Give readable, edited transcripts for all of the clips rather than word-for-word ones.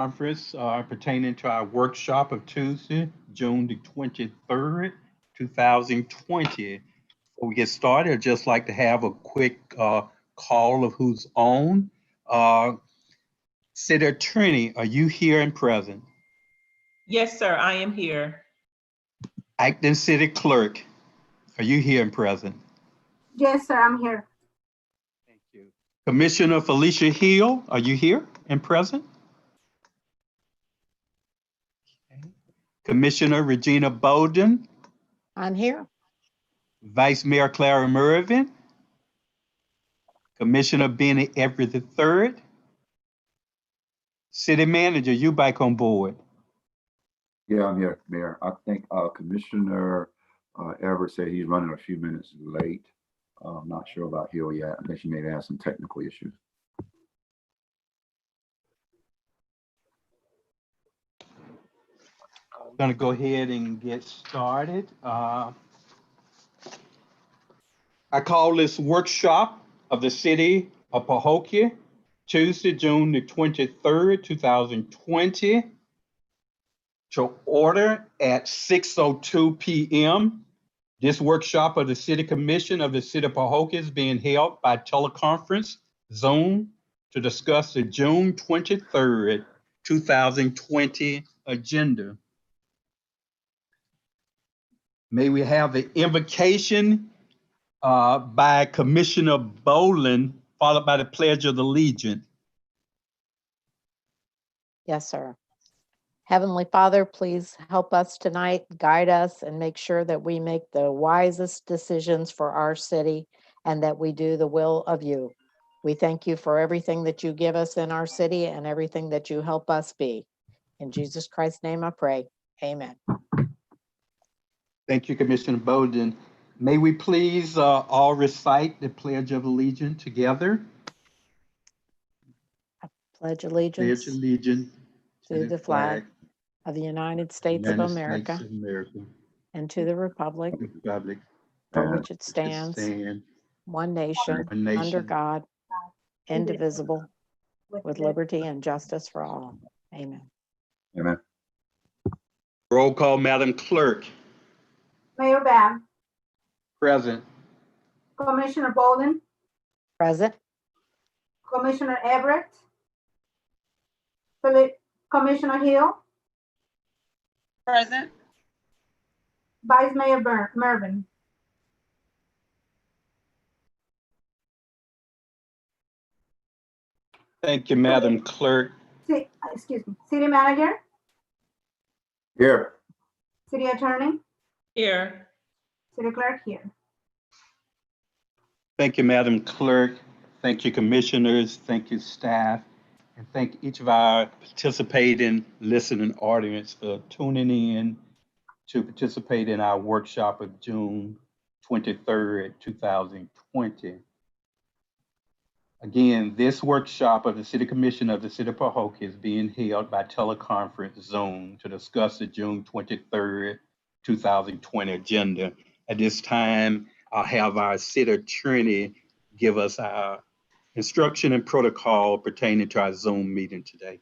Conference pertaining to our workshop of Tuesday, June the 23rd, 2020. Before we get started, I'd just like to have a quick call of who's on. City Attorney, are you here and present? Yes, sir, I am here. Acting City Clerk, are you here and present? Yes, sir, I'm here. Thank you. Commissioner Felicia Hill, are you here and present? Okay. Commissioner Regina Bowden, I'm here. Vice Mayor Clara Mervyn, Commissioner Benny Everett III, City Manager, you back on board. Yeah, I'm here, Mayor. I think Commissioner Everett said he's running a few minutes late. I'm not sure about Hill yet. I think she may have some technical issues. We're going to go ahead and get started. I call this workshop of the City of Pahokee, Tuesday, June the 23rd, 2020, to order at 6:02 p.m. This workshop of the City Commission of the City of Pahokee is being held by teleconference, Zoom, to discuss the June 23rd, 2020 agenda. May we have the invocation by Commissioner Boland, followed by the Pledge of Allegiance. Yes, sir. Heavenly Father, please help us tonight, guide us, and make sure that we make the wisest decisions for our city and that we do the will of you. We thank you for everything that you give us in our city and everything that you help us be. In Jesus Christ's name I pray. Amen. Thank you, Commissioner Bowden. May we please all recite the Pledge of Allegiance together? I pledge allegiance Pledge allegiance to the flag of the United States of America and to the republic for which it stands, one nation, under God, indivisible, with liberty and justice for all. Amen. Amen. Roll call, Madam Clerk. Mayor Babb, Present. Commissioner Boland, Present. Commissioner Everett, Commissioner Hill, Present. Vice Mayor Mervyn. Thank you, Madam Clerk. Excuse me, City Manager, Here. City Attorney, Here. City Clerk here. Thank you, Madam Clerk. Thank you, Commissioners. Thank you, staff. And thank each of our participating, listening audience for tuning in to participate in our workshop of June 23rd, 2020. Again, this workshop of the City Commission of the City of Pahokee is being held by teleconference Zoom to discuss the June 23rd, 2020 agenda. At this time, I'll have our City Attorney give us our instruction and protocol pertaining to our Zoom meeting today.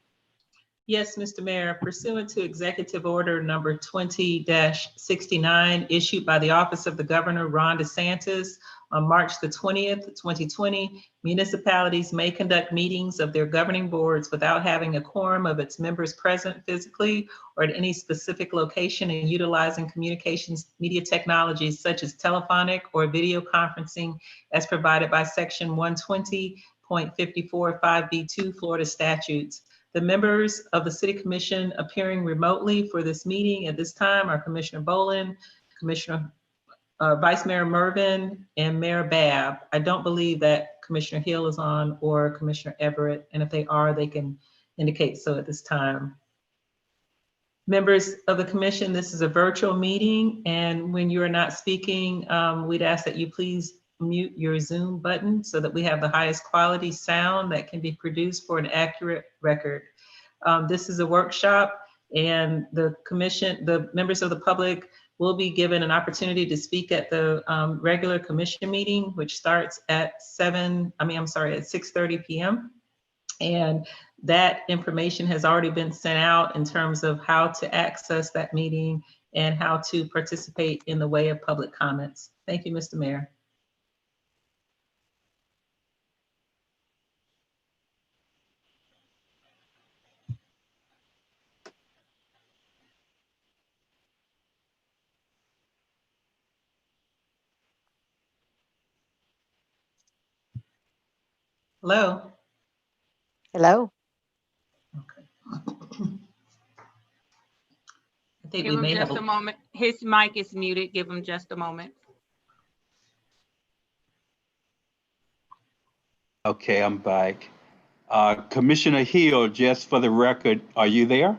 Yes, Mr. Mayor, pursuant to Executive Order number 20-69 issued by the Office of the Governor, Ron DeSantis, on March the 20th, 2020, municipalities may conduct meetings of their governing boards without having a quorum of its members present physically or at any specific location and utilizing communications media technologies such as telephonic or video conferencing as provided by Section 120.545B2 Florida statutes. The members of the City Commission appearing remotely for this meeting at this time are Commissioner Boland, Commissioner Vice Mayor Mervyn, and Mayor Babb. I don't believe that Commissioner Hill is on or Commissioner Everett, and if they are, they can indicate so at this time. Members of the commission, this is a virtual meeting, and when you are not speaking, we'd ask that you please mute your Zoom button so that we have the highest quality sound that can be produced for an accurate record. This is a workshop, and the commission, the members of the public will be given an opportunity to speak at the regular commission meeting, which starts at 6:30 p.m. And that information has already been sent out in terms of how to access that meeting and how to participate in the way of public comments. Thank you, Mr. Mayor. Hello? Hello? Okay. I think Give we him may have, just a moment. His mic is muted. Give him just a moment. Okay, I'm back. Commissioner Hill, just for the record, are you there?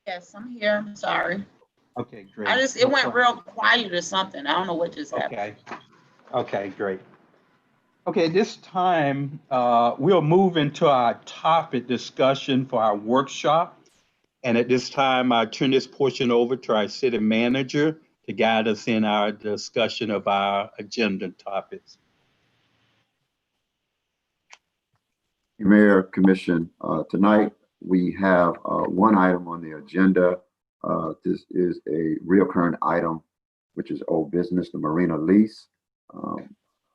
Yes, I'm here. I'm sorry. Okay, great. It went real quiet or something. I don't know what just happened. Okay, okay, great. Okay, this time, we'll move into our topic discussion for our workshop. And at this time, I turn this portion over to our city manager to guide us in our discussion of our agenda topics. Mayor, Commission, tonight we have one item on the agenda. This is a reoccurring item, which is old business, the marina lease.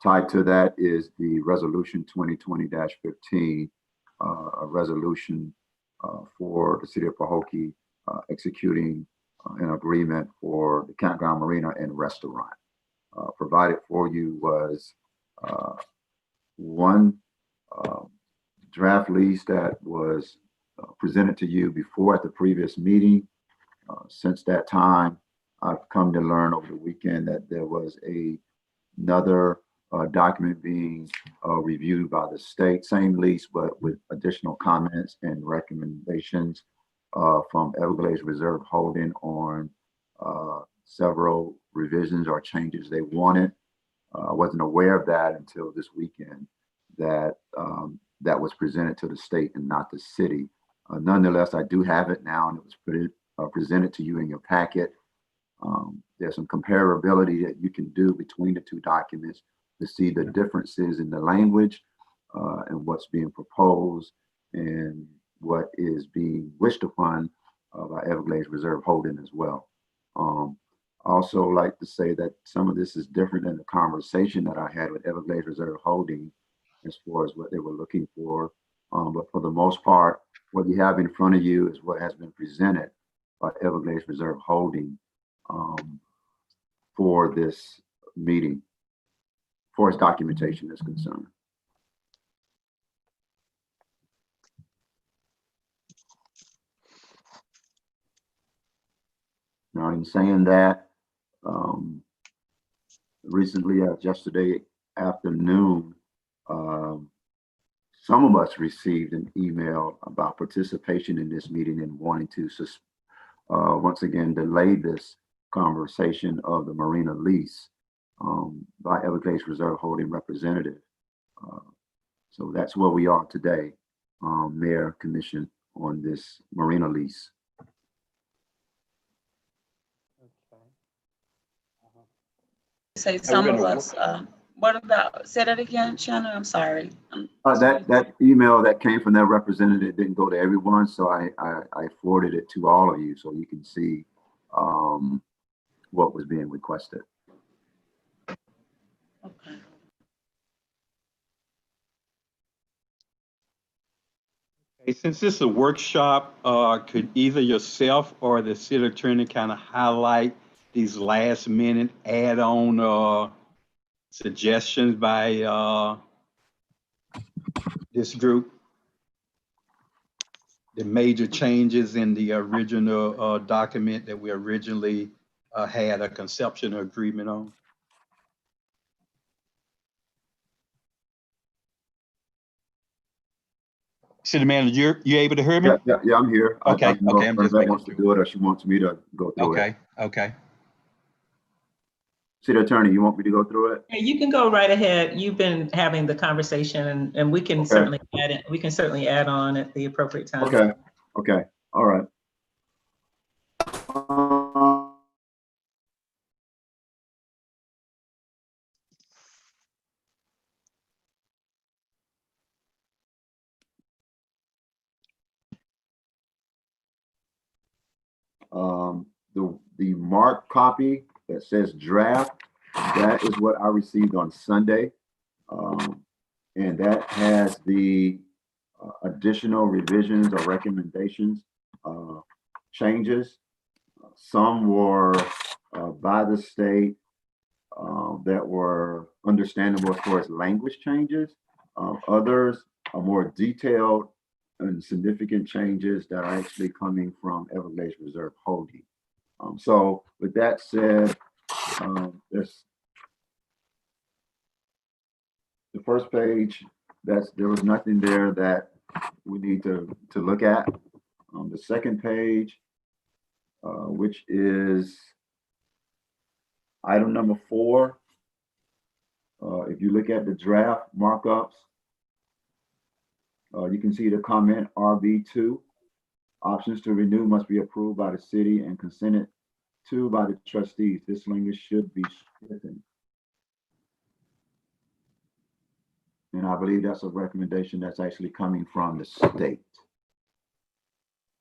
Tied to that is the resolution 2020-15, a resolution for the city of Pahokee executing an agreement for the campground marina and restaurant. Provided for you was one draft lease that was presented to you before at the previous meeting. Since that time, I've come to learn over the weekend that there was another document being reviewed by the state, same lease, but with additional comments and recommendations from Everglades Reserve Holding on several revisions or changes they wanted. I wasn't aware of that until this weekend, that that was presented to the state and not the city. Nonetheless, I do have it now, and it was presented to you in your packet. There's some comparability that you can do between the two documents to see the differences in the language and what's being proposed and what is being wished upon by Everglades Reserve Holding as well. Also like to say that some of this is different than the conversation that I had with Everglades Reserve Holding as far as what they were looking for. But for the most part, what you have in front of you is what has been presented by Everglades Reserve Holding for this meeting, for its documentation is concerned. Now, in saying that, recently, yesterday afternoon, some of us received an email about participation in this meeting and wanting to once again delay this conversation of the marina lease by Everglades Reserve Holding representative. So that's where we are today, Mayor, Commission, on this marina lease. Say some of us, what about, say that again, Shannon? I'm sorry. That email that came from that representative didn't go to everyone, so I forwarded it to all of you so you can see what was being requested. Okay. Okay, since this is a workshop, could either yourself or the city attorney kind of highlight these last minute add-on suggestions by this group? The major changes in the original document that we originally had a conception agreement on? City manager, you able to hear me? Yeah, I'm here. Okay, I don't know okay, if I'm just Bernadette making wants to sure. do it or she wants me to go through it. Okay. City attorney, you want me to go through it? Yeah, you can go right ahead. You've been having the conversation and we can certainly add it. We can certainly add on at the appropriate time. Okay, all right. The marked copy that says draft, that is what I received on Sunday. And that has the additional revisions or recommendations, changes. Some were by the state that were understandable as far as language changes. Others are more detailed and significant changes that are actually coming from Everglades Reserve Holding. So with that said, there's the first page, there was nothing there that we need to look at. The second page, which is item number 4. If you look at the draft markups, you can see the comment RV2. Options to renew must be approved by the city and consented to by the trustees. This language should be stricken. And I believe that's a recommendation that's actually coming from the state.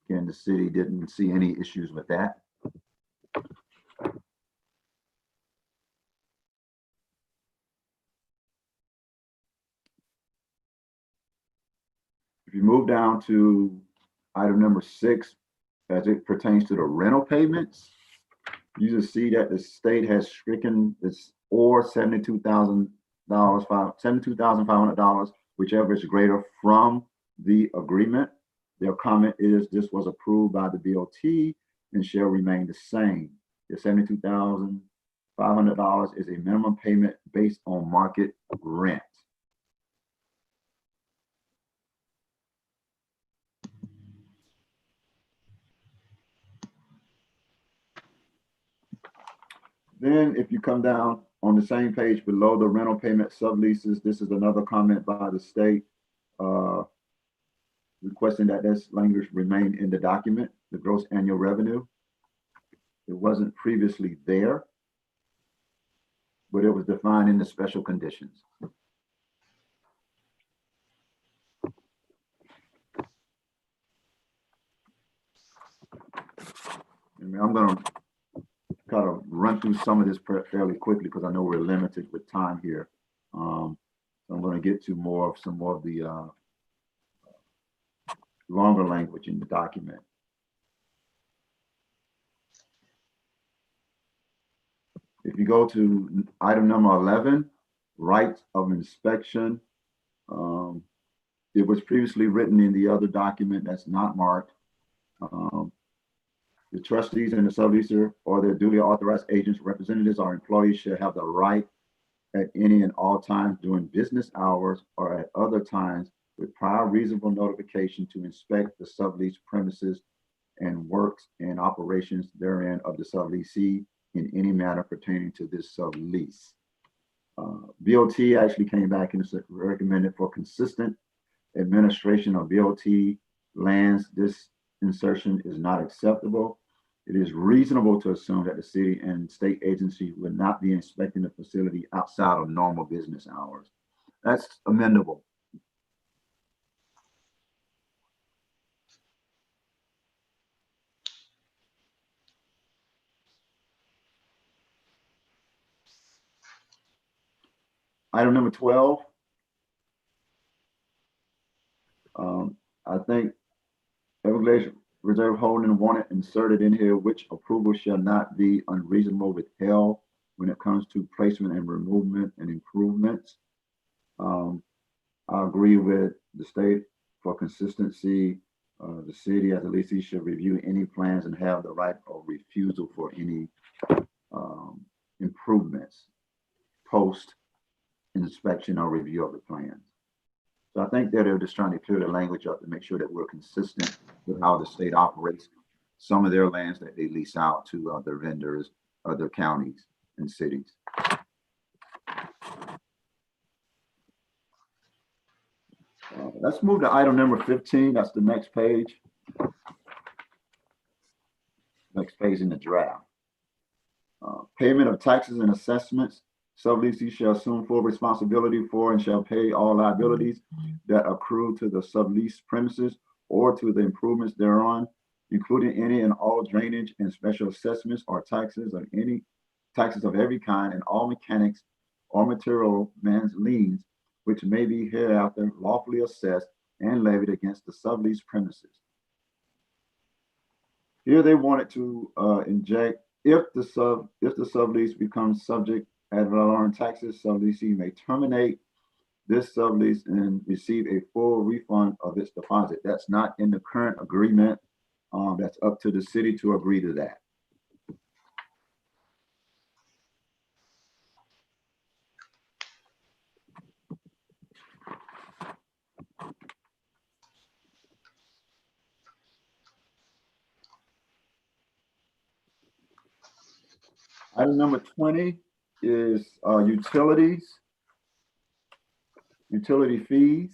Again, the city didn't see any issues with that. If you move down to item number 6, as it pertains to the rental payments, you just see that the state has stricken this or $72,500, whichever is greater from the agreement. Their comment is this was approved by the BOT and shall remain the same. The $72,500 is a minimum payment based on market rent. Then if you come down on the same page below the rental payment subleases, this is another comment by the state requesting that this language remain in the document, the gross annual revenue. It wasn't previously there, but it was defined in the special conditions. And I'm going to kind of run through some of this fairly quickly because I know we're limited with time here. So I'm going to get to some more of the longer language in the document. If you go to item number 11, rights of inspection, it was previously written in the other document that's not marked. The trustees and the subleaser or their duly authorized agents, representatives, or employees shall have the right at any and all times during business hours or at other times with prior reasonable notification to inspect the sublease premises and works and operations therein of the subleasee in any matter pertaining to this sublease. BOT actually came back and recommended for consistent administration of BOT lands. This insertion is not acceptable. It is reasonable to assume that the city and state agencies would not be inspecting the facility outside of normal business hours. That's amendable. Item number 12. I think Everglades Reserve Holding wanted inserted in here, which approval shall not be unreasonable withheld when it comes to placement and removal and improvements. I agree with the state for consistency. The city as a leasing should review any plans and have the right of refusal for any improvements post inspection or review of the plans. So I think that they're just trying to clear the language up to make sure that we're consistent with how the state operates some of their lands that they lease out to other vendors, other counties and cities. Let's move to item number 15. That's the next page. Next page in the draft. Payment of taxes and assessments. Subleasee shall assume full responsibility for and shall pay all liabilities that accrue to the sublease premises or to the improvements thereon. including any and all drainage and special assessments or taxes of any taxes of every kind, and all mechanics or material man's liens, which may be hereafter lawfully assessed and levied against the sublease premises. Here they wanted to inject, if the sublease becomes subject ad valorem taxes, subleasee may terminate this sublease and receive a full refund of its deposit. That's not in the current agreement. That's up to the city to agree to that. Item number 20 is utilities, utility fees.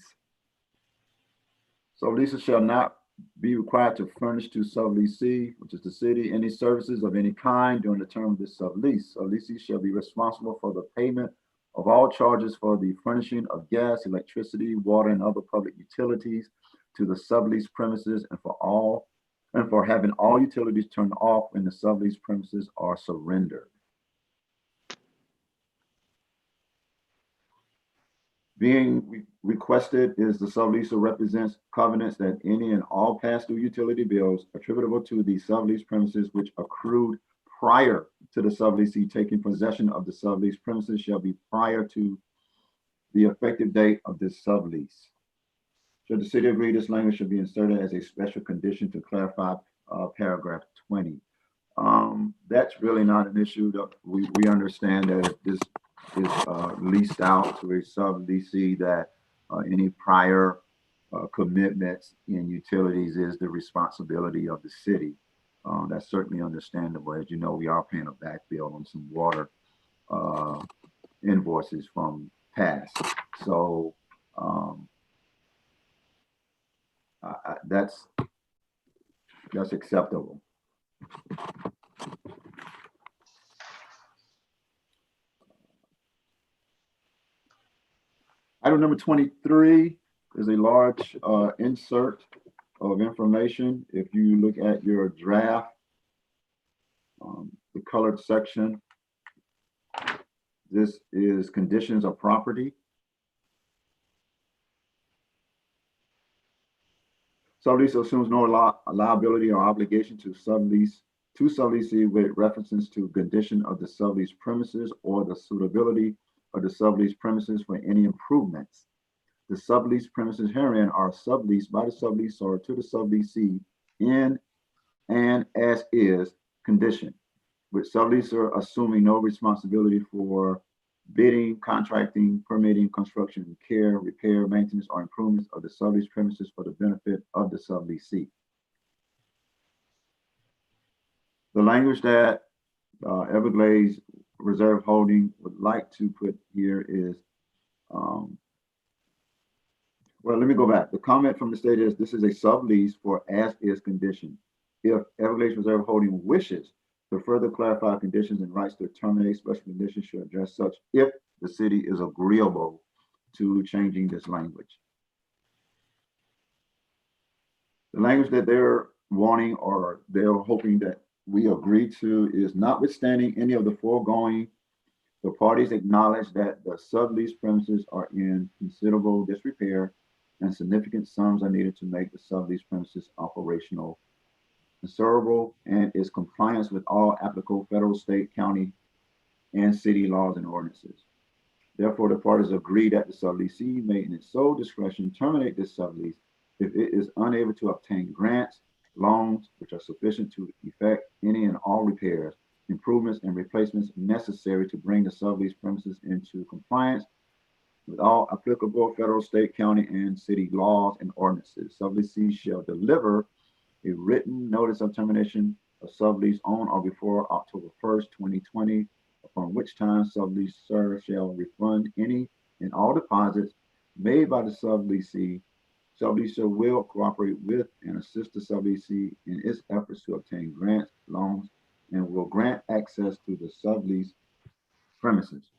So leases shall not be required to furnish to subleasee, which is the city, any services of any kind during the term of this sublease. Subleasee shall be responsible for the payment of all charges for the furnishing of gas, electricity, water, and other public utilities to the sublease premises, and for having all utilities turned off when the sublease premises are surrendered. Being requested is the subleaser represents covenants that any and all pass-through utility bills attributable to the sublease premises which accrued prior to the subleasee taking possession of the sublease premises shall be prior to the effective date of this sublease. Should the city agree, this language should be inserted as a special condition to clarify paragraph 20. That's really not an issue. We understand that if this is leased out to a subleasee, that any prior commitments in utilities is the responsibility of the city. That's certainly understandable. As you know, we are paying a back bill on some water invoices from past. So that's acceptable. Item number 23 is a large insert of information. If you look at your draft, the colored section, this is conditions of property. Sublease assumes no liability or obligation to subleasee with references to condition of the sublease premises or the suitability of the sublease premises for any improvements. The sublease premises herein are subleased by the subleasor to the subleasee in an as is condition, with subleasor assuming no responsibility for bidding, contracting, permitting, construction, care, repair, maintenance, or improvements of the sublease premises for the benefit of the subleasee. The language that Everglades Reserve Holding would like to put here is, well, let me go back. The comment from the state is this is a sublease for as-is condition. If Everglades Reserve Holding wishes to further clarify conditions and rights to terminate special conditions should address such if the city is agreeable to changing this language. The language that they're wanting or they're hoping that we agree to is notwithstanding any of the foregoing, the parties acknowledge that the sublease premises are in considerable disrepair and significant sums are needed to make the sublease premises operational, conservable, and is compliance with all applicable federal, state, county, and city laws and ordinances. Therefore, the parties agree that the subleasee may in its sole discretion terminate this sublease if it is unable to obtain grants, loans, which are sufficient to effect any and all repairs, improvements, and replacements necessary to bring the sublease premises into compliance with all applicable federal, state, county, and city laws and ordinances. Subleasee shall deliver a written notice of termination of sublease on or before October 1st, 2020, upon which time subleaser shall refund any and all deposits made by the subleasee. Subleaser will cooperate with and assist the subleasee in its efforts to obtain grants, loans, and will grant access to the sublease premises.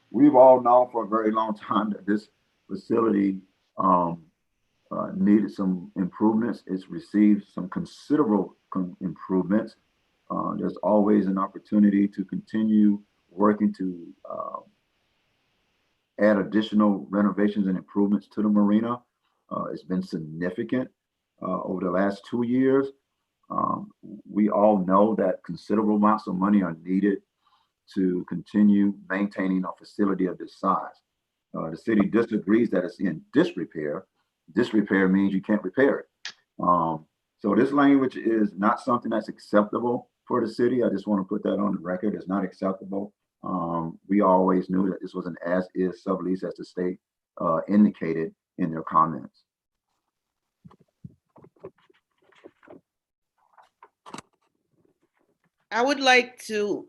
We've all known for a very long time that this facility needed some improvements. It's received some considerable improvements. There's always an opportunity to continue working to add additional renovations and improvements to the marina. It's been significant over the last 2 years. We all know that considerable amounts of money are needed to continue maintaining a facility of this size. The city disagrees that it's in disrepair. Disrepair means you can't repair it. So this language is not something that's acceptable for the city. I just want to put that on the record. It's not acceptable. We always knew that this was an as-is sublease, as the state indicated in their comments. I would like to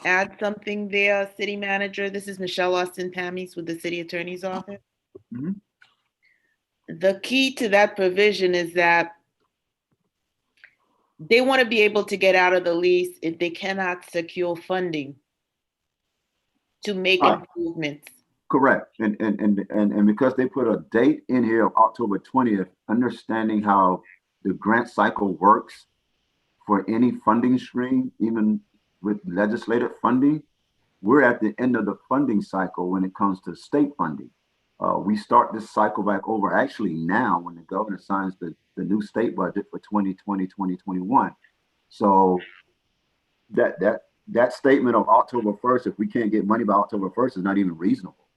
add something there, City Manager. This is Michelle Austin Pamies with the City Attorney's Office. Mm-hmm. The key to that provision is that they want to be able to get out of the lease if they cannot secure funding to make improvements. Correct. And because they put a date in here of October 20th, understanding how the grant cycle works for any funding stream, even with legislative funding, we're at the end of the funding cycle when it comes to state funding. We start this cycle back over actually now when the governor signs the new state budget for 2020, 2021. So that statement of October 1st, if we can't get money by October 1st, is not even reasonable,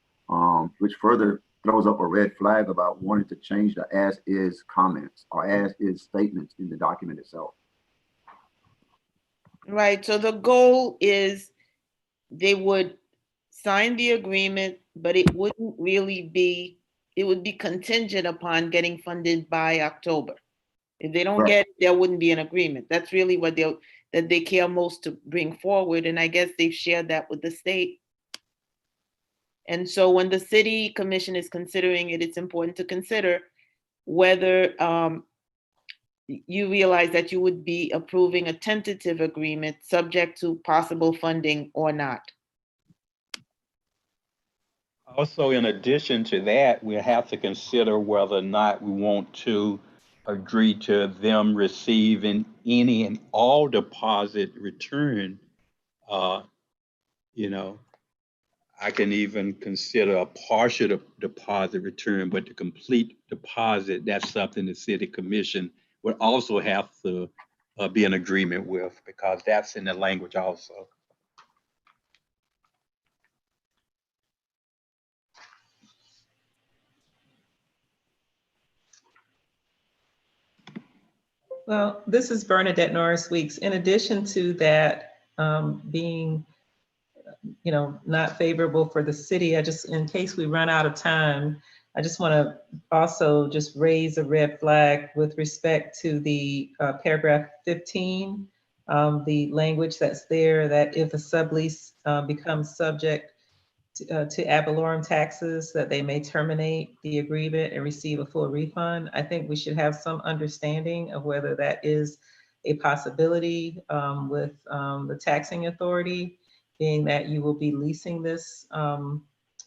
which further throws up a red flag about wanting to change the as-is comments or as-is statements in the document itself. Right, so the goal is they would sign the agreement, but it wouldn't really be, it would be contingent upon getting funded by October. If they don't get it, there wouldn't be an agreement. That's really what they care most to bring forward. And I guess they've shared that with the state. And so when the city commission is considering it, it's important to consider whether you realize that you would be approving a tentative agreement subject to possible funding or not. Also, in addition to that, we have to consider whether or not we want to agree to them receiving any and all deposit return. You know, I can even consider a partial deposit return, but the complete deposit, that's something the city commission would also have to be in agreement with, because that's in the language also. Well, this is Bernadette Norris Weeks. In addition to that being, not favorable for the city, in case we run out of time, I just want to also just raise a red flag with respect to the paragraph 15, the language that's there, that if a sublease becomes subject to ad valorem taxes, that they may terminate the agreement and receive a full refund. I think we should have some understanding of whether that is a possibility with the taxing authority, being that you will be leasing this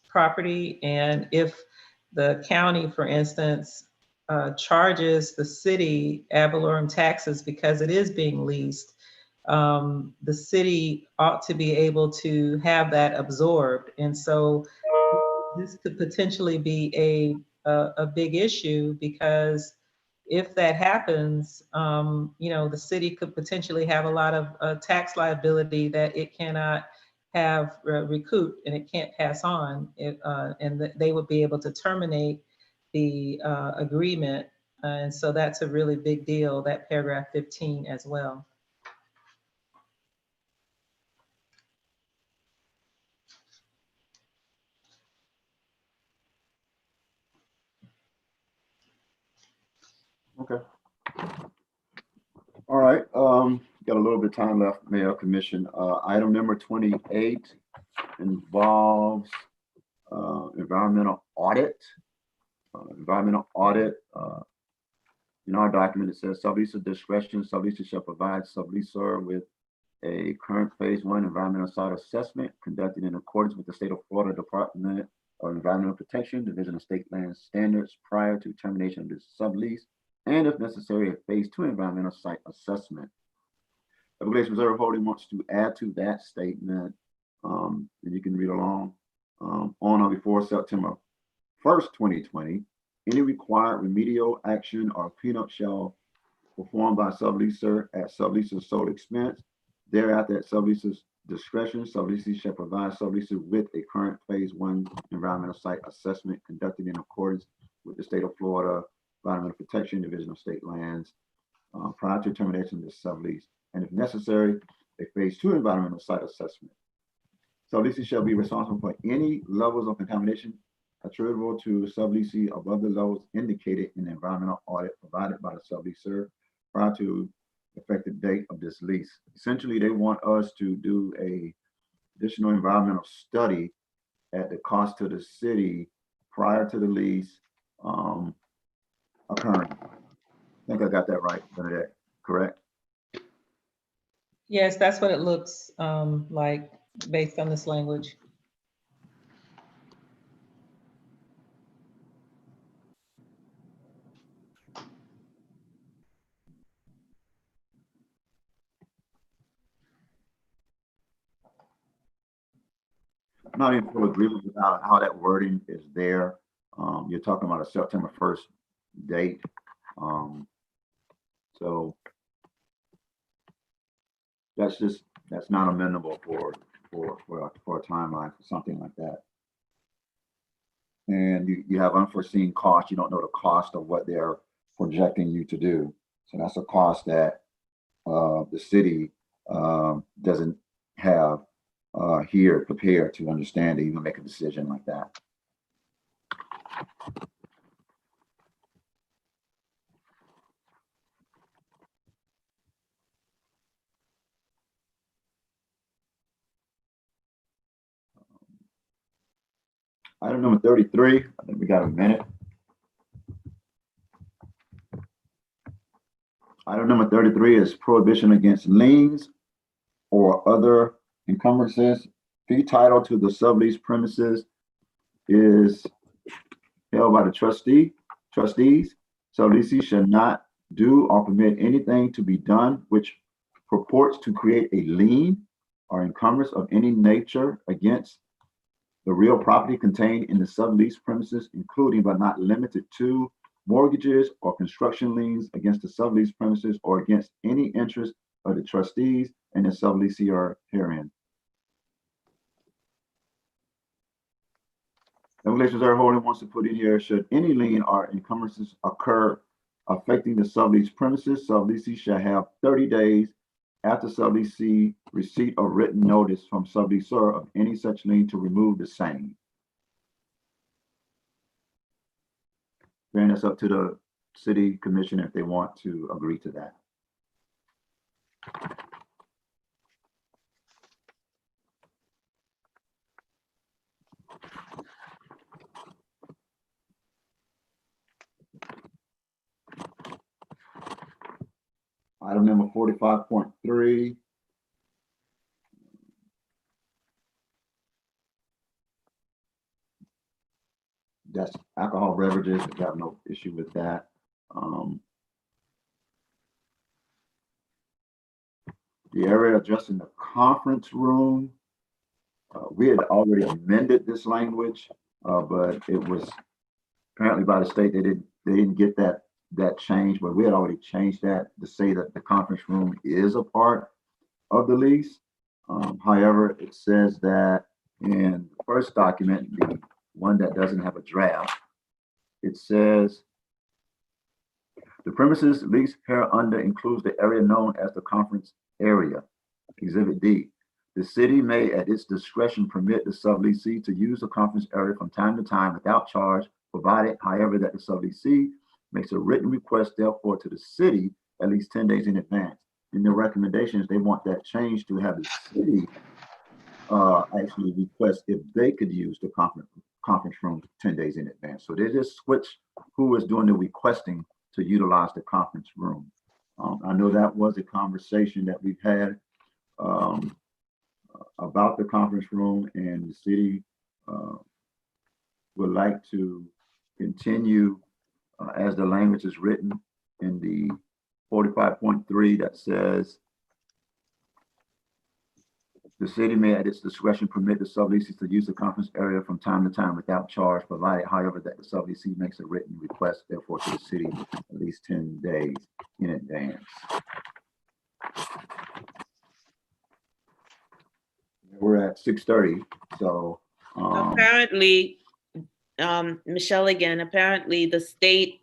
property. And if the county, for instance, charges the city ad valorem taxes because it is being leased, the city ought to be able to have that absorbed. And so this could potentially be a big issue, because if that happens, the city could potentially have a lot of tax liability that it cannot have recouped and it can't pass on, and they would be able to terminate the agreement. And so that's a really big deal, that paragraph 15 as well. Okay. All right. Got a little bit of time left, Mayor, Commission. Item number 28 involves environmental audit. Environmental audit. In our document, it says subleaser discretion. Subleaser shall provide subleaser with a current phase 1 environmental site assessment conducted in accordance with the state of Florida Department of Environmental Protection, Division of State Land Standards prior to termination of this sublease, and if necessary, a phase 2 environmental site assessment. Everglades Reserve Holding wants to add to that statement, and you can read along, on or before September 1st, 2020, any required remedial action or cleanup shall performed by subleaser at subleaser's sole expense. Thereafter, at subleaser's discretion, subleaser shall provide subleaser with a current phase 1 environmental site assessment conducted in accordance with the state of Florida Environmental Protection Division of State Lands prior to termination of the sublease, and if necessary, a phase 2 environmental site assessment. Subleaser shall be responsible for any levels of contamination attributable to subleasee above the levels indicated in the environmental audit provided by the subleaser prior to effective date of this lease. Essentially, they want us to do a additional environmental study at the cost to the city prior to the lease occurring. I think I got that right, Bernadette, correct? Yes, that's what it looks like based on this language. I'm not in full agreement with how that wording is there. You're talking about a September 1st date. So that's not amendable for a timeline for something like that. And you have unforeseen costs. You don't know the cost of what they're projecting you to do. So that's a cost that the city doesn't have here prepared to understand to even make a decision like that. Item number 33, I think we got a minute. Item number 33 is prohibition against liens or other encumbrances. Fee title to the sublease premises is held by the trustees. Subleasee shall not do or permit anything to be done which purports to create a lien or encumbrance of any nature against the real property contained in the sublease premises, including but not limited to mortgages or construction liens against the sublease premises or against any interest of the trustees and the subleasee or herein. Everglades Reserve Holding wants to put in here, should any lien or encumbrances occur affecting the sublease premises, subleasee shall have 30 days after subleasee receipt of written notice from subleaser of any such lien to remove the same. Then it's up to the city commission if they want to agree to that. Item number 45.3. That's alcohol beverages. We have no issue with that. The area addressed in the conference room, we had already amended this language, but it was apparently by the state they didn't get that change, but we had already changed that to say that the conference room is a part of the lease. However, it says that in the first document, the one that doesn't have a draft, it says the premises leased hereunder includes the area known as the conference area. Exhibit D. The city may at its discretion permit the subleasee to use the conference area from time to time without charge, provided, however, that the subleasee makes a written request, therefore, to the city at least 10 days in advance. In their recommendations, they want that change to have the city actually request if they could use the conference room 10 days in advance. So they just switch who is doing the requesting to utilize the conference room. I know that was a conversation that we've had about the conference room, and the city would like to continue as the language is written in the 45.3 that says the city may at its discretion permit the subleases to use the conference area from time to time without charge, provided however that the subleasee makes a written request therefore to the city at least 10 days in advance. We're at 6:30, so Apparently, Michelle again, apparently the state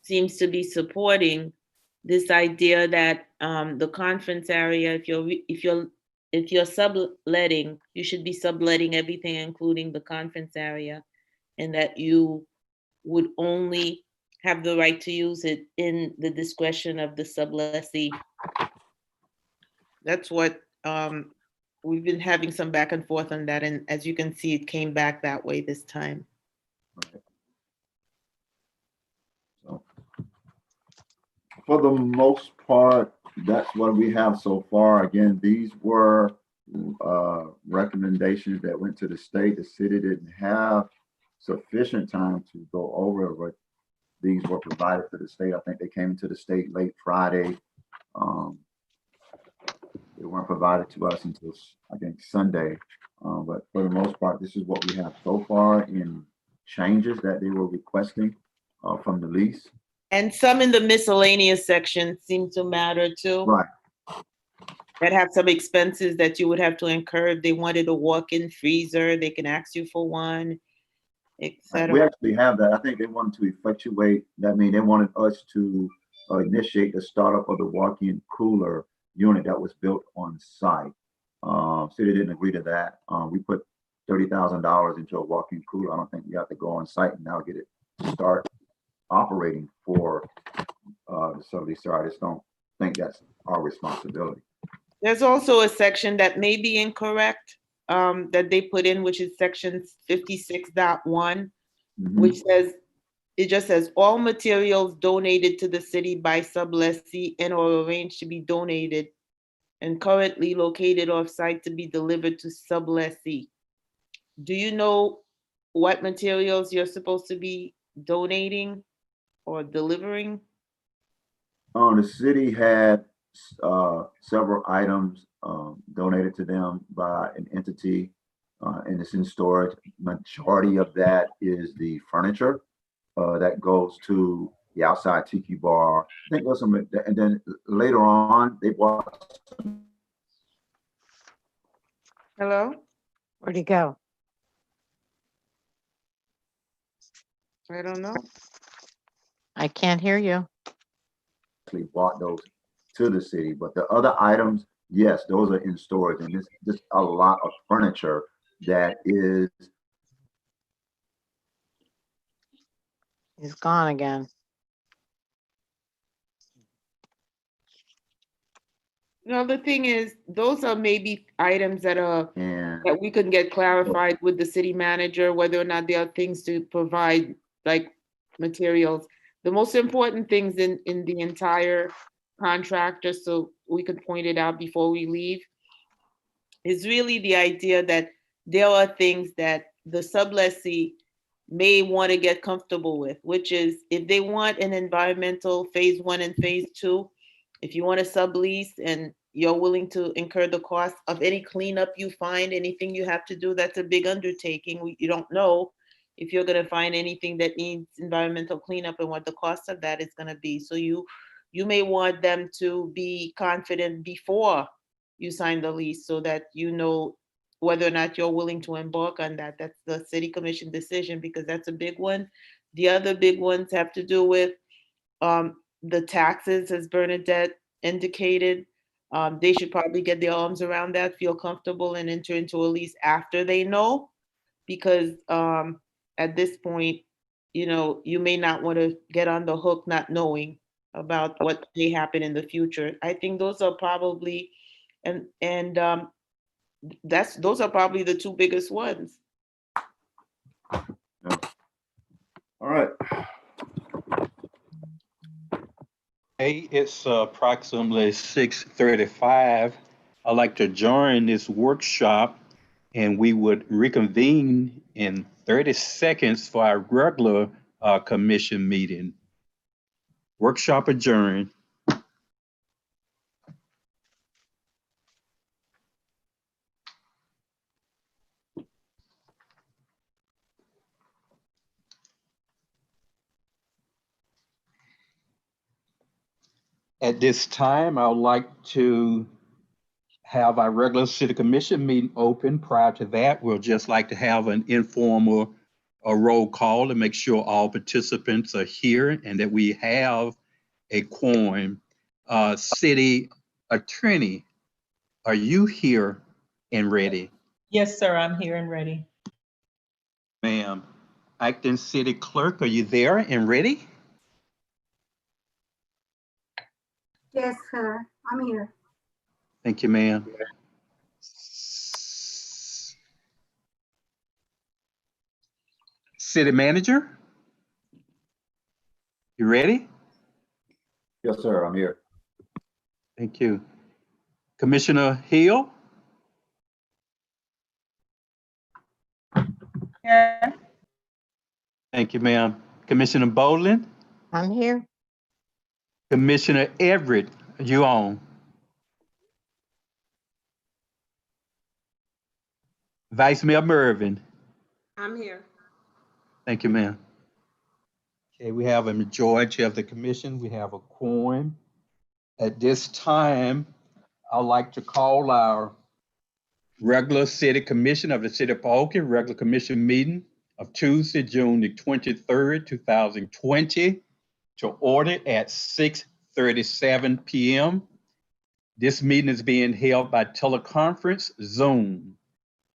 seems to be supporting this idea that the conference area, if you're subletting, you should be subletting everything, including the conference area, and that you would only have the right to use it in the discretion of the sublessee. That's what we've been having some back and forth on that, and as you can see, it came back that way this time. So, for the most part, that's what we have so far. Again, these were recommendations that went to the state. The city didn't have sufficient time to go over, but these were provided to the state. I think they came to the state late Friday. They weren't provided to us until, I think, Sunday. But for the most part, this is what we have so far in changes that they were requesting from the lease. And some in the miscellaneous section seem to matter too. Right. That have some expenses that you would have to incur. If they wanted a walk-in freezer, they can ask you for one, We etc. actually have that. I think they wanted to effectuate, that mean they wanted us to initiate the startup of the walk-in cooler unit that was built on site. City didn't agree to that. We put $30,000 into a walk-in cooler. I don't think we have to go on site and now get it to start operating for the sublease. So I just don't think that's our responsibility. There's also a section that may be incorrect that they put in, which is section 56.1, which says, it just says all materials donated to the city by sublessee and or arranged to be donated and currently located off-site to be delivered to sublessee. Do you know what materials you're supposed to be donating or delivering? The city had several items donated to them by an entity, and it's in storage. Majority of that is the furniture that goes to the outside tiki bar. I think there's some, and then later on they bought. Hello? Where'd he go? I don't know. I can't hear you. Actually bought those to the city, but the other items, yes, those are in storage, and it's just a lot of furniture that is. He's gone again. No, the thing is, those are maybe items that are And that we could get clarified with the city manager, whether or not there are things to provide, like materials. The most important things in the entire contract, just so we could point it out before we leave, is really the idea that there are things that the sublessee may want to get comfortable with, which is if they want an environmental phase 1 and phase 2, if you want to sublease and you're willing to incur the cost of any cleanup you find, anything you have to do, that's a big undertaking. You don't know if you're going to find anything that needs environmental cleanup and what the cost of that is going to be. So you may want them to be confident before you sign the lease so that you know whether or not you're willing to embark on that. That's the city commission decision, because that's a big one. The other big ones have to do with the taxes, as Bernadette indicated. They should probably get their arms around that, feel comfortable, and enter into a lease after they know, because at this point, you know, you may not want to get on the hook not knowing about what may happen in the future. I think those are probably, those are probably the two biggest ones. all right. Hey, it's approximately 6:35. I'd like to join this workshop, and we would reconvene and 30 seconds for our regular commission meeting. Workshop adjourned. At this time, I would like to have our regular city commission meeting open. Prior to that, we'll just like to have an informal roll call to make sure all participants are here and that we have a quorum. City attorney, are you here and ready? Yes, sir, I'm here and ready. Ma'am. Acting city clerk, are you there and ready? Yes, sir. I'm here. Thank you, ma'am. City manager? You ready? Yes, sir, I'm here. Thank you. Commissioner Hill? Yeah. Thank you, ma'am. Commissioner Boland? I'm here. Commissioner Everett, you on? Vice Mayor Mervyn? I'm here. Thank you, ma'am. Okay, we have a majority of the commission. We have a quorum. At this time, I'd like to call our regular city commission of the city of Pahokee, regular commission meeting of Tuesday, June the 23rd, 2020 to order at 6:37 p.m. This meeting is being held by teleconference Zoom.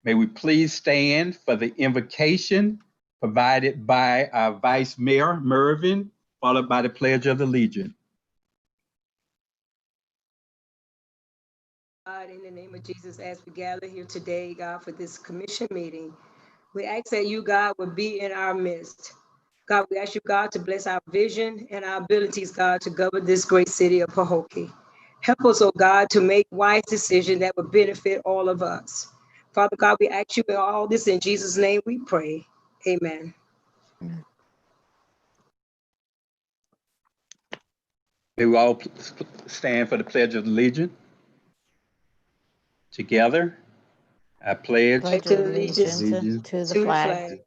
May we please stand for the invocation provided by our Vice Mayor Mervyn, followed by the Pledge of Allegiance. God, in the name of Jesus, as we gather here today, God, for this commission meeting, we ask that you, God, would be in our midst. God, we ask you, God, to bless our vision and our abilities, God, to govern this great city of Pahokee. Help us, oh God, to make wise decisions that would benefit all of us. Father God, we ask you all this in Jesus' name we pray. Amen. May we all stand for the Pledge of Allegiance. Together, I pledge Pledge allegiance allegiance to the to the flag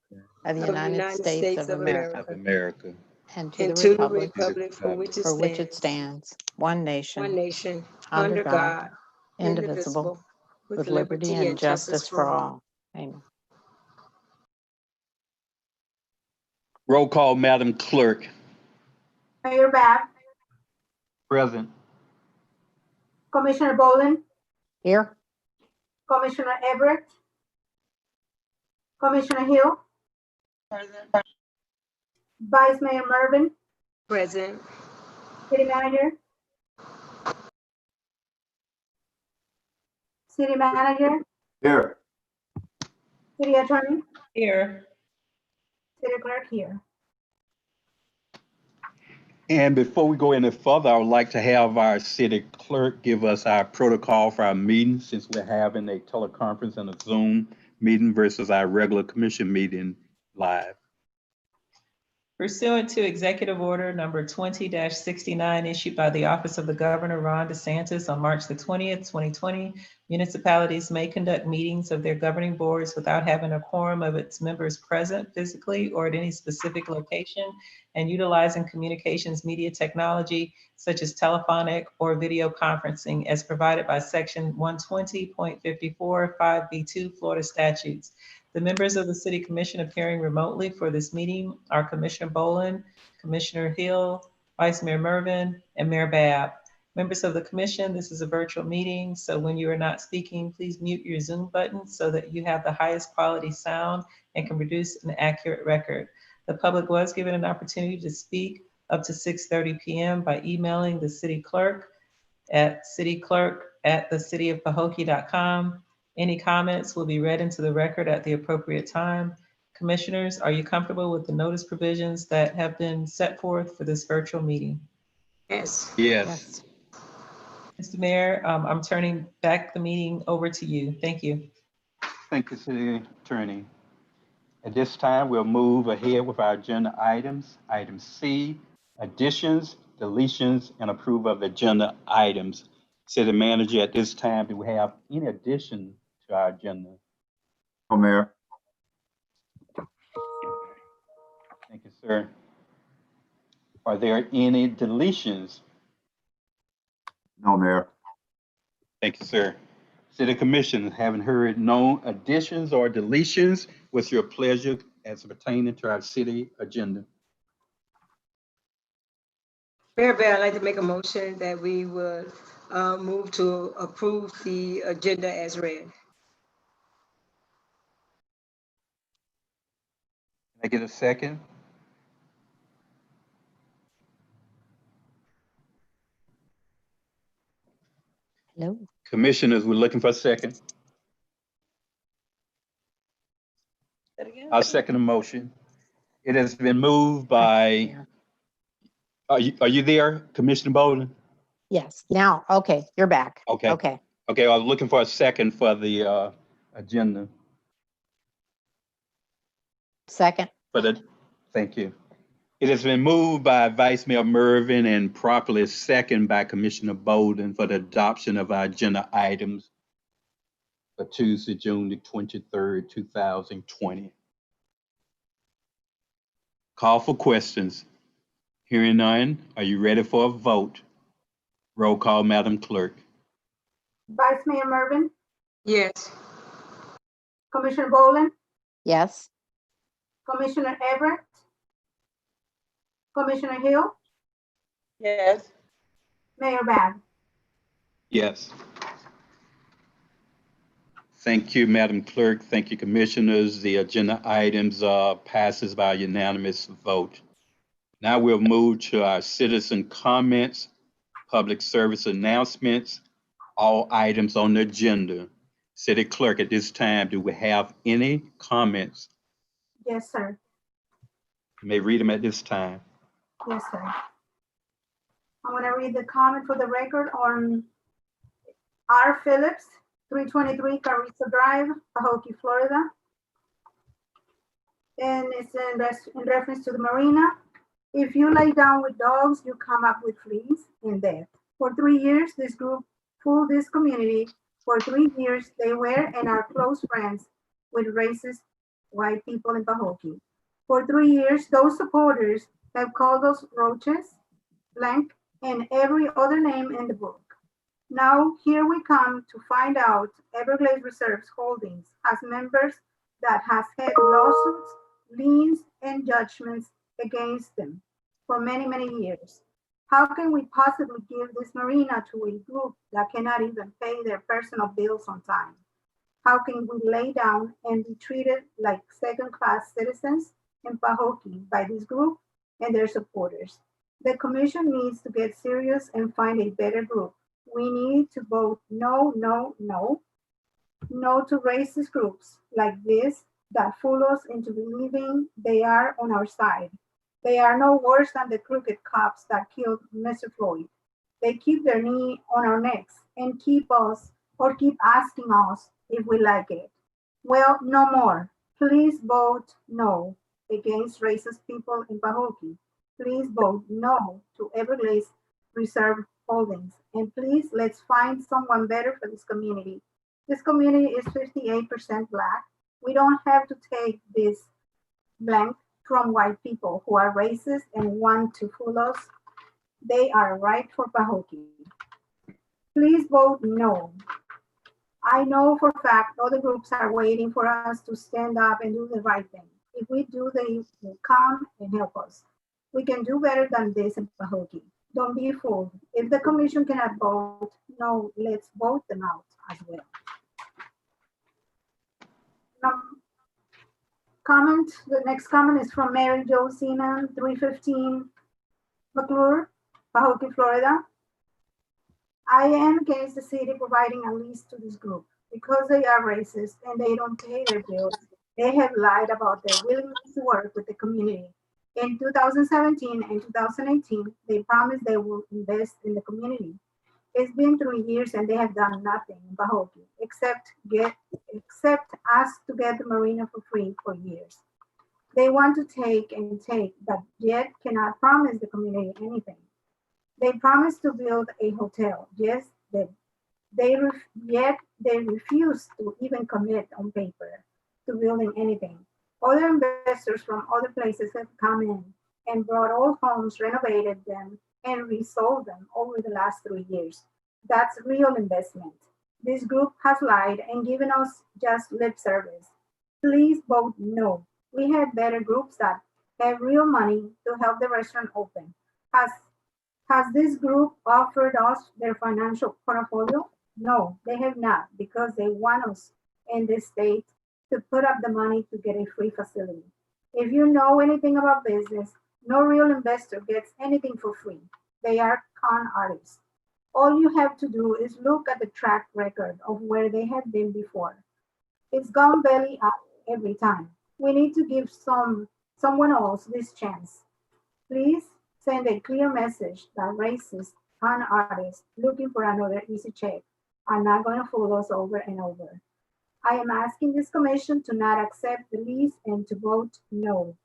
flag of the of the United States of of America America and to and the to the republic republic for which it for which it stands, stands, one one nation, nation, under under God, God, indivisible, with liberty and justice for all. Amen. Roll call, Madam Clerk. Mayor Bab, Present. Commissioner Boland, Here? Commissioner Everett, Commissioner Hill, Vice Mayor Mervyn, Present. City Manager. City Manager, Here. City Attorney, Here. City Clerk here. And before we go any further, I would like to have our city clerk give us our protocol for our meeting, since we're having a teleconference and a Zoom meeting versus our regular commission meeting live. Pursuant to Executive Order Number 20-69 issued by the Office of the Governor, Ron DeSantis, on March the 20th, 2020, municipalities may conduct meetings of their governing boards without having a quorum of its members present physically or at any specific location, and utilizing communications media technology such as telephonic or video conferencing as provided by Section 120.54 5B2 Florida statutes. The members of the City Commission appearing remotely for this meeting are Commissioner Boland, Commissioner Hill, Vice Mayor Mervyn, and Mayor Babb. Members of the Commission, this is a virtual meeting, so when you are not speaking, please mute your Zoom button so that you have the highest quality sound and can produce an accurate record. The public was given an opportunity to speak up to 6:30 p.m. by emailing the City Clerk at cityclerk@thecityofpahokee.com. Any comments will be read into the record at the appropriate time. Commissioners, are you comfortable with the notice provisions that have been set forth for this virtual meeting? Yes. Yes. Mr. Mayor, I'm turning back the meeting over to you. Thank you. Thank you, City Attorney. At this time, we'll move ahead with our agenda items. Item C, additions, deletions, and approval of agenda items. City Manager, at this time, do we have any addition to our agenda? No, Mayor. Thank you, sir. Are there any deletions? No, Mayor. Thank you, sir. City Commission, having heard no additions or deletions, what's your pleasure as pertaining to our city agenda? Mayor Bear, I'd like to make a motion that we would move to approve the agenda as read. Can I get a second? Hello? Commissioners, we're looking for a second. That again? I'll second the motion. It has been moved by, are you there, Commissioner Boland? Yes, now, okay, you're back. Okay. Okay, Okay, I was looking for a second for the agenda. second, Thank you. It has been moved by Vice Mayor Mervyn and properly second by Commissioner Bowden for the adoption of our agenda items for Tuesday, June the 23rd, 2020. Call for questions. Hearing none, are you ready for a vote? Roll call, Madam Clerk. Vice Mayor Mervyn, Yes. Commissioner Boland, yes, Commissioner Everett, Commissioner Hill, Yes. Mayor Bab. Yes. Thank you, Madam Clerk. Thank you, Commissioners. The agenda items passes by unanimous vote. Now we'll move to our citizen comments, public service announcements, all items on the agenda. City Clerk, at this time, do we have any comments? Yes, sir. You may read them at this time. Yes, sir. I'm gonna read the comment for the record on R. Phillips, 323 Carrizo Drive, Pahokee, Florida. And it's in reference to the marina. If you lay down with dogs, you come up with fleas and death. For 3 years, this group fooled this community. For 3 years, they were and are close friends with racist white people in Pahokee. For 3 years, those supporters have called us roaches, blank, and every other name in the book. Now, here we come to find out Everglades Reserve's holdings as members that has had lawsuits, liens, and judgments against them for many, many years. How can we possibly give this marina to a group that cannot even pay their personal bills on time? How can we lay down and be treated like second-class citizens in Pahokee by this group and their supporters? The commission needs to get serious and find a better group. We need to vote no, no, no. No to racist groups like this that fool us into believing they are on our side. They are no worse than the crooked cops that killed Mr. Floyd. They keep their knee on our necks and keep asking us if we like it. Well, no more. Please vote no against racist people in Pahokee. Please vote no to Everglades Reserve holdings. And please, let's find someone better for this community. This community is 58% Black. We don't have to take this blank from white people who are racist and want to fool us. They are right for Pahokee. Please vote no. I know for a fact other groups are waiting for us to stand up and do the right thing. If we do, they will come and help us. We can do better than this in Pahokee. Don't be fooled. If the commission cannot vote no, let's vote them out as well. The next comment is from Mary Jo Seaman, 315 McClure, Pahokee, Florida. I am against the city providing a lease to this group because they are racist and they don't pay their bills. They have lied about their willingness to work with the community. In 2017 and 2018, they promised they will invest in the community. It's been 3 years and they have done nothing in Pahokee except ask to get the marina for free for years. They want to take and take, but yet cannot promise the community anything. They promise to build a hotel, yes, yet they refuse to even commit on paper to building anything. Other investors from other places have come in and brought old homes, renovated them, and resold them over the last 3 years. That's real investment. This group has lied and given us just lip service. Please vote no. We have better groups that have real money to help the restaurant open. Has has this group offered us their financial portfolio? No, they have not, because they want us in this state to put up the money to get a free facility. If you know anything about business, no real investor gets anything for free. They are con artists. All you have to do is look at the track record of where they have been before. It's gone belly up every time. We need to give someone else this chance. Please send a clear message that racist con artists looking for another easy check are not going to fool us over and over. I am asking this commission to not accept the lease and to vote no.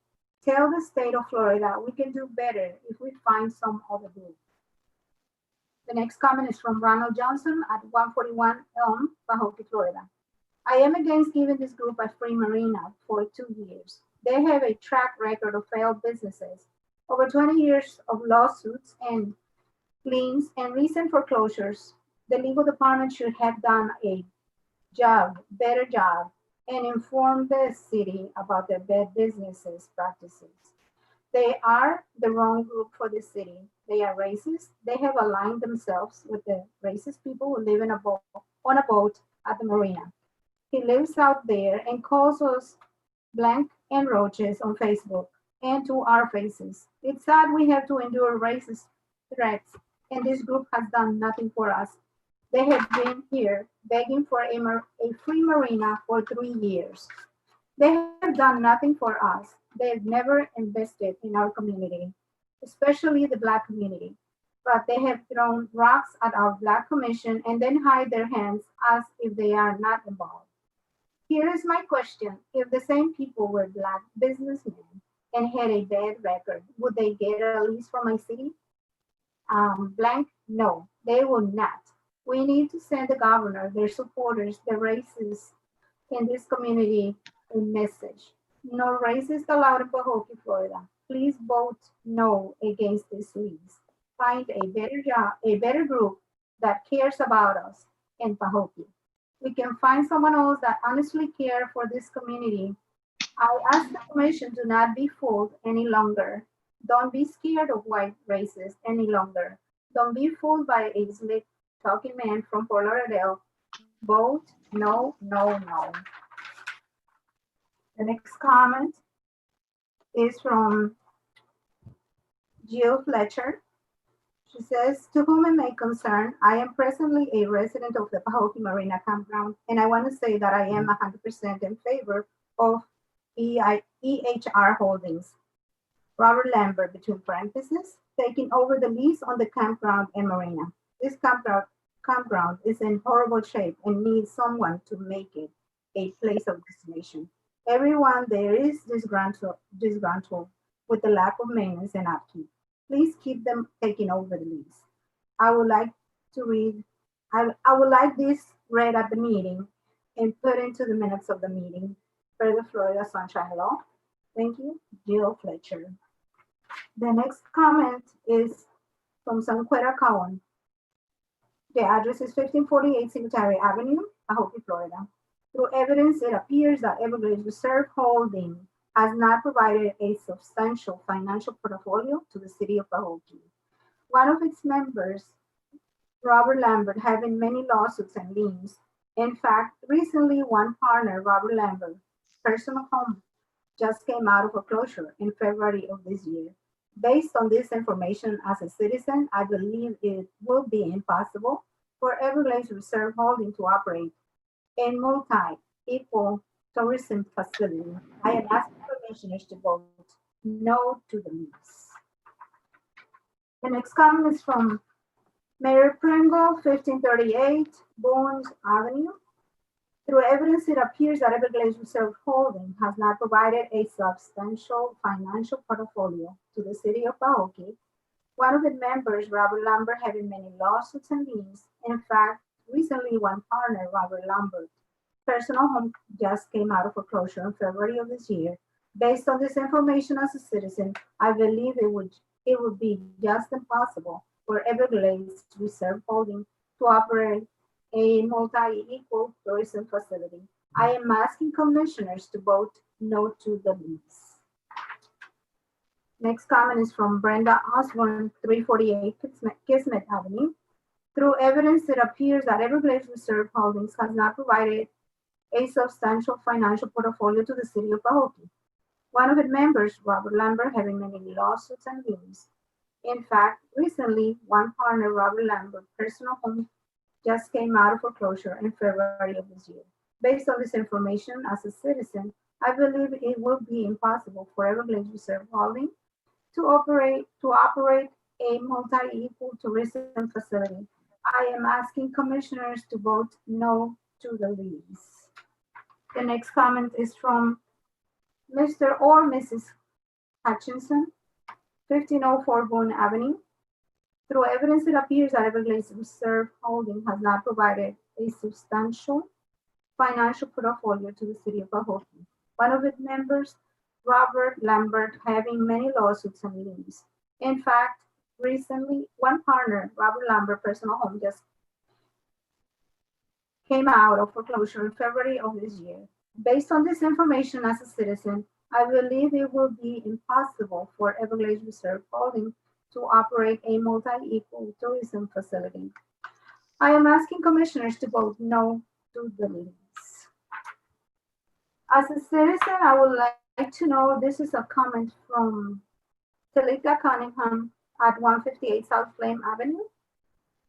Tell the state of Florida we can do better if we find some other group. The next comment is from Ronald Johnson at 141 Elm, Pahokee, Florida. I am against giving this group a free marina for 2 years. They have a track record of failed businesses, over 20 years of lawsuits and liens and recent foreclosures. The legal department should have done a better job, and informed the city about their bad businesses practices. They are the wrong group for the city. They are racist. They have aligned themselves with the racist people who live on a boat at the marina. He lives out there and calls us blank and roaches on Facebook and to our faces. It's sad we have to endure racist threats, and this group has done nothing for us. They have been here begging for a free marina for 3 years. They have done nothing for us. They have never invested in our community, especially the Black community. But they have thrown rocks at our Black commission and then hide their hands as if they are not involved. Here is my question. If the same people were Black businessmen and had a bad record, would they get a lease from my city? Blank, no, they will not. We need to send the governor, their supporters, the racists in this community a message. No racist allowed in Pahokee, Florida. Please vote no against this lease. Find a better group that cares about us in Pahokee. We can find someone else that honestly cares for this community. I ask the commission to not be fooled any longer. Don't be scared of white racists any longer. Don't be fooled by a slick talking man from Fort Lauderdale. Vote no, no, no. The next comment is from Jill Fletcher. She says, to whom it may concern, I am presently a resident of the Pahokee Marina Campground, and I want to say that I am 100% in favor of EHR Holdings. Robert Lambert, between parentheses, taking over the lease on the campground and marina. This campground is in horrible shape and needs someone to make it a place of destination. Everyone there is disgruntled with the lack of maintenance and upkeep. Please keep them taking over the lease. I would like this read at the meeting and put into the minutes of the meeting per the Florida Sunshine Law. Thank you, Jill Fletcher. The next comment is from Sanquera Cowan. The address is 1548 Secretary Avenue, Pahokee, Florida. Through evidence, it appears that Everglades Reserve Holding has not provided a substantial financial portfolio to the city of Pahokee. One of its members, Robert Lambert, having many lawsuits and liens. In fact, recently one partner, Robert Lambert, personal home, just came out of foreclosure in February of this year. Based on this information, as a citizen, I believe it will be impossible for Everglades Reserve Holding to operate a multi-equal tourism facility. I am asking commissioners to vote no to the lease. The next comment is from Mayor Pringle, 1538 Bones Avenue. Through evidence, it appears that Everglades Reserve Holding has not provided a substantial financial portfolio to the city of Pahokee. One of its members, Robert Lambert, having many lawsuits and liens. In fact, recently one partner, Robert Lambert, personal home just came out of foreclosure in February of this year. Based on this information as a citizen, I believe it would be just impossible for Everglades Reserve Holding to operate a multi-equal tourism facility. I am asking commissioners to vote no to the lease. Next comment is from Brenda Osborne, 348 Kismet Avenue. Through evidence, it appears that Everglades Reserve Holdings has not provided a substantial financial portfolio to the city of Pahokee. One of its members, Robert Lambert, having many lawsuits and liens. In fact, recently, one partner, Robert Lambert, personal home just came out of foreclosure in February of this year. Based on this information, as a citizen, I believe it will be impossible for Everglades Reserve Holding to operate a multi-equal tourism facility. I am asking commissioners to vote no to the lease. The next comment is from Mr. or Mrs. Hutchinson, 1504 Boone Avenue. Through evidence, it appears that Everglades Reserve Holding has not provided a substantial financial portfolio to the city of Pahokee. One of its members, Robert Lambert, having many lawsuits and liens. In fact, recently, one partner, Robert Lambert, personal home, just came out of foreclosure in February of this year. Based on this information as a citizen, I believe it will be impossible for Everglades Reserve Holding to operate a multi-equal tourism facility. I am asking commissioners to vote no to the lease. As a citizen, I would like to know, this is a comment from Talita Cunningham at 158 South Flame Avenue,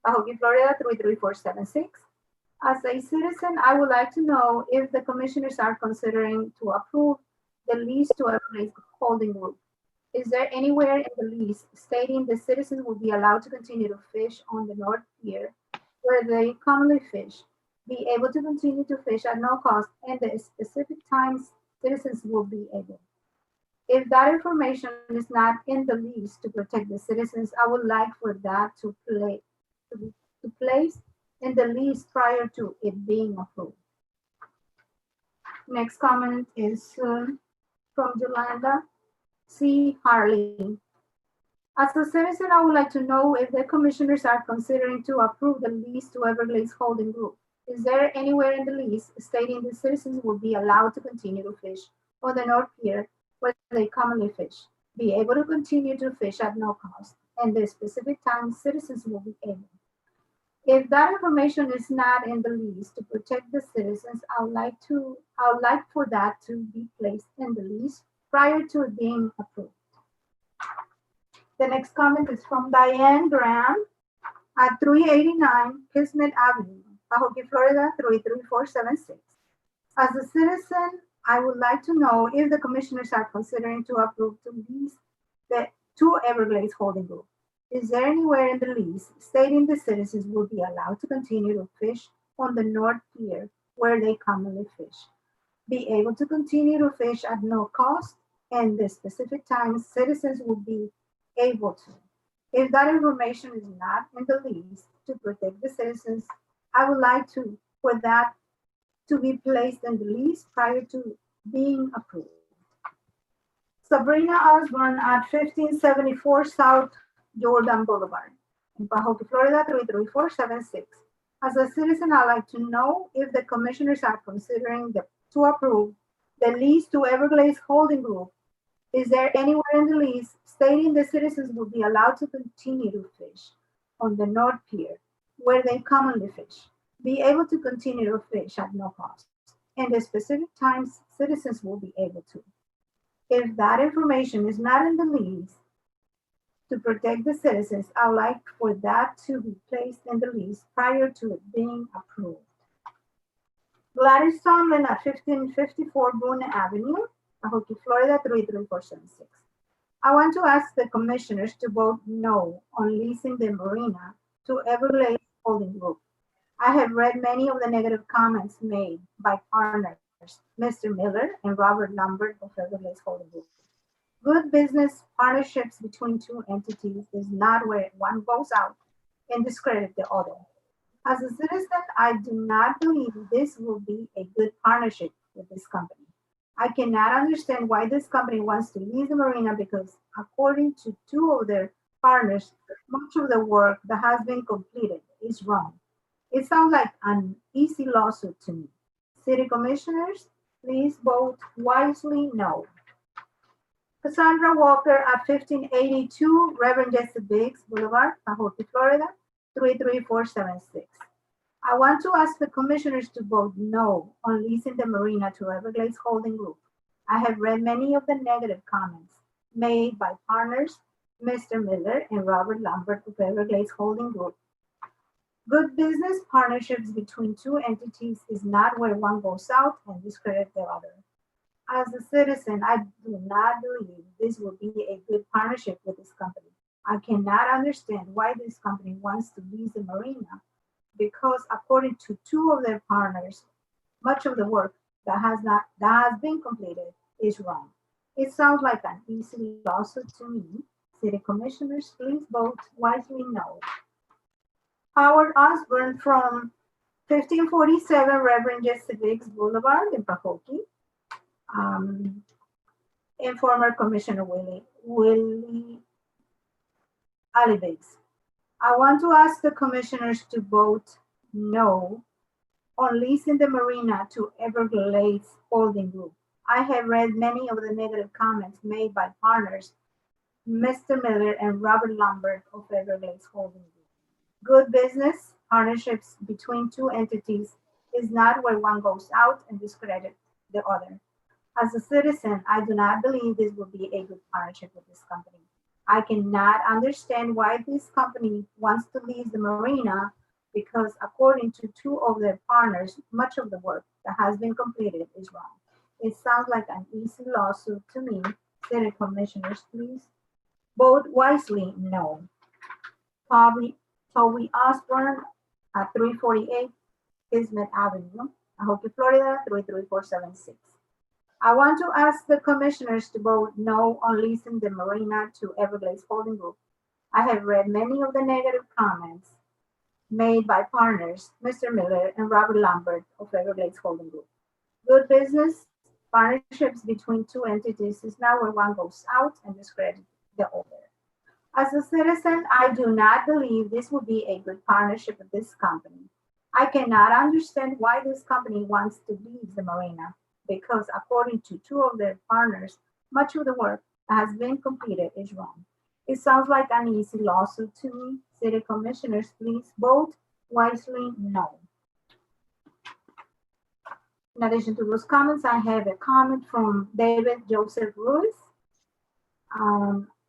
Pahokee, Florida 33476. As a citizen, I would like to know if the commissioners are considering to approve the lease to Everglades Holding Group. Is there anywhere in the lease stating the citizens will be allowed to continue to fish on the North Pier where they commonly fish, be able to continue to fish at no cost, and the specific times citizens will be able? If that information is not in the lease to protect the citizens, I would like for that to place in the lease prior to it being approved. Next comment is from Yolanda C. Harley. As a citizen, I would like to know if the commissioners are considering to approve the lease to Everglades Holding Group. Is there anywhere in the lease stating the citizens will be allowed to continue to fish on the North Pier where they commonly fish, be able to continue to fish at no cost, and the specific times citizens will be able? If that information is not in the lease to protect the citizens, I would like for that to be placed in the lease prior to it being approved. The next comment is from Diane Graham at 389 Kismet Avenue, Pahokee, Florida 33476. As a citizen, I would like to know if the commissioners are considering to approve to lease the two Everglades Holding Group. Is there anywhere in the lease stating the citizens will be allowed to continue to fish on the North Pier where they commonly fish, be able to continue to fish at no cost, and the specific times citizens will be able to? If that information is not in the lease to protect the citizens, I would like for that to be placed in the lease prior to being approved. Sabrina Osborne at 1574 South Jordan Boulevard in Pahokee, Florida 33476. As a citizen, I'd like to know if the commissioners are considering to approve the lease to Everglades Holding Group. Is there anywhere in the lease stating the citizens will be allowed to continue to fish on the North Pier where they commonly fish, be able to continue to fish at no cost, and the specific times citizens will be able to? If that information is not in the lease to protect the citizens, I would like for that to be placed in the lease prior to it being approved. Gladys Tomlin at 1554 Boone Avenue, Pahokee, Florida 33476. I want to ask the commissioners to vote no on leasing the marina to Everglades Holding Group. I have read many of the negative comments made by partners, Mr. Miller and Robert Lambert of Everglades Holding Group. Good business partnerships between two entities is not where one goes out and discredit the other. As a citizen, I do not believe this will be a good partnership with this company. I cannot understand why this company wants to lease the marina because, according to two of their partners, much of the work that has been completed is wrong. It sounds like an easy lawsuit to me. City commissioners, please vote wisely no. Cassandra Walker at 1582 Reverend Jesse Biggs Boulevard, Pahokee, Florida, 33476. I want to ask the commissioners to vote no on leasing the marina to Everglades Holding Group. I have read many of the negative comments made by partners, Mr. Miller and Robert Lambert of Everglades Holding Group. Good business partnerships between two entities is not where one goes out and discredit the other. As a citizen, I do not believe this will be a good partnership with this company. I cannot understand why this company wants to lease the marina because, according to two of their partners, much of the work that has been completed is wrong. It sounds like an easy lawsuit to me. City commissioners, please vote wisely no. Howard Osborne from 1547 Reverend Jesse Biggs Boulevard in Pahokee. And former Commissioner Willie Biggs. I want to ask the commissioners to vote no on leasing the marina to Everglades Holding Group. I have read many of the negative comments made by partners, Mr. Miller and Robert Lambert of Everglades Holding Group. Good business partnerships between two entities is not where one goes out and discredit the other. As a citizen, I do not believe this will be a good partnership with this company. I cannot understand why this company wants to lease the marina because, according to two of their partners, much of the work that has been completed is wrong. It sounds like an easy lawsuit to me. City commissioners, please vote wisely no. Toby Osborne at 348 Kismet Avenue, Pahokee, Florida, 33476. I want to ask the commissioners to vote no on leasing the marina to Everglades Holding Group. I have read many of the negative comments made by partners, Mr. Miller and Robert Lambert of Everglades Holding Group. Good business partnerships between two entities is now where one goes out and discredits the other. As a citizen, I do not believe this will be a good partnership with this company. I cannot understand why this company wants to lease the marina because, according to two of their partners, much of the work that has been completed is wrong. It sounds like an easy lawsuit to me. City commissioners, please vote wisely no. In addition to those comments, I have a comment from David Joseph Ruiz.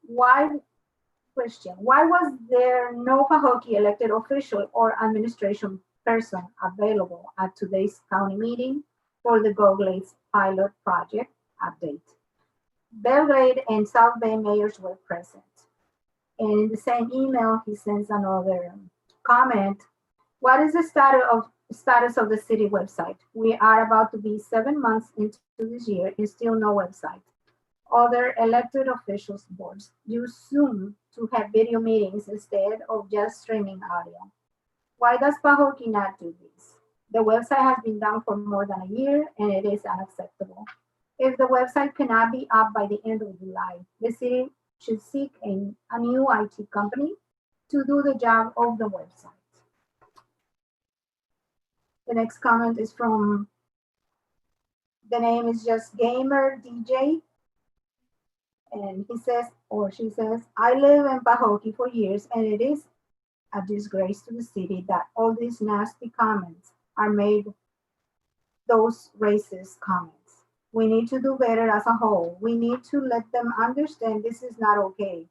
Why was there no Pahokee elected official or administration person available at today's county meeting for the Go-Glades pilot project update? Belgrade and South Bay mayors were present. And in the same email, he sends another comment. What is the status of the city website? We are about to be 7 months into this year and still no website. Other elected officials boards use Zoom to have video meetings instead of just streaming audio. Why does Pahokee not do this? The website has been down for more than a year and it is unacceptable. If the website cannot be up by the end of July, the city should seek a new IT company to do the job of the website. The next comment is from, the name is just Gamer DJ. And he says, or she says, I live in Pahokee for years and it is a disgrace to the city that all these nasty comments are made, those racist comments. We need to do better as a whole. We need to let them understand this is not okay.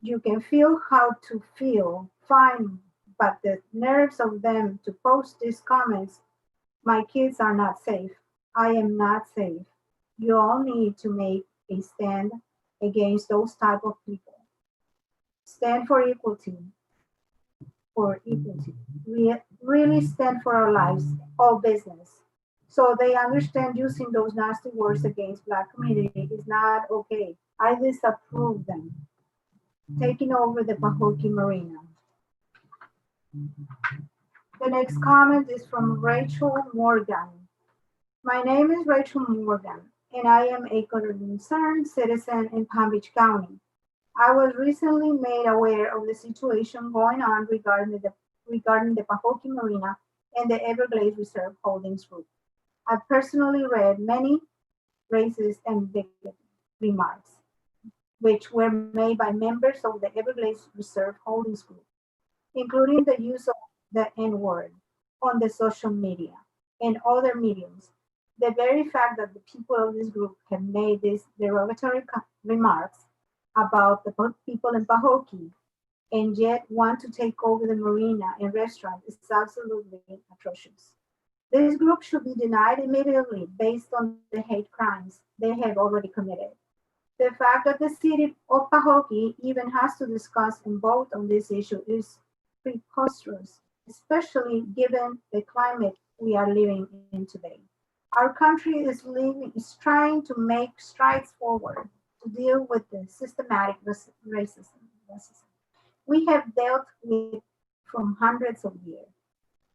You can feel how to feel, fine, but the nerves of them to post these comments, my kids are not safe. I am not safe. You all need to make a stand against those type of people. Stand for equality, for equity. We really stand for our lives, all business. So they understand using those nasty words against Black community is not okay. I disapprove them. Taking over the Pahokee Marina. The next comment is from Rachel Morgan. My name is Rachel Morgan, and I am a concerned citizen in Palm Beach County. I was recently made aware of the situation going on regarding the Pahokee Marina and the Everglades Reserve Holdings Group. I personally read many racist and bigoted remarks, which were made by members of the Everglades Reserve Holdings Group, including the use of the N-word on the social media and other mediums. The very fact that the people of this group have made these derogatory remarks about the people in Pahokee and yet want to take over the marina and restaurant is absolutely atrocious. This group should be denied immediately based on the hate crimes they have already committed. The fact that the city of Pahokee even has to discuss and vote on this issue is preposterous, especially given the climate we are living in today. Our country is trying to make strides forward to deal with the systematic racism. We have dealt with from hundreds of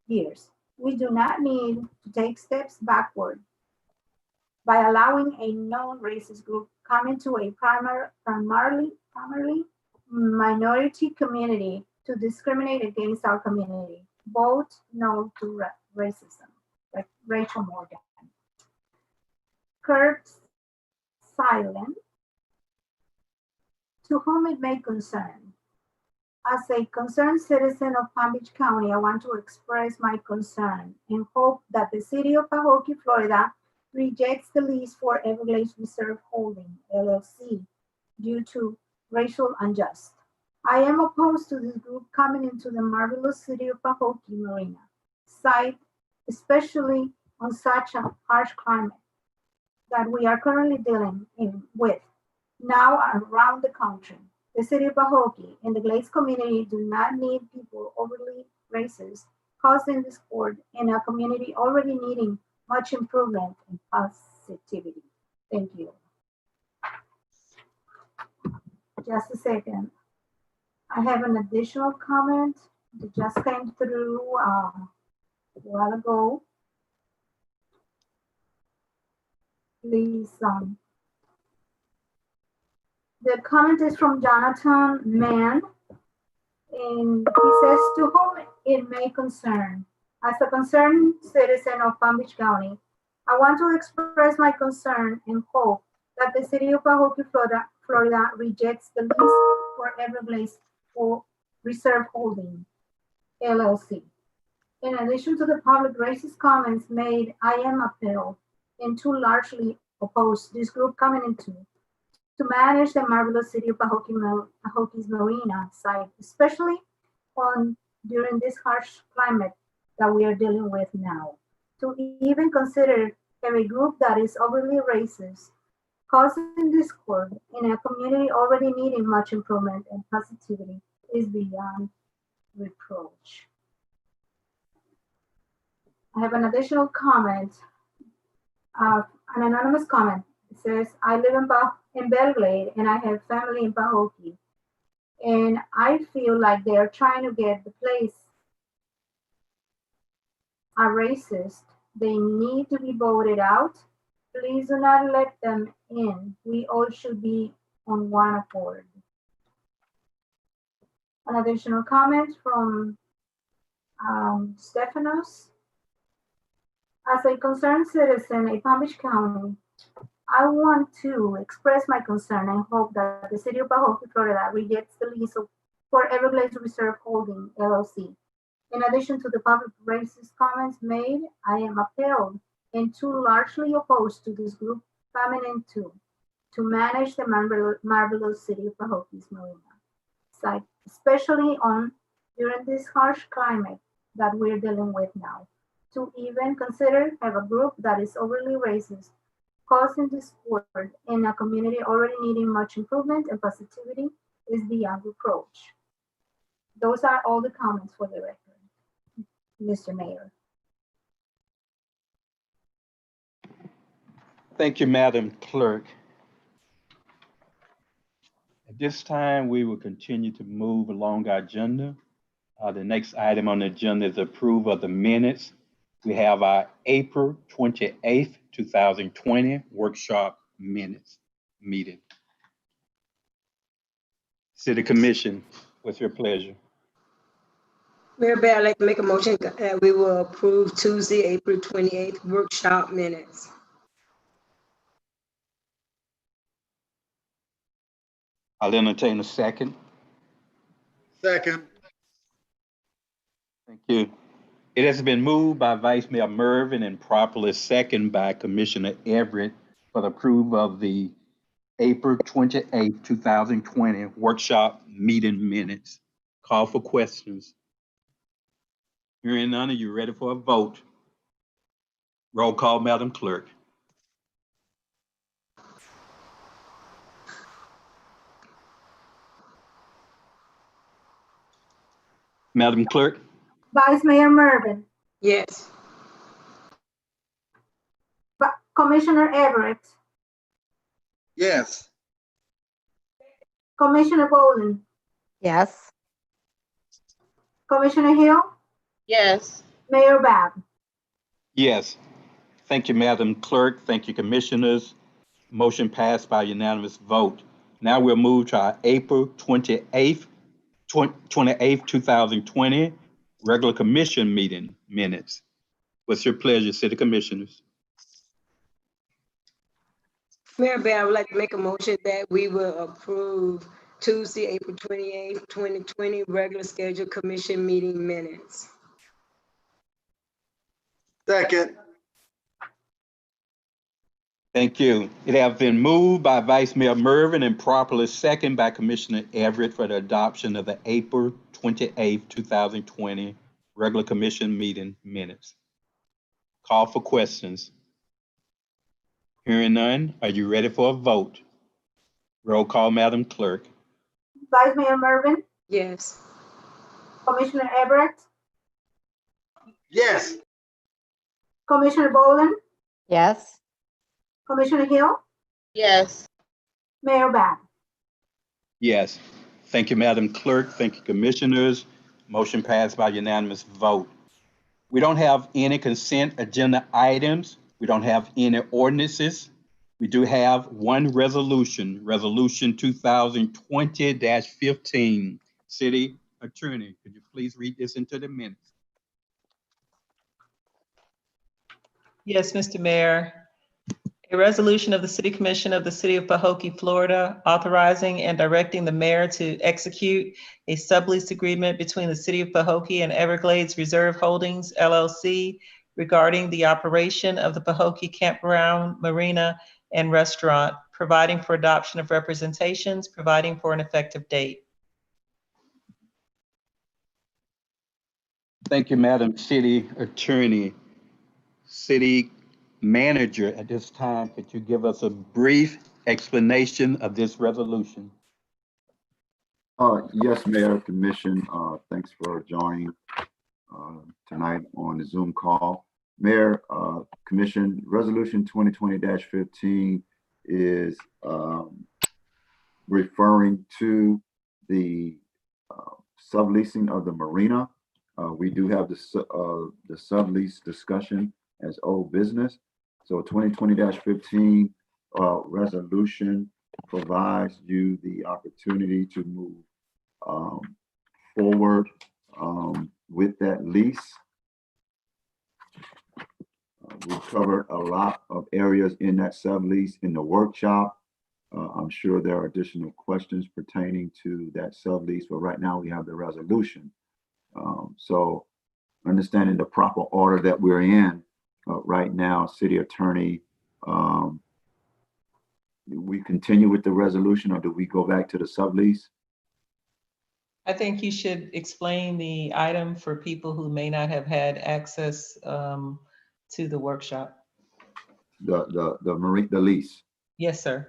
years. We do not need to take steps backward by allowing a known racist group come into a primarily minority community to discriminate against our community. Vote no to racism, like Rachel Morgan. Kurt Silent, to whom it may concern. As a concerned citizen of Palm Beach County, I want to express my concern and hope that the city of Pahokee, Florida, rejects the lease for Everglades Reserve Holding, LLC, due to racial unjust. I am opposed to this group coming into the marvelous city of Pahokee Marina site, especially on such a harsh climate that we are currently dealing with now around the country. The city of Pahokee and the Glades community do not need people overly racist causing discord in a community already needing much improvement and positivity. Thank you. Just a second. I have an additional comment that just came through a while ago. Please, the comment is from Jonathan Mann, and he says, to whom it may concern. As a concerned citizen of Palm Beach County, I want to express my concern and hope that the city of Pahokee, Florida rejects the lease for Everglades Reserve Holding, LLC. In addition to the public racist comments made, I am appalled and too largely opposed this group coming into to manage the marvelous city of Pahokee's marina site, especially during this harsh climate that we are dealing with now. To even consider a group that is overly racist, causing discord in a community already needing much improvement and positivity is beyond reproach. I have an additional comment, an anonymous comment. It says, I live in Belgrade and I have family in Pahokee. And I feel like they're trying to get the place a racist. They need to be voted out. Please do not let them in. We all should be on one accord. An additional comment from Stephanos. As a concerned citizen in Palm Beach County, I want to express my concern and hope that the city of Pahokee, Florida rejects the lease for Everglades Reserve Holding, LLC. In addition to the public racist comments made, I am appalled and too largely opposed to this group coming into to manage the marvelous city of Pahokee's marina site, especially during this harsh climate that we're dealing with now. To even consider have a group that is overly racist, causing discord in a community already needing much improvement and positivity is beyond reproach. Those are all the comments for the record, Mr. Mayor. Thank you, Madam Clerk. At this time, we will continue to move along our agenda. The next item on the agenda is approval of the minutes. We have our April 28th, 2020 workshop minutes meeting. City Commission, what's your pleasure? Mayor Bear, I'd like to make a motion that we will approve Tuesday, April 28th workshop minutes. I'll entertain a second. Second. Thank you. It has been moved by Vice Mayor Mervyn and properly seconded by Commissioner Everett for the approval of the April 28th, 2020 workshop meeting minutes. Call for questions. Hearing none, are you ready for a vote? Roll call, Madam Clerk. Madam Clerk? Vice Mayor Mervyn, Yes. Commissioner Everett, Yes. Commissioner Boland, Yes. Commissioner Hill, Yes. Mayor Bab. Yes. Thank you, Madam Clerk. Thank you, Commissioners. Motion passed by unanimous vote. Now we'll move to our April 28th, 2020 regular commission meeting minutes. What's your pleasure, City Commissioners? Mayor Bear, I would like to make a motion that we will approve Tuesday, April 28th, 2020 regular scheduled commission meeting minutes. Second. Thank you. It has been moved by Vice Mayor Mervyn and properly seconded by Commissioner Everett for the adoption of the April 28th, 2020 regular commission meeting minutes. Call for questions. Hearing none, are you ready for a vote? Roll call, Madam Clerk. Vice Mayor Mervyn, Yes. Commissioner Everett, Yes. Commissioner Boland, Yes. Commissioner Hill, Yes. Mayor Bab. Yes. Thank you, Madam Clerk. Thank you, Commissioners. Motion passed by unanimous vote. We don't have any consent agenda items. We don't have any ordinances. We do have one resolution, Resolution 2020-15. City Attorney, could you please read this into the minutes? Yes, Mr. Mayor. A resolution of the City Commission of the City of Pahokee, Florida, authorizing and directing the mayor to execute a sublease agreement between the City of Pahokee and Everglades Reserve Holdings, LLC, regarding the operation of the Pahokee Campground, Marina, and Restaurant, providing for adoption of representations, providing for an effective date. Thank you, Madam City Attorney. City Manager, at this time, could you give us a brief explanation of this resolution? Yes, Mayor, Commission, thanks for joining tonight on the Zoom call. Mayor, Commission, Resolution 2020-15 is referring to the subleasing of the marina. We do have the sublease discussion as old business. So 2020-15 resolution provides you the opportunity to move forward with that lease. We've covered a lot of areas in that sublease in the workshop. I'm sure there are additional questions pertaining to that sublease, but right now we have the resolution. So understanding the proper order that we're in right now, City Attorney, do we continue with the resolution or do we go back to the sublease? I think you should explain the item for people who may not have had access to the workshop. The lease. Yes, sir.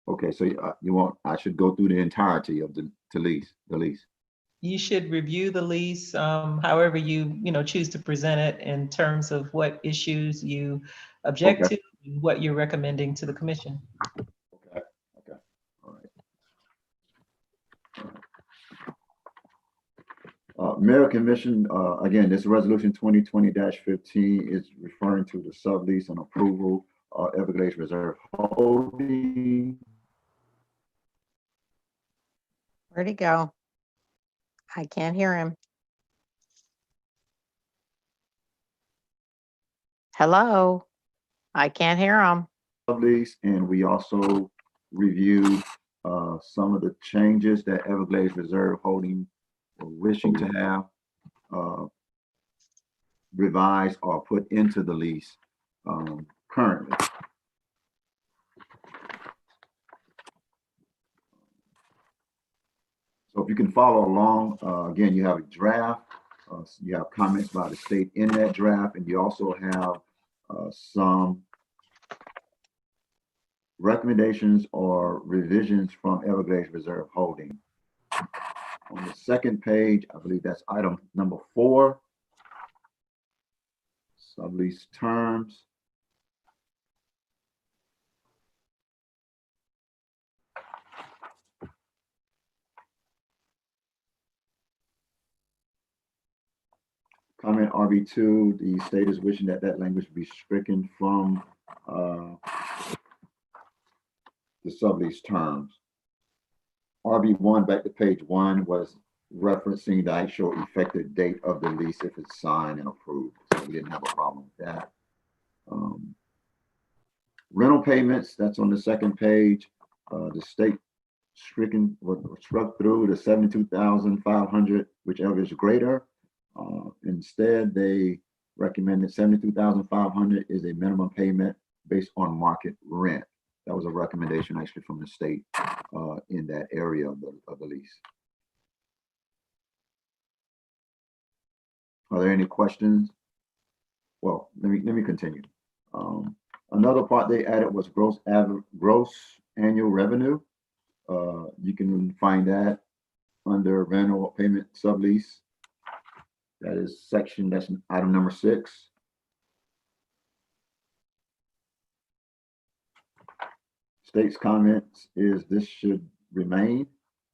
Okay, so you want, I should go through the entirety of the lease. you should review the lease, however you choose to present it in terms of what issues you object Okay. to, and what you're recommending to the commission. Okay, okay, all right. Mayor Commission, again, this resolution 2020-15 is referring to the sublease and approval of Everglades Reserve Holding. Where'd he go? I can't hear him. Hello? I can't hear him. Sublease, and we also reviewed some of the changes that Everglades Reserve Holding were wishing to have revised or put into the lease currently. So if you can follow along, again, you have a draft, you have comments by the state in that draft, and you also have some recommendations or revisions from Everglades Reserve Holding. On the second page, I believe that's item number 4, sublease terms. Comment RB2, the state is wishing that that language be stricken from the sublease terms. RB1, back to page 1, was referencing the actual effective date of the lease if it's signed and approved. So we didn't have a problem with that. Rental payments, that's on the second page. The state stricken, struck through the 72,500, whichever is greater. Instead, they recommended 72,500 is a minimum payment based on market rent. That was a recommendation actually from the state in that area of the lease. Are there any questions? Well, let me continue. Another part they added was gross annual revenue. You can find that under rental payment sublease. That is that's item number 6. State's comments is this should remain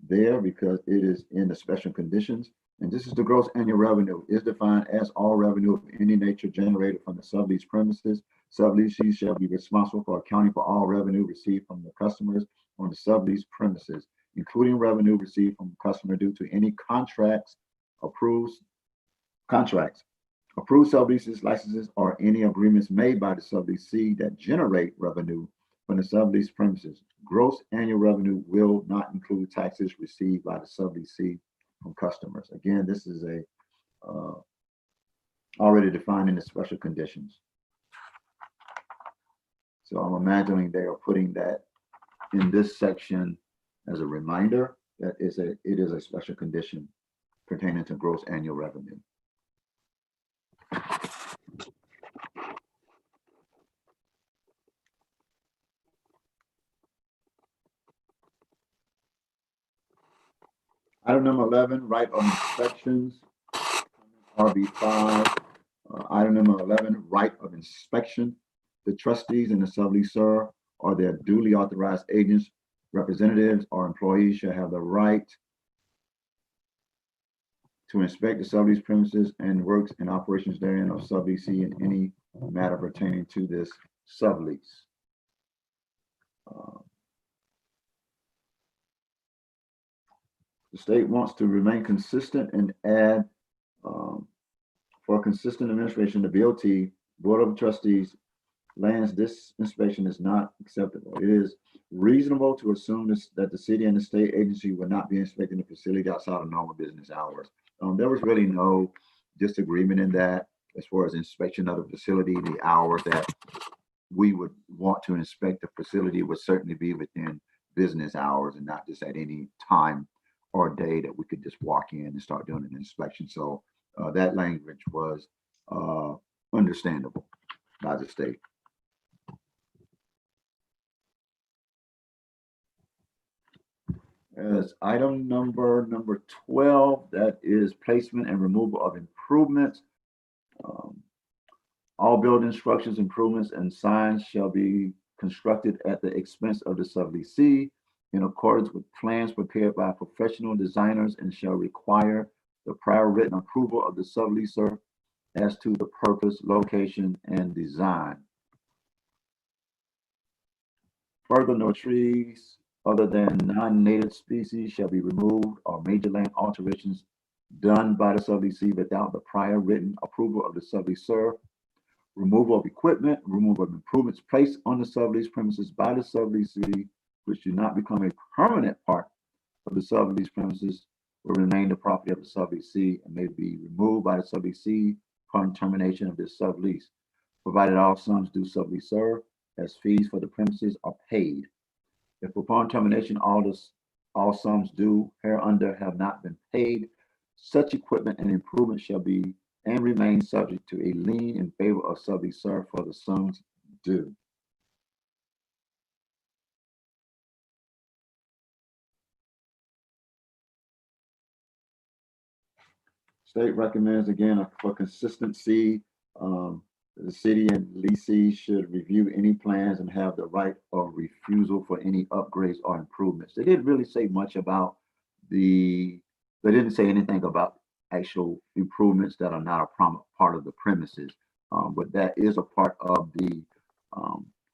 there because it is in the special conditions. And this is the gross annual revenue is defined as all revenue of any nature generated from the sublease premises. Subleasees shall be responsible for accounting for all revenue received from the customers on the sublease premises, including revenue received from the customer due to any approved subleases, licenses, or any agreements made by the subleasee that generate revenue from the sublease premises. Gross annual revenue will not include taxes received by the subleasee from customers. Again, this is already defined in the special conditions. So I'm imagining they are putting that in this section as a reminder that it is a special condition pertaining to gross annual revenue. Item number 11, right of inspections, RB5. Item number 11, right of inspection. The trustees and the subleaser or their duly authorized agents, representatives, or employees shall have the right to inspect the sublease premises and works and operations therein of subleasee in any matter pertaining to this sublease. The state wants to remain consistent and add for consistent administration, the BOT, Board of Trustees, lands, this inspection is not acceptable. It is reasonable to assume that the city and the state agency will not be inspecting the facility outside of normal business hours. There was really no disagreement in that as far as inspection of the facility. The hours that we would want to inspect the facility would certainly be within business hours and not just at any time or day that we could just walk in and start doing an inspection. So that language was understandable by the state. As item number 12, that is placement and removal of improvements. All building structures, improvements, and signs shall be constructed at the expense of the subleasee in accordance with plans prepared by professional designers and shall require the prior written approval of the subleaser as to the purpose, location, and design. Further, no trees other than non-native species shall be removed or major land alterations done by the subleasee without the prior written approval of the subleaser. Removal of equipment, removal of improvements placed on the sublease premises by the subleasee, which do not become a permanent part of the sublease premises, will remain the property of the subleasee and may be removed by the subleasee upon termination of this sublease, provided all sums due subleaser as fees for the premises are paid. If upon termination all sums due hereunder have not been paid, such equipment and improvements shall be and remain subject to a lien in favor of subleaser for the sums due. State recommends again for consistency, the city and leasing should review any plans and have the right of refusal for any upgrades or improvements. They didn't really say much about they didn't say anything about actual improvements that are not a part of the premises. But that is a part of the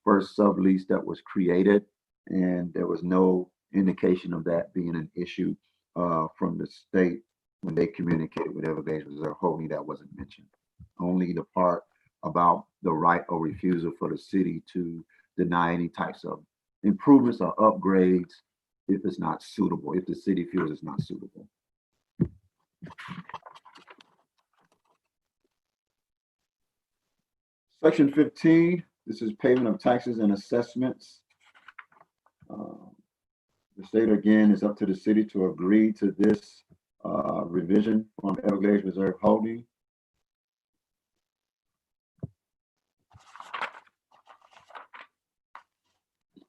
first sublease that was created, and there was no indication of that being an issue from the state when they communicated with Everglades Reserve Holding. That wasn't mentioned. Only the part about the right of refusal for the city to deny any types of improvements or upgrades if it's not suitable, if the city feels it's not suitable. Section 15, this is payment of taxes and assessments. The state again is up to the city to agree to this revision from Everglades Reserve Holding.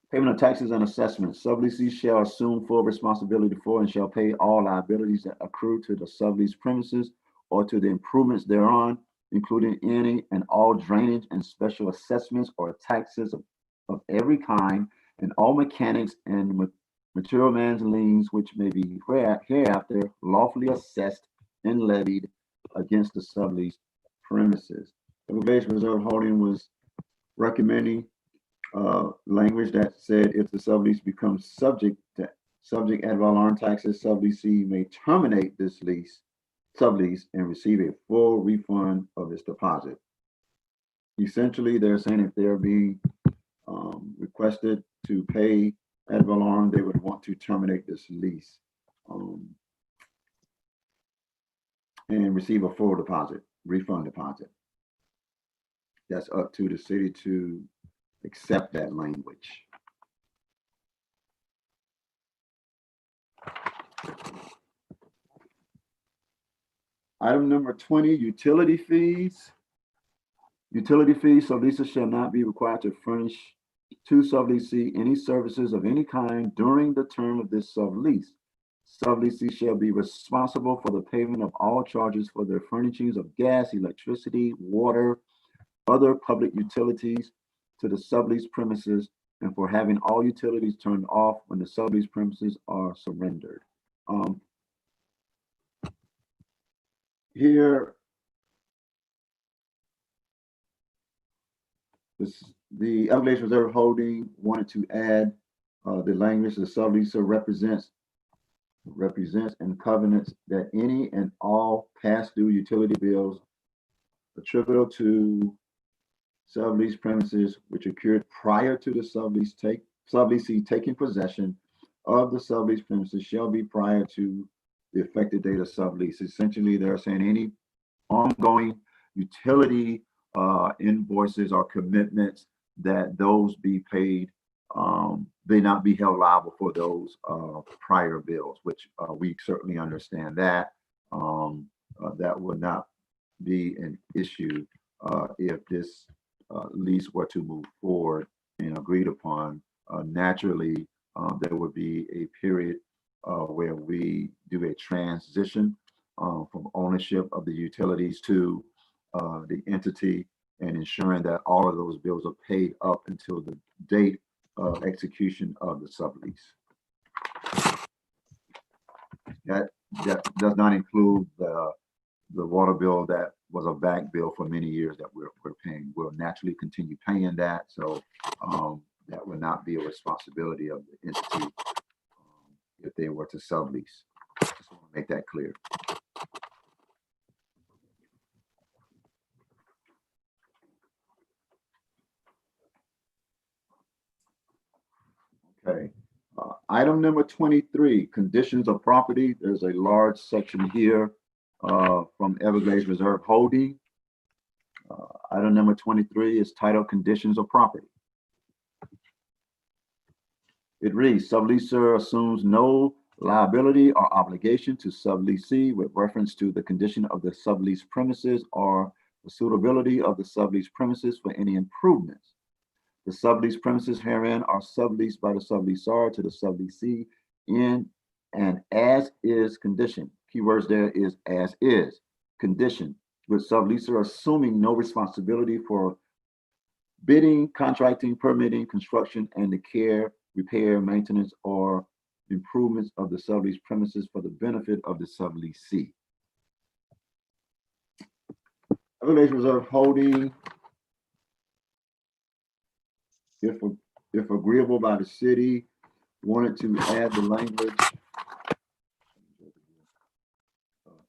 Payment of taxes and assessments. Subleasees shall assume full responsibility for and shall pay all liabilities that accrue to the sublease premises or to the improvements thereon, including any and all drainage and special assessments or taxes of every kind, and all mechanics and material man's liens which may be hereafter lawfully assessed and levied against the sublease premises. Everglades Reserve Holding was recommending language that said if the sublease becomes subject ad valorem taxes, subleasee may terminate this sublease and receive a full refund of its deposit. Essentially, they're saying if they're being requested to pay ad valorem, they would want to terminate this lease and receive a full deposit, refund deposit. That's up to the city to accept that language. Item number 20, utility fees. Utility fees, subleasers shall not be required to furnish to subleasee any services of any kind during the term of this sublease. Subleasee shall be responsible for the payment of all charges for their furnishings of gas, electricity, water, other public utilities to the sublease premises, and for having all utilities turned off when the sublease premises are surrendered. Here, the Everglades Reserve Holding wanted to add the language: the subleaser represents and covenants that any and all past due utility bills attributable to sublease premises which occurred prior to the subleasee taking possession of the sublease premises shall be prior to the effective date of sublease. Essentially, they're saying any ongoing utility invoices or commitments, that those be paid, they not be held liable for those prior bills, which we certainly understand that. That would not be an issue if this lease were to move forward and agreed upon. Naturally, there would be a period where we do a transition from ownership of the utilities to the entity, and ensuring that all of those bills are paid up until the date of execution of the sublease. That does not include the water bill that was a back bill for many years that we're paying. We'll naturally continue paying that, so that will not be a responsibility of the entity if they were to sublease. Just want to make that clear. Okay. Item number 23, conditions of property. There's a large section here from Everglades Reserve Holding. Item number 23 is titled Conditions of Property. It reads, subleaser assumes no liability or obligation to subleasee with reference to the condition of the sublease premises or the suitability of the sublease premises for any improvements. The sublease premises herein are subleased by the subleaser to the subleasee in an as-is condition. Keywords there is as is condition, with subleaser assuming no responsibility for bidding, contracting, permitting, construction, and the care, repair, maintenance, or improvements of the sublease premises for the benefit of the subleasee. Everglades Reserve Holding, if agreeable by the city, wanted to add the language,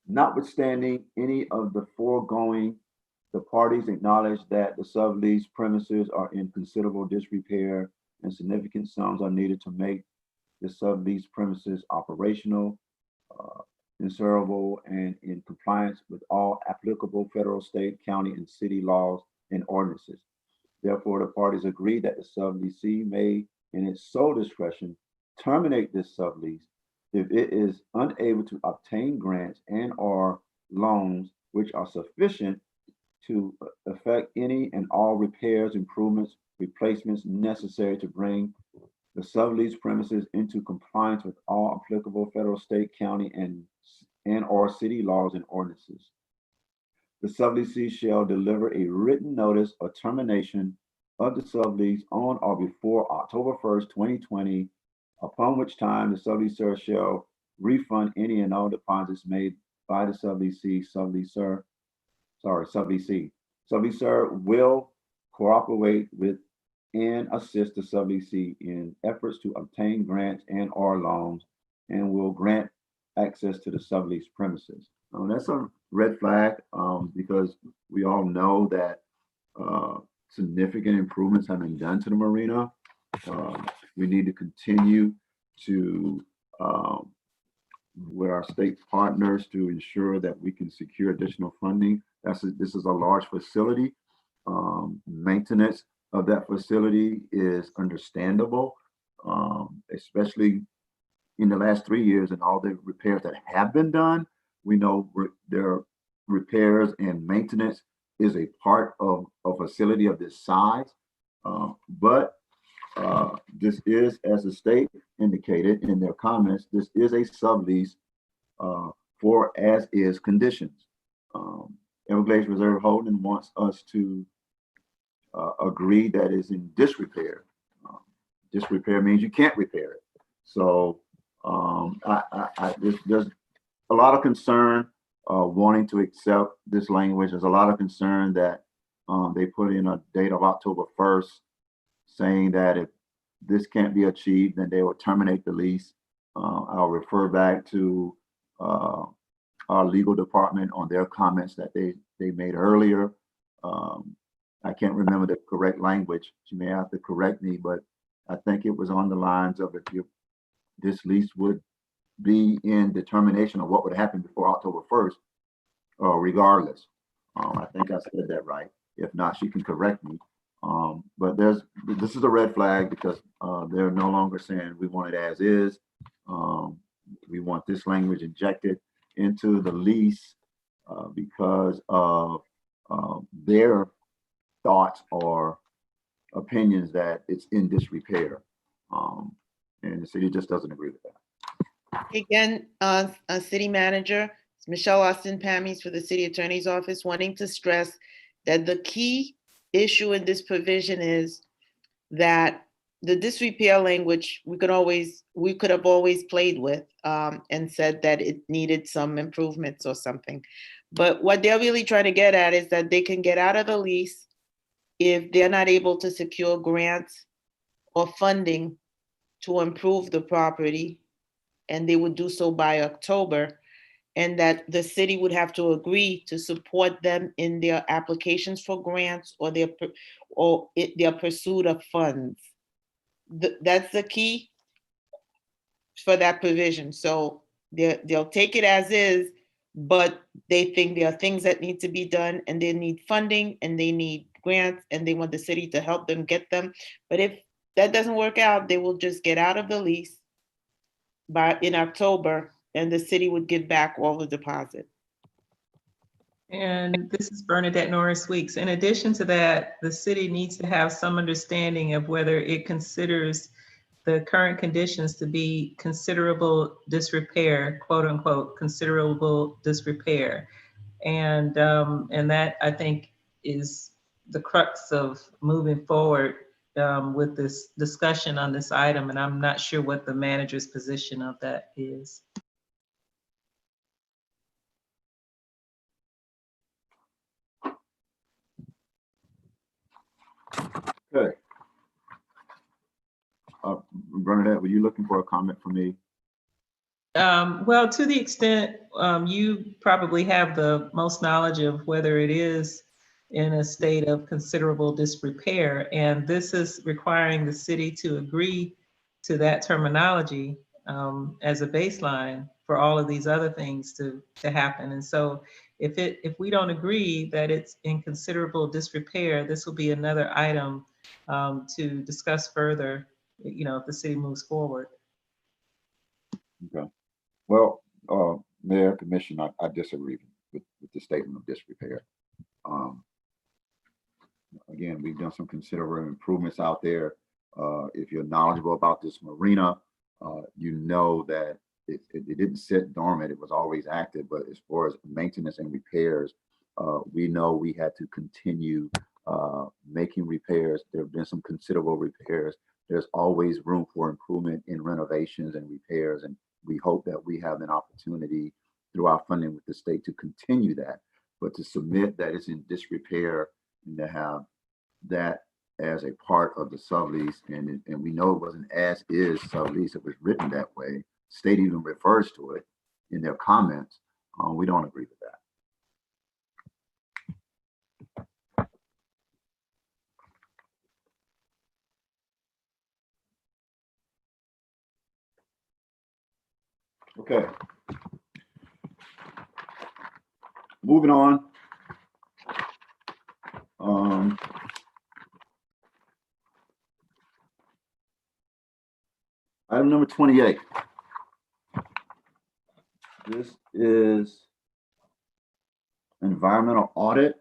notwithstanding any of the foregoing, the parties acknowledge that the sublease premises are in considerable disrepair and significant sums are needed to make the sublease premises operational, insurable, and in compliance with all applicable federal, state, county, and city laws and ordinances. Therefore, the parties agree that the subleasee may, in its sole discretion, terminate this sublease if it is unable to obtain grants and/or loans which are sufficient to effect any and all repairs, improvements, replacements necessary to bring the sublease premises into compliance with all applicable federal, state, county, and/or city laws and ordinances. The subleasee shall deliver a written notice of termination of the sublease on or before October 1st, 2020, upon which time the subleaser shall refund any and all deposits made by the subleasee. Subleaser will cooperate with and assist the subleasee in efforts to obtain grants and/or loans, and will grant access to the sublease premises. That's a red flag because we all know that significant improvements have been done to the marina. We need to continue to, with our state partners, to ensure that we can secure additional funding. This is a large facility. Maintenance of that facility is understandable, especially in the last 3 years and all the repairs that have been done. We know their repairs and maintenance is a part of a facility of this size. But this is, as the state indicated in their comments, this is a sublease for as-is conditions. Everglades Reserve Holding wants us to agree that it's in disrepair. Disrepair means you can't repair it. So there's a lot of concern wanting to accept this language. There's a lot of concern that they put in a date of October 1st, saying that if this can't be achieved, then they will terminate the lease. I'll refer back to our legal department on their comments that they made earlier. I can't remember the correct language. You may have to correct me, but I think it was on the lines of if this lease would be in determination of what would happen before October 1st, regardless. I think I said that right. If not, she can correct me. But this is a red flag because they're no longer saying we want it as is. We want this language injected into the lease because of their thoughts or opinions that it's in disrepair. And the city just doesn't agree with that. Again, City Manager, Michelle Austin Pammies for the City Attorney's Office, wanting to stress that the key issue in this provision is that the disrepair language, we could have always played with and said that it needed some improvements or something. But what they're really trying to get at is that they can get out of the lease if they're not able to secure grants or funding to improve the property, and they would do so by October, and that the city would have to agree to support them in their applications for grants or their pursuit of funds. That's the key for that provision. So they'll take it as is, but they think there are things that need to be done, and they need funding, and they need grants, and they want the city to help them get them. But if that doesn't work out, they will just get out of the lease in October, and the city would give back all the deposit. And this is Bernadette Norris Weeks. In addition to that, the city needs to have some understanding of whether it considers the current conditions to be considerable disrepair, quote unquote, considerable disrepair. And that, I think, is the crux of moving forward with this discussion on this item. And I'm not sure what the manager's position of that is. Okay. Bernadette, were you looking for a comment from me? Well, to the extent you probably have the most knowledge of whether it is in a state of considerable disrepair, and this is requiring the city to agree to that terminology as a baseline for all of these other things to happen. And so if we don't agree that it's in considerable disrepair, this will be another item to discuss further, you know, if the city moves forward. Okay. Well, Mayor, Commission, I disagree with the statement of disrepair. Again, we've done some considerable improvements out there. If you're knowledgeable about this marina, you know that it didn't sit dormant, it was always active, but as far as maintenance and repairs, we know we had to continue making repairs. There have been some considerable repairs. There's always room for improvement in renovations and repairs, and we hope that we have an opportunity through our funding with the state to continue that. But to submit that it's in disrepair and to have that as a part of the sublease, and we know it wasn't as is sublease, it was written that way. State even refers to it in their comments. We don't agree with that. Okay. Moving on. Item number 28. This is environmental audit.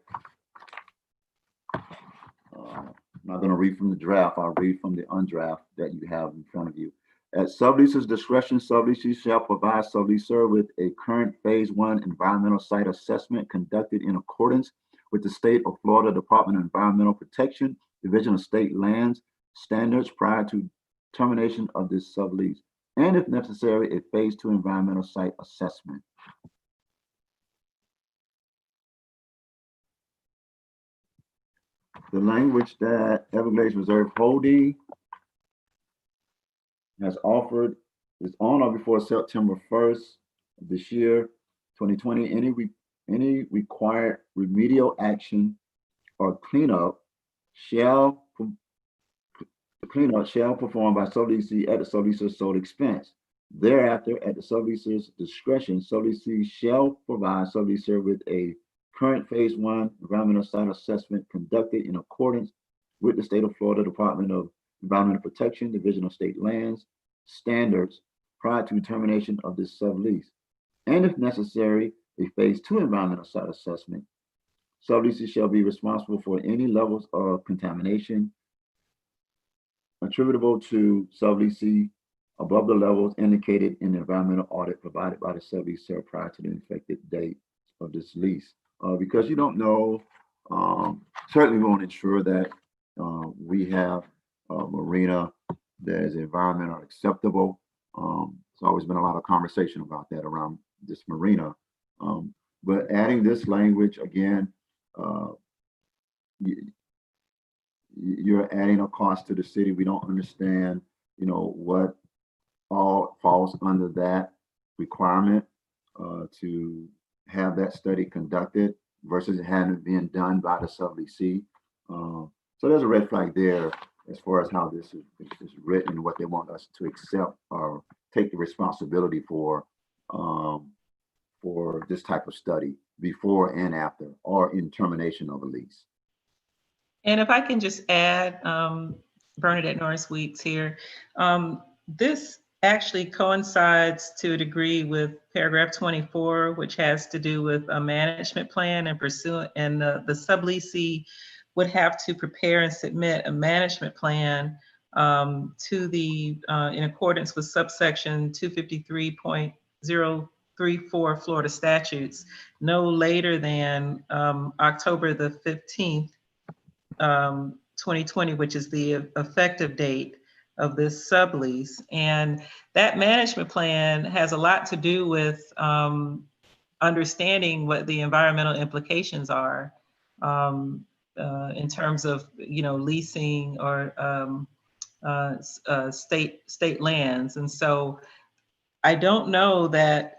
I'm not going to read from the draft. I'll read from the undraft that you have in front of you. At sublease's discretion, subleases shall provide subleaser with a current phase 1 environmental site assessment conducted in accordance with the state of Florida Department of Environmental Protection, Division of State Lands standards prior to termination of this sublease, and if necessary, a phase 2 environmental site assessment. The language that Everglades Reserve Holding has offered is on or before September 1st of this year, 2020. Any required remedial action or cleanup shall perform by subleasee at the subleaser's sole expense. Thereafter, at the subleaser's discretion, subleasee shall provide subleaser with a current phase 1 environmental site assessment conducted in accordance with the state of Florida Department of Environmental Protection, Division of State Lands standards prior to termination of this sublease. And if necessary, a phase 2 environmental site assessment. Subleasee shall be responsible for any levels of contamination attributable to subleasee above the levels indicated in the environmental audit provided by the subleaser prior to the effective date of this lease. Because you don't know, certainly we want to ensure that we have a marina that is environmentally acceptable. There's always been a lot of conversation about that around this marina. But adding this language again, you're adding a cost to the city. We don't understand, what all falls under that requirement to have that study conducted versus it having been done by the subleasee. So there's a red flag there as far as how this is written and what they want us to accept or take the responsibility for this type of study before and after or in termination of a lease. And if I can just add, Bernadette Norris Weeks here, this actually coincides to a degree with paragraph 24, which has to do with a management plan and pursuant, and the subleasee would have to prepare and submit a management plan to the, in accordance with subsection 253.034 Florida statutes, no later than October the 15th, 2020, which is the effective date of this sublease. And that management plan has a lot to do with understanding what the environmental implications are in terms of, leasing or state lands. And so I don't know that,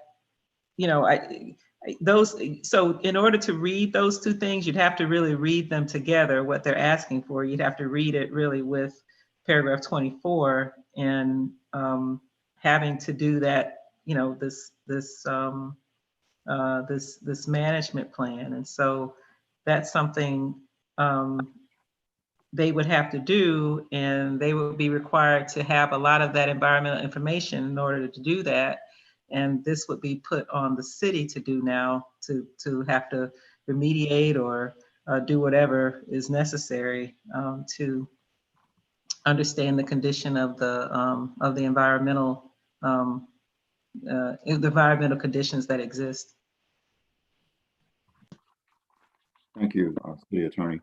so in order to read those two things, you'd have to really read them together, what they're asking for. You'd have to read it really with paragraph 24 and having to do that, this management plan. And so that's something they would have to do, and they would be required to have a lot of that environmental information in order to do that. And this would be put on the city to do now, to have to remediate or do whatever is necessary to understand the condition of the environmental conditions that exist. Thank you, City Attorney.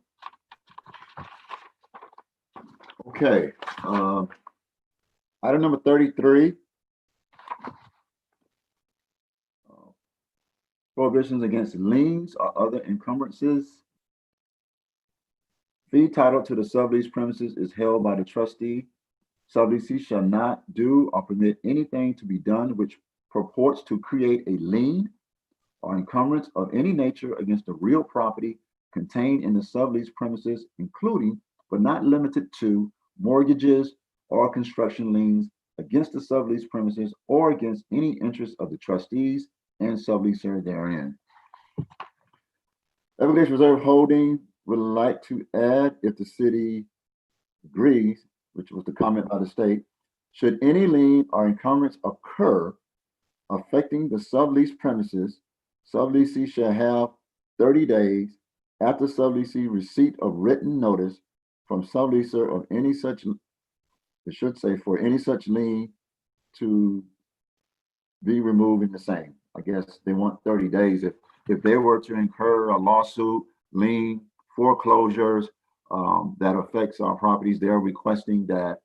Okay, item number 33. Prohibitions against liens or other encumbrances. Fee title to the sublease premises is held by the trustee. Subleasee shall not do or permit anything to be done which purports to create a lien or encumbrance of any nature against the real property contained in the sublease premises, including but not limited to mortgages or construction liens against the sublease premises or against any interest of the trustees and subleaser therein. Everglades Reserve Holding would like to add, if the city agrees, which was the comment by the state, should any lien or encumbrance occur affecting the sublease premises, subleasee shall have 30 days after subleasee receipt of written notice from subleaser of any such, it should say for any such lien to be removed in the same. I guess they want 30 days. If they were to incur a lawsuit, lien, foreclosures that affects our properties, they're requesting that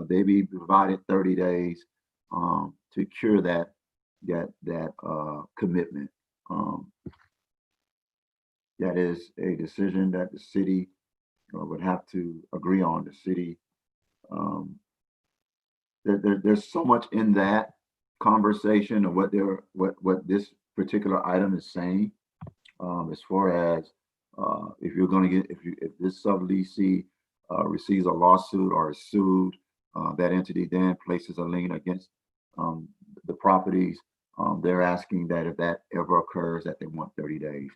they be provided 30 days to cure that commitment. That is a decision that the city would have to agree on. The city, there's so much in that conversation of what this particular item is saying, as far as if you're going to get, if this subleasee receives a lawsuit or is sued, that entity then places a lien against the properties. They're asking that if that ever occurs, that they want 30 days.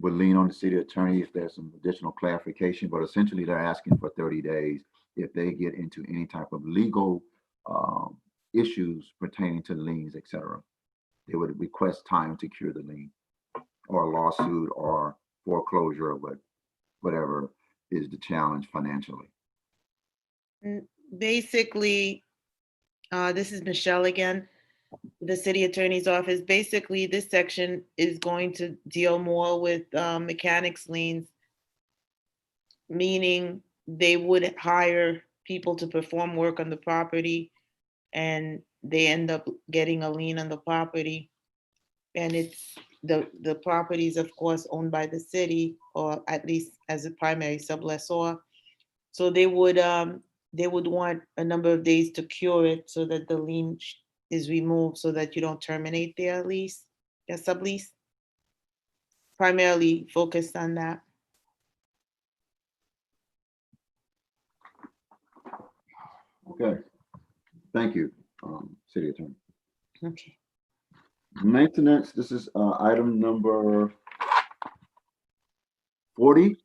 Would lean on the city attorney if there's some additional clarification, but essentially they're asking for 30 days if they get into any type of legal issues pertaining to liens, etc. They would request time to cure the lien or a lawsuit or foreclosure or whatever is the challenge financially. Basically, this is Michelle again, the city attorney's office. Basically, this section is going to deal more with mechanics liens, meaning they would hire people to perform work on the property and they end up getting a lien on the property. And it's the property is of course owned by the city, or at least as a primary sublessor. So they would want a number of days to cure it so that the lien is removed so that you don't terminate their lease, their sublease. Primarily focused on that. Okay. Thank you, City Attorney. Okay. Maintenance, this is item number 40.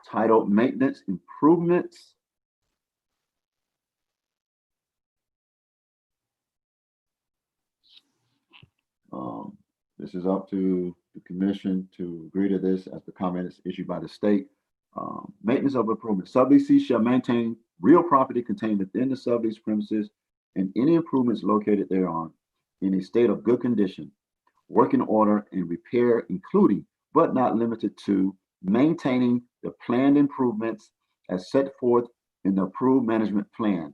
Titled Maintenance Improvements. This is up to the commission to agree to this as the comment is issued by the state. Maintenance of improvement. Subleasee shall maintain real property contained within the sublease premises and any improvements located thereon in a state of good condition, working order, and repair, including but not limited to maintaining the planned improvements as set forth in the approved management plan,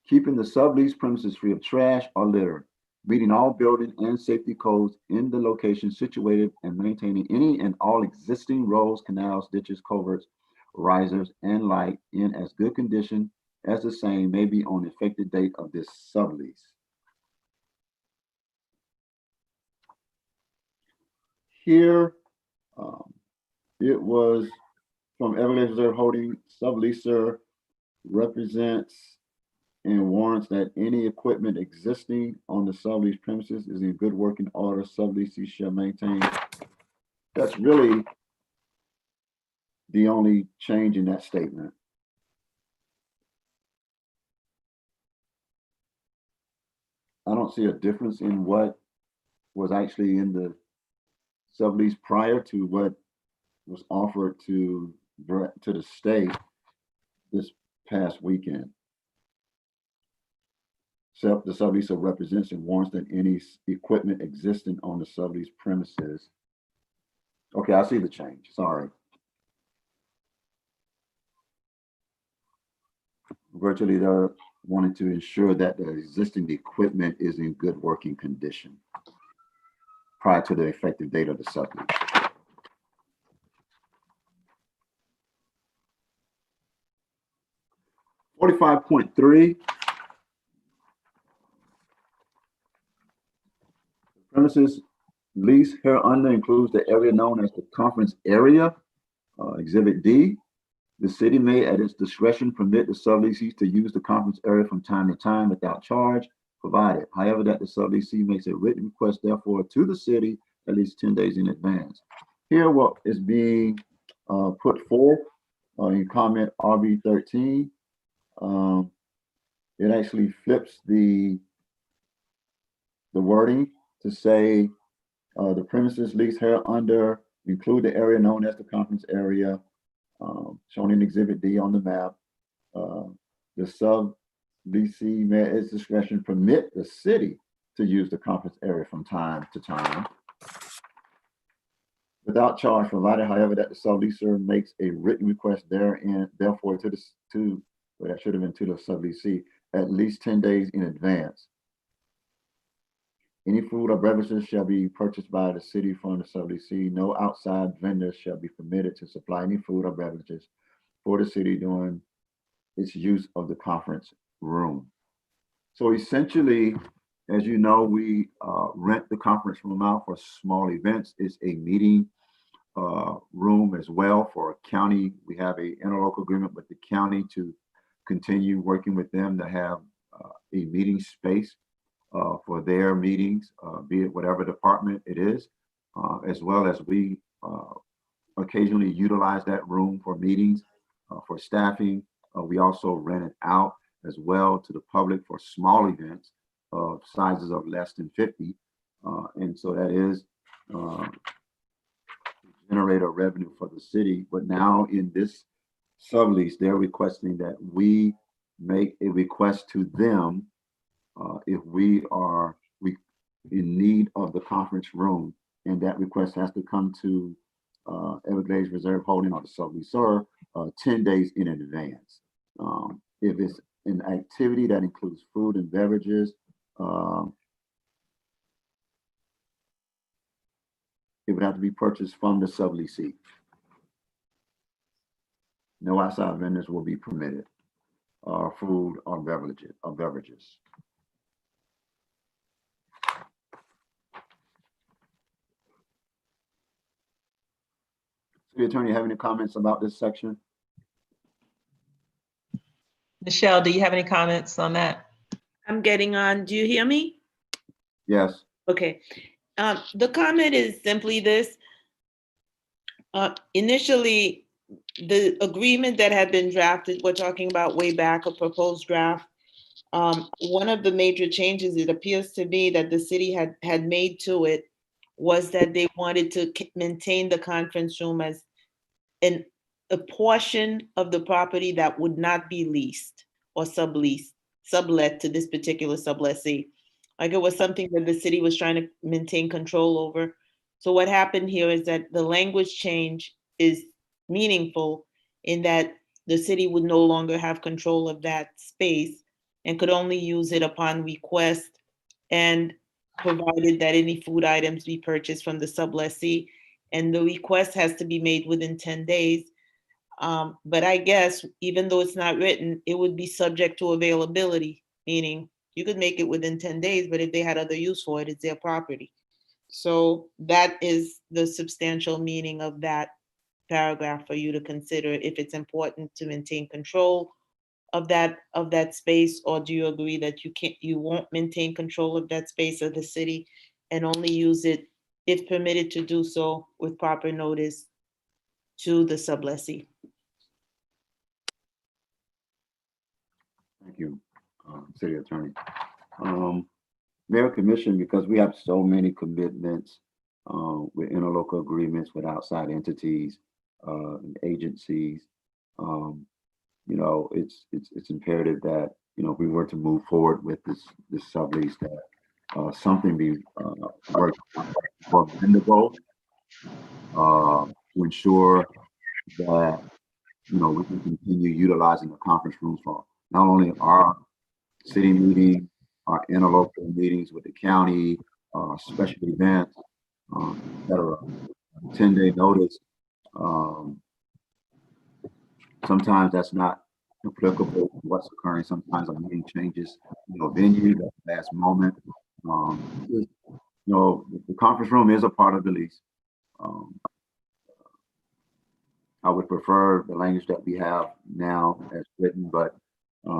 keeping the sublease premises free of trash or litter, meeting all building and safety codes in the location situated, and maintaining any and all existing roads, canals, ditches, culverts, risers, and light in as good condition as the same may be on the effective date of this sublease. Here, it was from Everglades Reserve Holding, subleaser represents and warrants that any equipment existing on the sublease premises is in good working order. Subleasee shall maintain. That's really the only change in that statement. I don't see a difference in what was actually in the sublease prior to what was offered to the state this past weekend. The subleaser represents and warrants that any equipment existing on the sublease premises. Okay, I see the change. Sorry. Virtually, they're wanting to ensure that the existing equipment is in good working condition prior to the effective date of the sublease. .3 premises lease hereunder includes the area known as the conference area. Exhibit D, the city may at its discretion permit the subleasees to use the conference area from time to time without charge, provided, however, that the subleasee makes a written request therefore to the city at least 10 days in advance. Here, what is being put forth in comment RB 13, it actually flips the wording to say the premises leased hereunder include the area known as the conference area, shown in Exhibit D on the map. The subleasee may at its discretion permit the city to use the conference area from time to time without charge, provided, however, that the subleaser makes a written request therein, therefore to that should have been to the subleasee at least 10 days in advance. Any food or beverages shall be purchased by the city from the subleasee. No outside vendors shall be permitted to supply any food or beverages for the city during its use of the conference room. So essentially, as you know, we rent the conference room out for small events. It's a meeting room as well for a county. We have an interlocal agreement with the county to continue working with them to have a meeting space for their meetings, be it whatever department it is, as well as we occasionally utilize that room for meetings, for staffing. We also rent it out as well to the public for small events of sizes of less than 50. And so that is generate a revenue for the city. But now in this sublease, they're requesting that we make a request to them if we are in need of the conference room, and that request has to come to Everglades Reserve Holding or the subleaser 10 days in advance. If it's an activity that includes food and beverages, it would have to be purchased from the subleasee. No outside vendors will be permitted, food or beverages. City Attorney, have any comments about this section? Michelle, do you have any comments on that? I'm getting on. Do you hear me? Yes. Okay. The comment is simply this. Initially, the agreement that had been drafted, we're talking about way back, a proposed draft. One of the major changes it appears to be that the city had made to it was that they wanted to maintain the conference room as a portion of the property that would not be leased or sublet to this particular sublessee. Like it was something that the city was trying to maintain control over. So what happened here is that the language change is meaningful in that the city would no longer have control of that space and could only use it upon request and provided that any food items be purchased from the sublessee. And the request has to be made within 10 days. But I guess even though it's not written, it would be subject to availability, meaning you could make it within 10 days, but if they had other use for it, it's their property. So that is the substantial meaning of that paragraph for you to consider if it's important to maintain control of that space, or do you agree that you won't maintain control of that space of the city and only use it if permitted to do so with proper notice to the sublessee? Thank you, City Attorney. Mayor Commission, because we have so many commitments with interlocal agreements with outside entities and agencies, you know, it's imperative that, you know, if we were to move forward with this sublease, that something be worked for vendable to ensure that, you know, we can continue utilizing the conference rooms for not only our city meeting, our interlocal meetings with the county, special events, et cetera. 10-day notice. Sometimes that's not applicable to what's occurring. Sometimes a meeting changes, you know, venue at the last moment. You know, the conference room is a part of the lease. I would prefer the language that we have now as written, but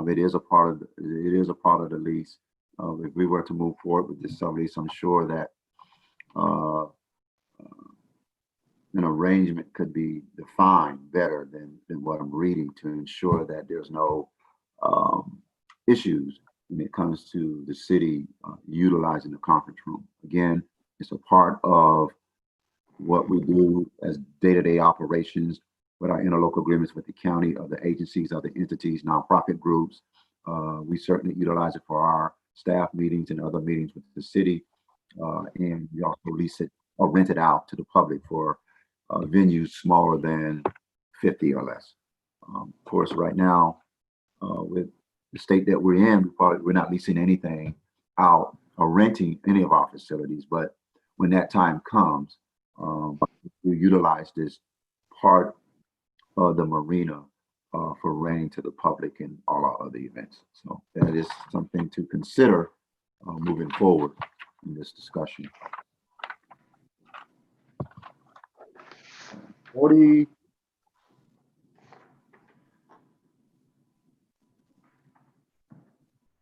it is a part of the lease. If we were to move forward with this sublease, I'm sure that an arrangement could be defined better than what I'm reading to ensure that there's no issues when it comes to the city utilizing the conference room. Again, it's a part of what we do as day-to-day operations with our interlocal agreements with the county, other agencies, other entities, nonprofit groups. We certainly utilize it for our staff meetings and other meetings with the city. And we also lease it or rent it out to the public for venues smaller than 50 or less. Of course, right now, with the state that we're in, we're not leasing anything out or renting any of our facilities. But when that time comes, we utilize this part of the marina for renting to the public and all our other events. So that is something to consider moving forward in this discussion.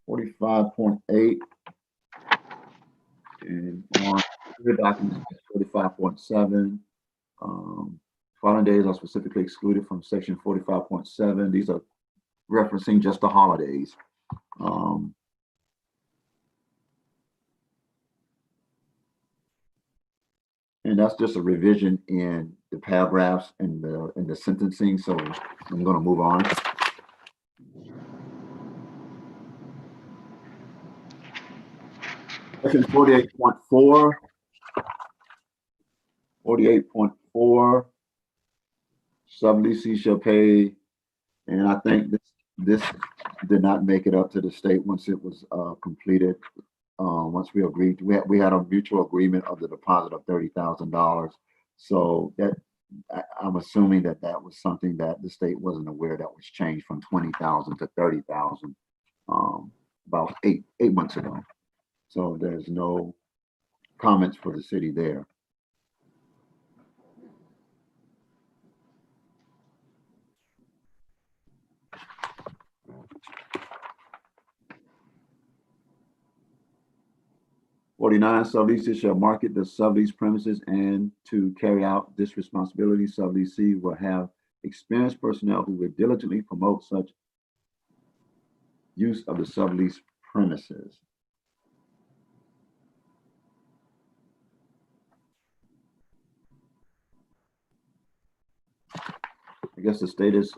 45.8 and on the documents 45.7. Following days are specifically excluded from section 45.7. These are referencing just the holidays. And that's just a revision in the paragraphs and the sentencing. So I'm going to move on. Section 48.4. 48.4. Subleasee shall pay, and I think this did not make it up to the state once it was completed. Once we agreed, we had a mutual agreement of the deposit of $30,000. So that I'm assuming that was something that the state wasn't aware that was changed from 20,000 to 30,000 about eight months ago. So there's no comments for the city there. Subleases shall market the sublease premises, and to carry out this responsibility, subleasee will have experienced personnel who will diligently promote such use of the sublease premises. I guess the state is,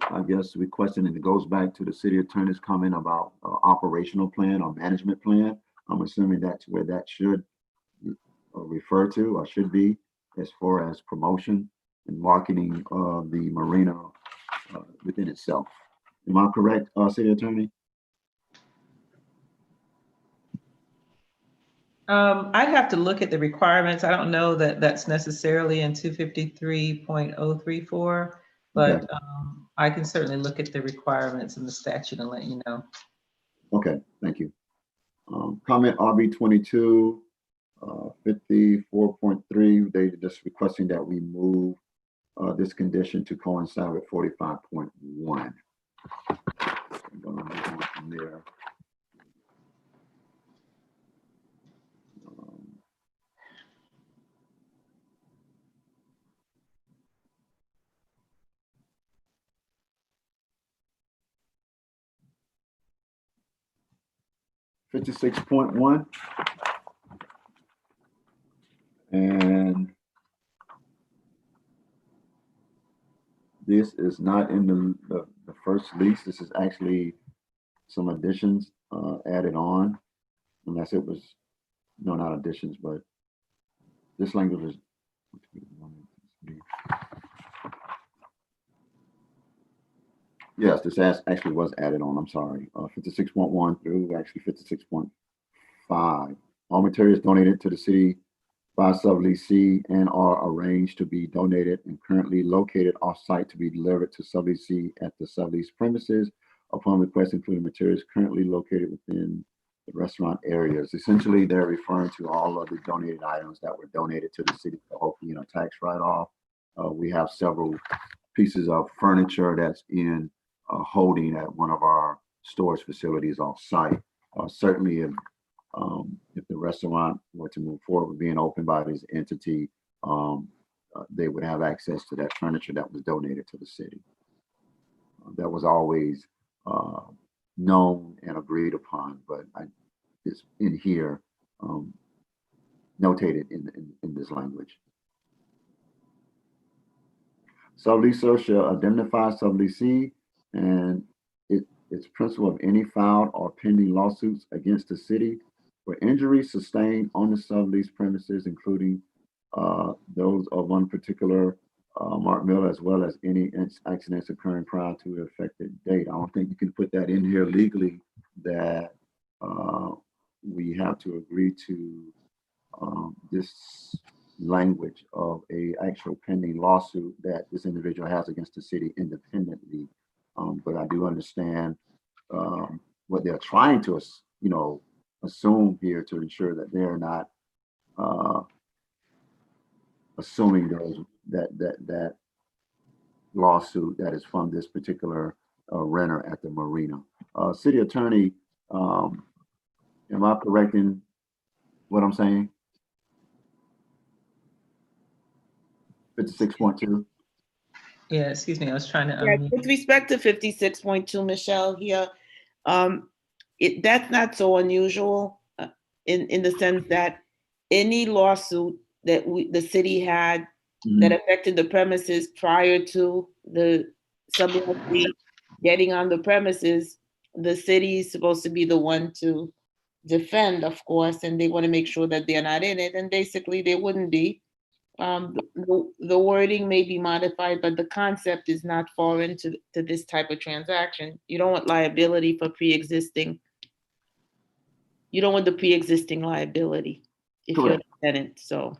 requesting, and it goes back to the city attorney's comment about operational plan or management plan. I'm assuming that's where that should refer to or should be, as far as promotion and marketing of the marina within itself. Am I correct, city attorney? I'd have to look at the requirements. I don't know that that's necessarily in 253.034, but Okay. I can certainly look at the requirements in the statute and let you know. Okay, thank you. Comment RB 22, 54.3, they just requesting that we move this condition to coincide with 45.1. I'm gonna move on from there. 56.1, and this is not in the first lease. This is actually some additions added on, unless it was, no, not additions, but this language is, yes, this actually was added on, I'm sorry. 56.1 through actually 56.5. All materials donated to the city by subleasee and are arranged to be donated and currently located off-site to be delivered to subleasee at the sublease premises upon request, including materials currently located within the restaurant areas. Essentially, they're referring to all of the donated items that were donated to the city of Pahokee in a tax write-off. We have several pieces of furniture that's in holding at one of our storage facilities off-site. Certainly, if the restaurant were to move forward with being opened by this entity, they would have access to that furniture that was donated to the city. That was always known and agreed upon, but it's in here, notated in this language. Subleaser shall indemnify subleasee and its principal of any filed or pending lawsuits against the city for injuries sustained on the sublease premises, including those of one particular Mark Miller, as well as any accidents occurring prior to the effective date. I don't think you can put that in here legally, that we have to agree to this language of a actual pending lawsuit that this individual has against the city independently. But I do understand what they're trying to, assume here, to ensure that they're not assuming that lawsuit that is from this particular renter at the marina. City attorney, am I correct in what I'm saying? 56.2. Yeah, excuse me, I was trying to Yeah, unmute. with respect to 56.2, Michelle, here, that's not so unusual in the sense that any lawsuit that the city had Mhm. that affected the premises prior to the sublessee getting on the premises, the city is supposed to be the one to defend, of course, and they want to make sure that they're not in it, and basically they wouldn't be. The wording may be modified, but the concept is not foreign to this type of transaction. You don't want liability for pre-existing. You don't want the pre-existing liability if you're Correct. the tenant, so.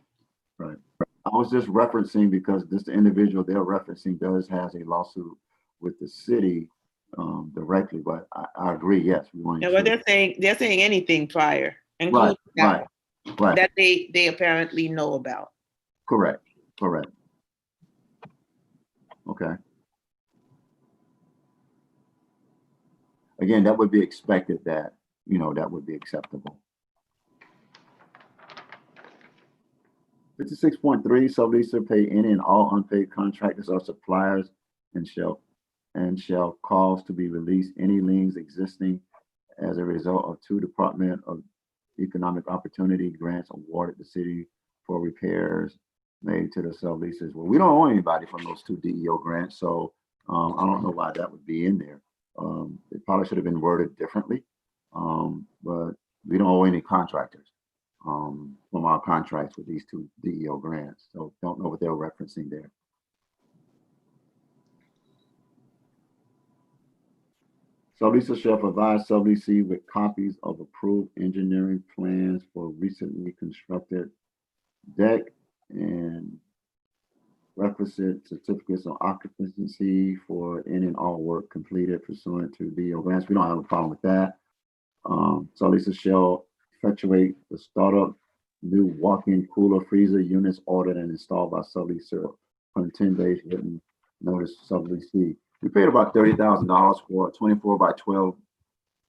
Right. I was just referencing because this individual they're referencing has a lawsuit with the city directly, but I agree, yes, we want to. Yeah, well, they're saying anything prior, Right, including that, right, that they apparently know about. correct. Okay. Again, that would be expected that, that would be acceptable. 56.3, subleaser pay any and all unpaid contractors or suppliers and shall cause to be released any liens existing as a result of 2 Department of Economic Opportunity grants awarded the city for repairs made to the subleases. Well, we don't owe anybody from those 2 DEO grants, so I don't know why that would be in there. It probably should have been worded differently, but we don't owe any contractors from our contracts with these 2 DEO grants. So don't know what they're referencing there. Subleaser shall provide subleasee with copies of approved engineering plans for recently constructed deck and requisite certificates of occupancy for any and all work completed pursuant to DEO grants. We don't have a problem with that. Subleaser shall effectuate the startup new walk-in cooler freezer units ordered and installed by subleaser on 10 days written notice subleasee. We paid about $30,000 for a 24 by 12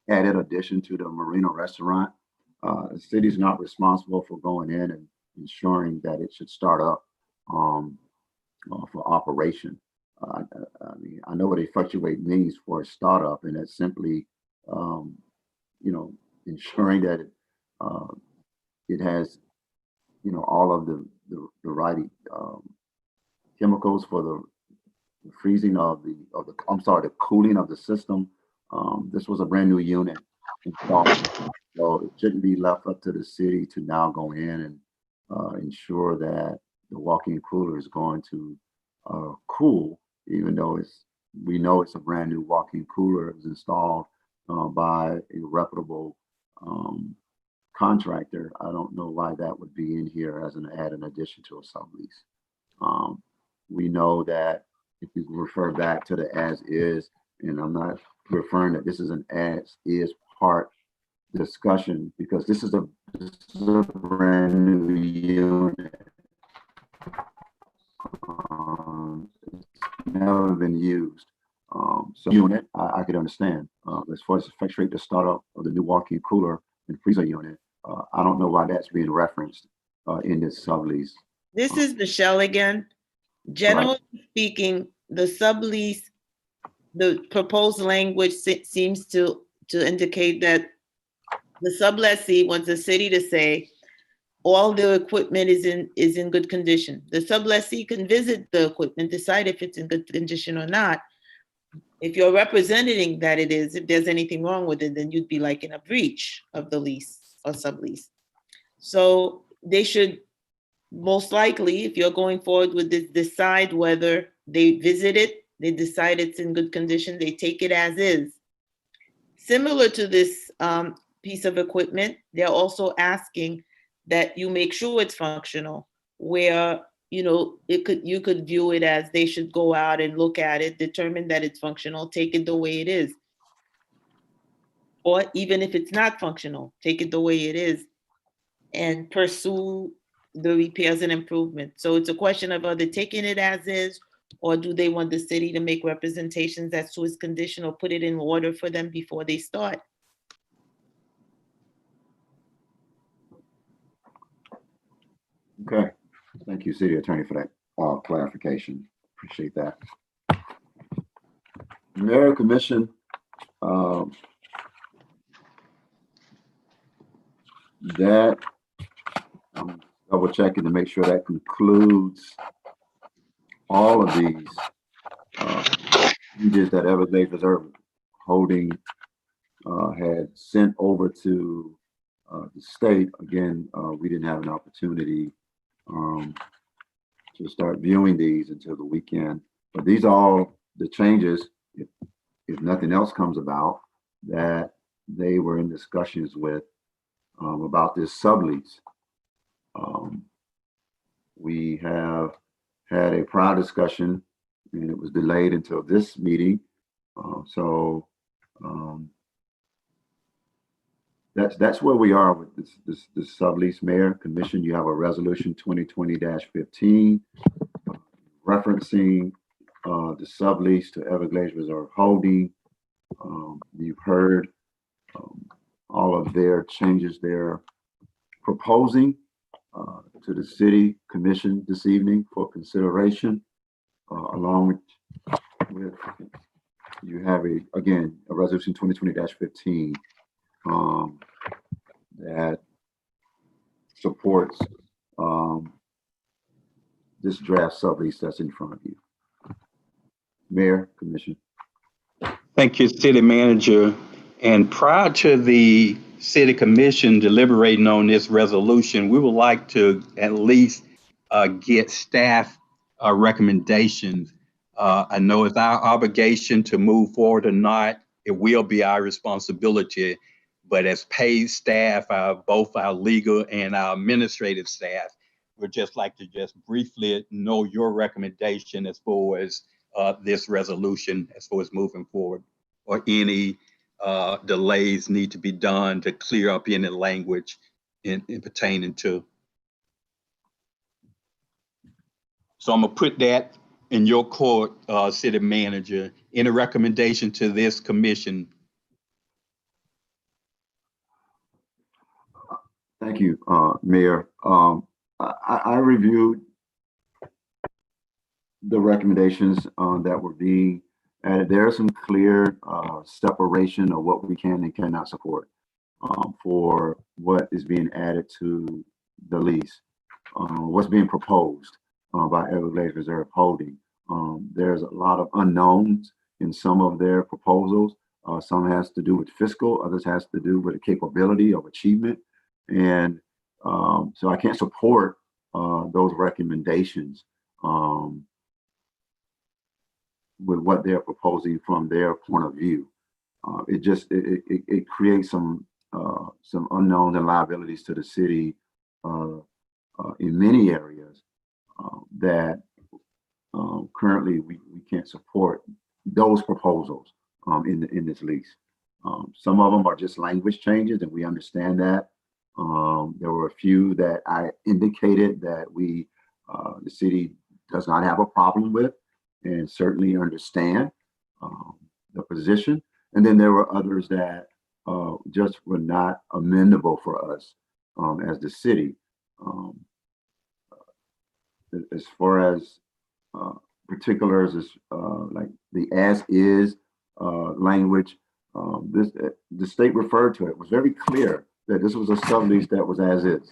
added addition to the Marina restaurant. The city's not responsible for going in and ensuring that it should start up for operation. I mean, I know what effectuate means for a startup, and it's simply, ensuring that it has, all of the right chemicals for the freezing of the cooling of the system. This was a brand new unit installed, so it shouldn't be left up to the city to now go in and ensure that the walk-in cooler is going to cool, even though we know it's a brand new walk-in cooler. It was installed by a reputable contractor. I don't know why that would be in here as an add in addition to a sublease. We know that if you refer back to the as is, and I'm not referring that this is an as is part discussion because this is a brand new unit. It's never been used. So unit, I could understand. As far as effectuate the startup of the new walk-in cooler and freezer unit, I don't know why that's being referenced in this sublease. This is Michelle again. Generally speaking, the sublease, the proposed language seems to indicate that the sublessee wants the city to say all the equipment is in good condition. The sublessee can visit the equipment, decide if it's in good condition or not. If you're representing that it is, if there's anything wrong with it, then you'd be like in a breach of the lease or sublease. So they should most likely, if you're going forward with this, decide whether they visit it, they decide it's in good condition, they take it as is. Similar to this piece of equipment, they're also asking that you make sure it's functional, where you could view it as they should go out and look at it, determine that it's functional, take it the way it is. Or even if it's not functional, take it the way it is and pursue the repairs and improvements. So it's a question of either taking it as is, or do they want the city to make representations as to its condition or put it in order for them before they start? Okay, thank you, City Attorney, for that clarification. Appreciate that. Mayor Commission, that double checking to make sure that concludes all of these changes that Everglades Reserve Holding had sent over to the state. Again, we didn't have an opportunity to start viewing these until the weekend. But these are all the changes, if nothing else comes about, that they were in discussions with about this sublease. We have had a prior discussion, and it was delayed until this meeting. That's where we are with this sublease. Mayor, Commission, you have a resolution 2020-15 referencing the sublease to Everglades Reserve Holding. You've heard all of their changes they're proposing to the City Commission this evening for consideration, along with you have a resolution 2020-15 that supports this draft sublease that's in front of you. Mayor, Commission. Thank you, City Manager. And prior to the City Commission deliberating on this resolution, we would like to at least get staff recommendations. I know it's our obligation to move forward or not. It will be our responsibility. But as paid staff, both our legal and our administrative staff, we'd just like to just briefly know your recommendation as far as this resolution, as far as moving forward, or any delays need to be done to clear up any language in pertaining to. So I'm gonna put that in your court, City Manager. Any recommendation to this commission? Thank you, Mayor. I reviewed the recommendations that were being added. There are some clear separation of what we can and cannot support for what is being added to the lease, what's being proposed by Everglades Reserve Holding. There's a lot of unknowns in some of their proposals. Some has to do with fiscal, others has to do with the capability of achievement. And so I can't support those recommendations with what they're proposing from their point of view. It creates some unknowns and liabilities to the city in many areas that currently we can't support those proposals in this lease. Some of them are just language changes, and we understand that. There were a few that I indicated that the city does not have a problem with, and certainly understand the position. And then there were others that just were not amendable for us as the city. As far as particulars, like the as is language, the state referred to it, was very clear that this was a sublease that was as is.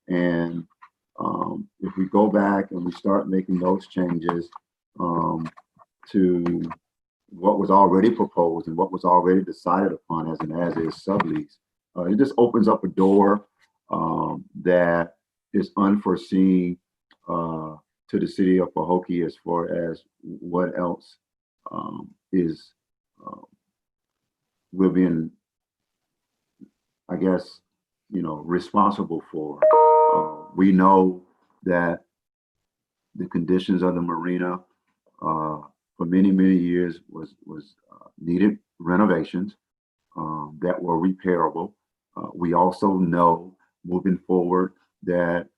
And if we go back and we start making those changes to what was already proposed and what was already decided upon as an as-is sublease, it just opens up a door that is unforeseen to the city of Pahokee as far as what else we're being, I guess, responsible for. We know that the conditions of the marina for many years was needed renovations that were repairable. We also know moving forward that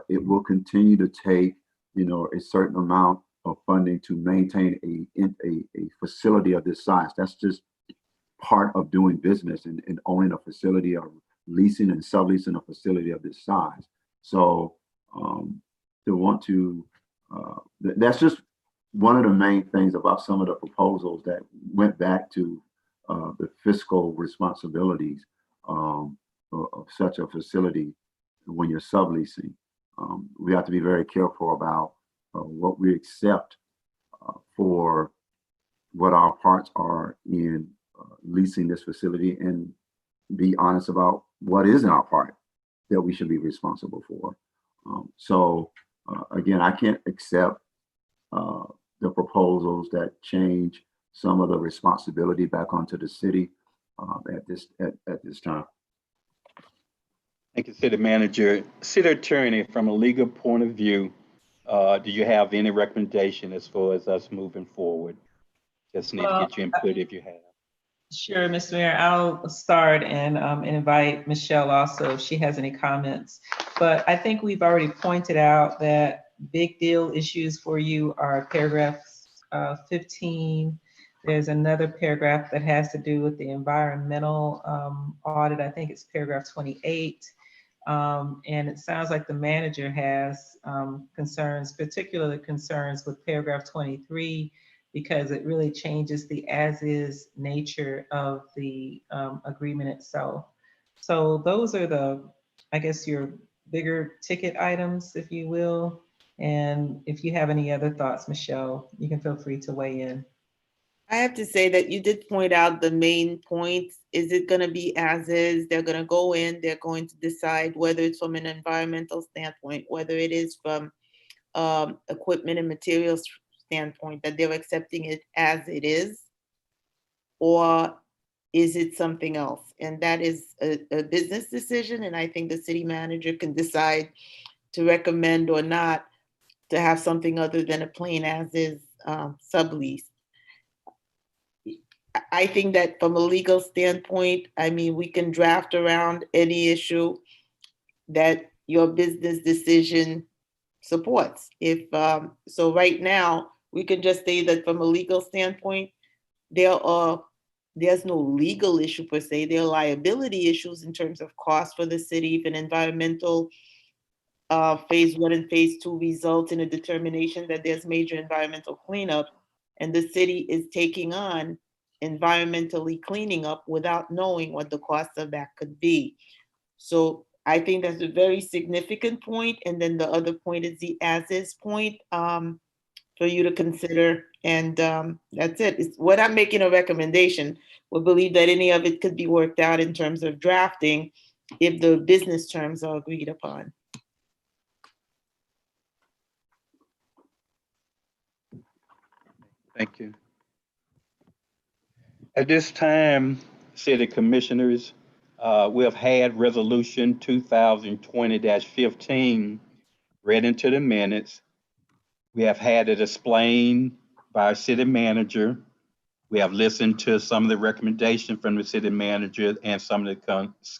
it will continue to take a certain amount of funding to maintain a facility of this size. That's just part of doing business and owning a facility, or leasing and subleasing a facility of this size. So that's just one of the main things about some of the proposals that went back to the fiscal responsibilities of such a facility when you're subleasing. we have to be very careful about what we accept for what our parts are in leasing this facility, and be honest about what isn't our part that we should be responsible for. Again, I can't accept the proposals that change some of the responsibility back onto the city at this time. Thank you, City Manager. City Attorney, from a legal point of view, do you have any recommendation as far as us moving forward? Just need to get your input if you have. Sure, Mr. Mayor, I'll start and invite Michelle also if she has any comments. But I think we've already pointed out that big deal issues for you are paragraphs 15. There's another paragraph that has to do with the environmental audit. I think it's paragraph 28. And it sounds like the manager has concerns, particularly concerns with paragraph 23, because it really changes the as-is nature of the agreement itself. So those are the, I guess, your bigger ticket items, if you will. And if you have any other thoughts, Michelle, you can feel free to weigh in. I have to say that you did point out the main points. Is it going to be as is? They're going to go in, they're going to decide whether it's from an environmental standpoint, whether it is from equipment and materials standpoint, that they're accepting it as it is, or is it something else? And that is a business decision. And I think the city manager can decide to recommend or not to have something other than a plain as is sublease. I think that from a legal standpoint, I mean, we can draft around any issue that your business decision supports. If so, right now we can just say that from a legal standpoint, there's no legal issue per se. There are liability issues in terms of cost for the city if an environmental phase 1 and phase 2 result in a determination that there's major environmental cleanup, and the city is taking on environmentally cleaning up without knowing what the cost of that could be. So I think that's a very significant point. And then the other point is the as-is point for you to consider. And that's it. It's, when I'm making a recommendation, we believe that any of it could be worked out in terms of drafting if the business terms are agreed upon. Thank you. At this time, City Commissioners, we have had Resolution 2020-15 read into the minutes. We have had it explained by our City Manager. We have listened to some of the recommendations from the City Manager and some of the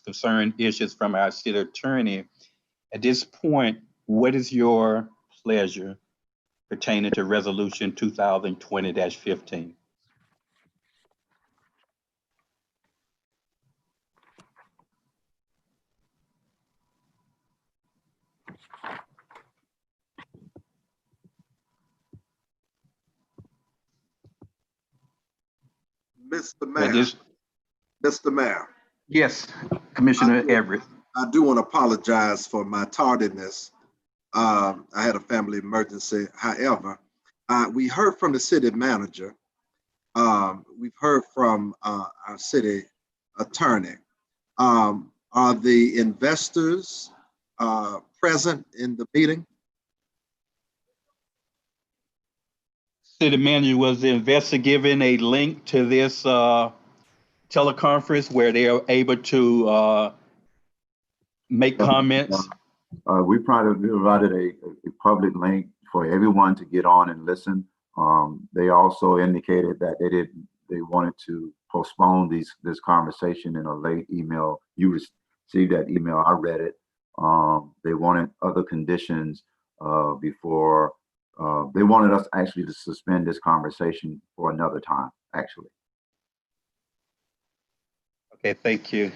concerned issues from our City Attorney. At this point, what is your pleasure pertaining to Resolution 2020-15? Mr. Mayor, Mr. Mayor, Yes, Commissioner Everett. I do want to apologize for my tardiness. I had a family emergency. However, we heard from the city manager. We've heard from our city attorney. Are the investors present in the meeting? City Manager, was the investor given a link to this teleconference where they are able to make comments? We provided a public link for everyone to get on and listen. They also indicated that they wanted to postpone this conversation in a late email. You received that email, I read it. They wanted other conditions before, they wanted us actually to suspend this conversation for another time, actually. Okay, thank you.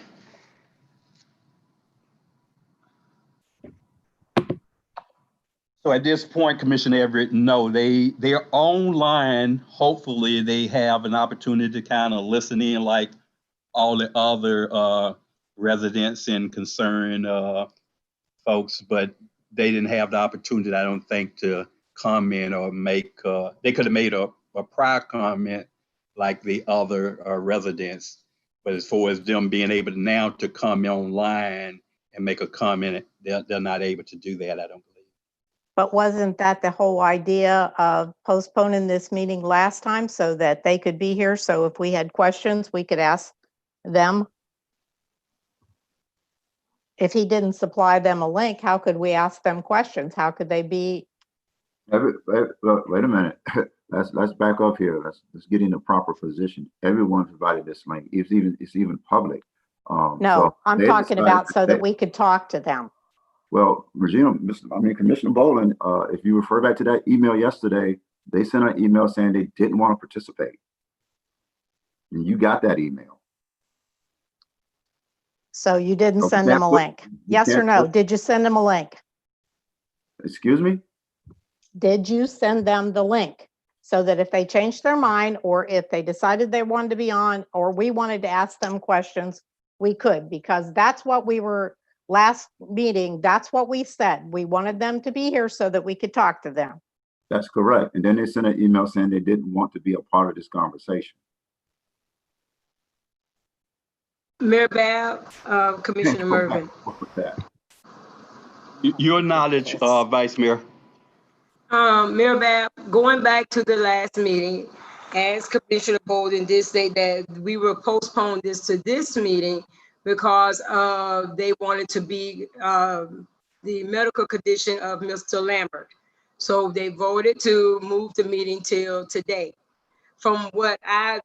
So at this point, Commissioner Everett, no, they're online. Hopefully they have an opportunity to kind of listen in like all the other residents and concerned folks, but they didn't have the opportunity, I don't think, to comment or make, they could have made a prior comment like the other residents. But as far as them being able now to come online and make a comment, they're not able to do that, I don't believe. But wasn't that the whole idea of postponing this meeting last time so that they could be here? So if we had questions, we could ask them? If he didn't supply them a link, how could we ask them questions? How could they be? Wait a minute. Let's back up here. Let's get in the proper position. Everyone provided this link. It's even public. No, So I'm they talking decided about to so say- that we could talk to them. Well, Commissioner Boland, if you refer back to that email yesterday, they sent an email saying they didn't want to participate. And you got that email. So you didn't So send we them a can't link? you Yes or can't no? put- Did you send them a link? Excuse me? Did you send them the link? So that if they changed their mind, or if they decided they wanted to be on, or we wanted to ask them questions, we could, because that's what we were, last meeting, that's what we said. We wanted them to be here so that we could talk to them. That's correct. And then they sent an email saying they didn't want to be a part of this conversation. Mayor Bab, Commissioner Mervyn. What was that? Your knowledge, Vice Mayor. Mayor Bab, going back to the last meeting, as Commissioner Boland did say that we will postpone this to this meeting because they wanted to be the medical condition of Mr. Lambert. So they voted to move the meeting till today. From what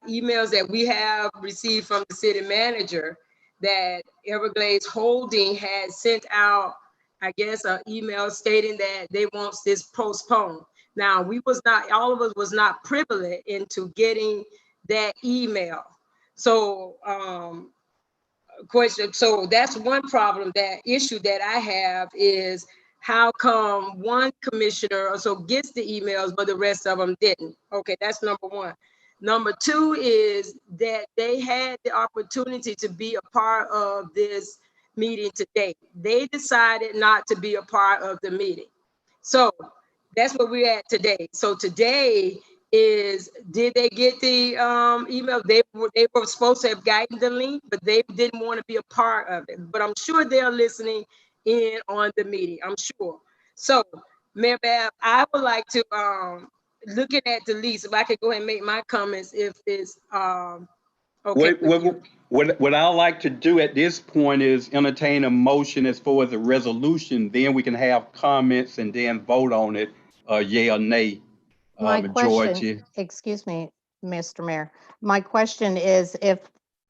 emails that we have received from the city manager, that Everglades Holding had sent out, I guess, an email stating that they want this postponed. Now, all of us was not privileged into getting that email. So, so that's one problem, that issue that I have is how come one commissioner also gets the emails, but the rest of them didn't? Okay, that's number one. Number two is that they had the opportunity to be a part of this meeting today. They decided not to be a part of the meeting. So that's where we're at today. So today is, did they get the email? They were supposed to have gotten the link, but they didn't want to be a part of it. But I'm sure they're listening in on the meeting, I'm sure. So, Mayor Bab, I would like to, looking at the lease, if I could go ahead and make my comments, if it's okay. What I like to do at this point is entertain a motion as far as a resolution, then we can have comments and then vote on it, yay or nay. My Majority. question, excuse me, Mr. Mayor, my question is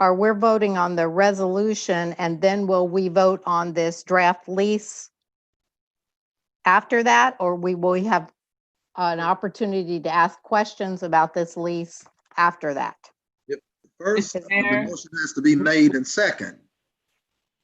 we're voting on the resolution and then will we vote on this draft lease after that, or will we have an opportunity to ask questions about this lease after that? First, Mr. the Mayor? motion has to be made and second,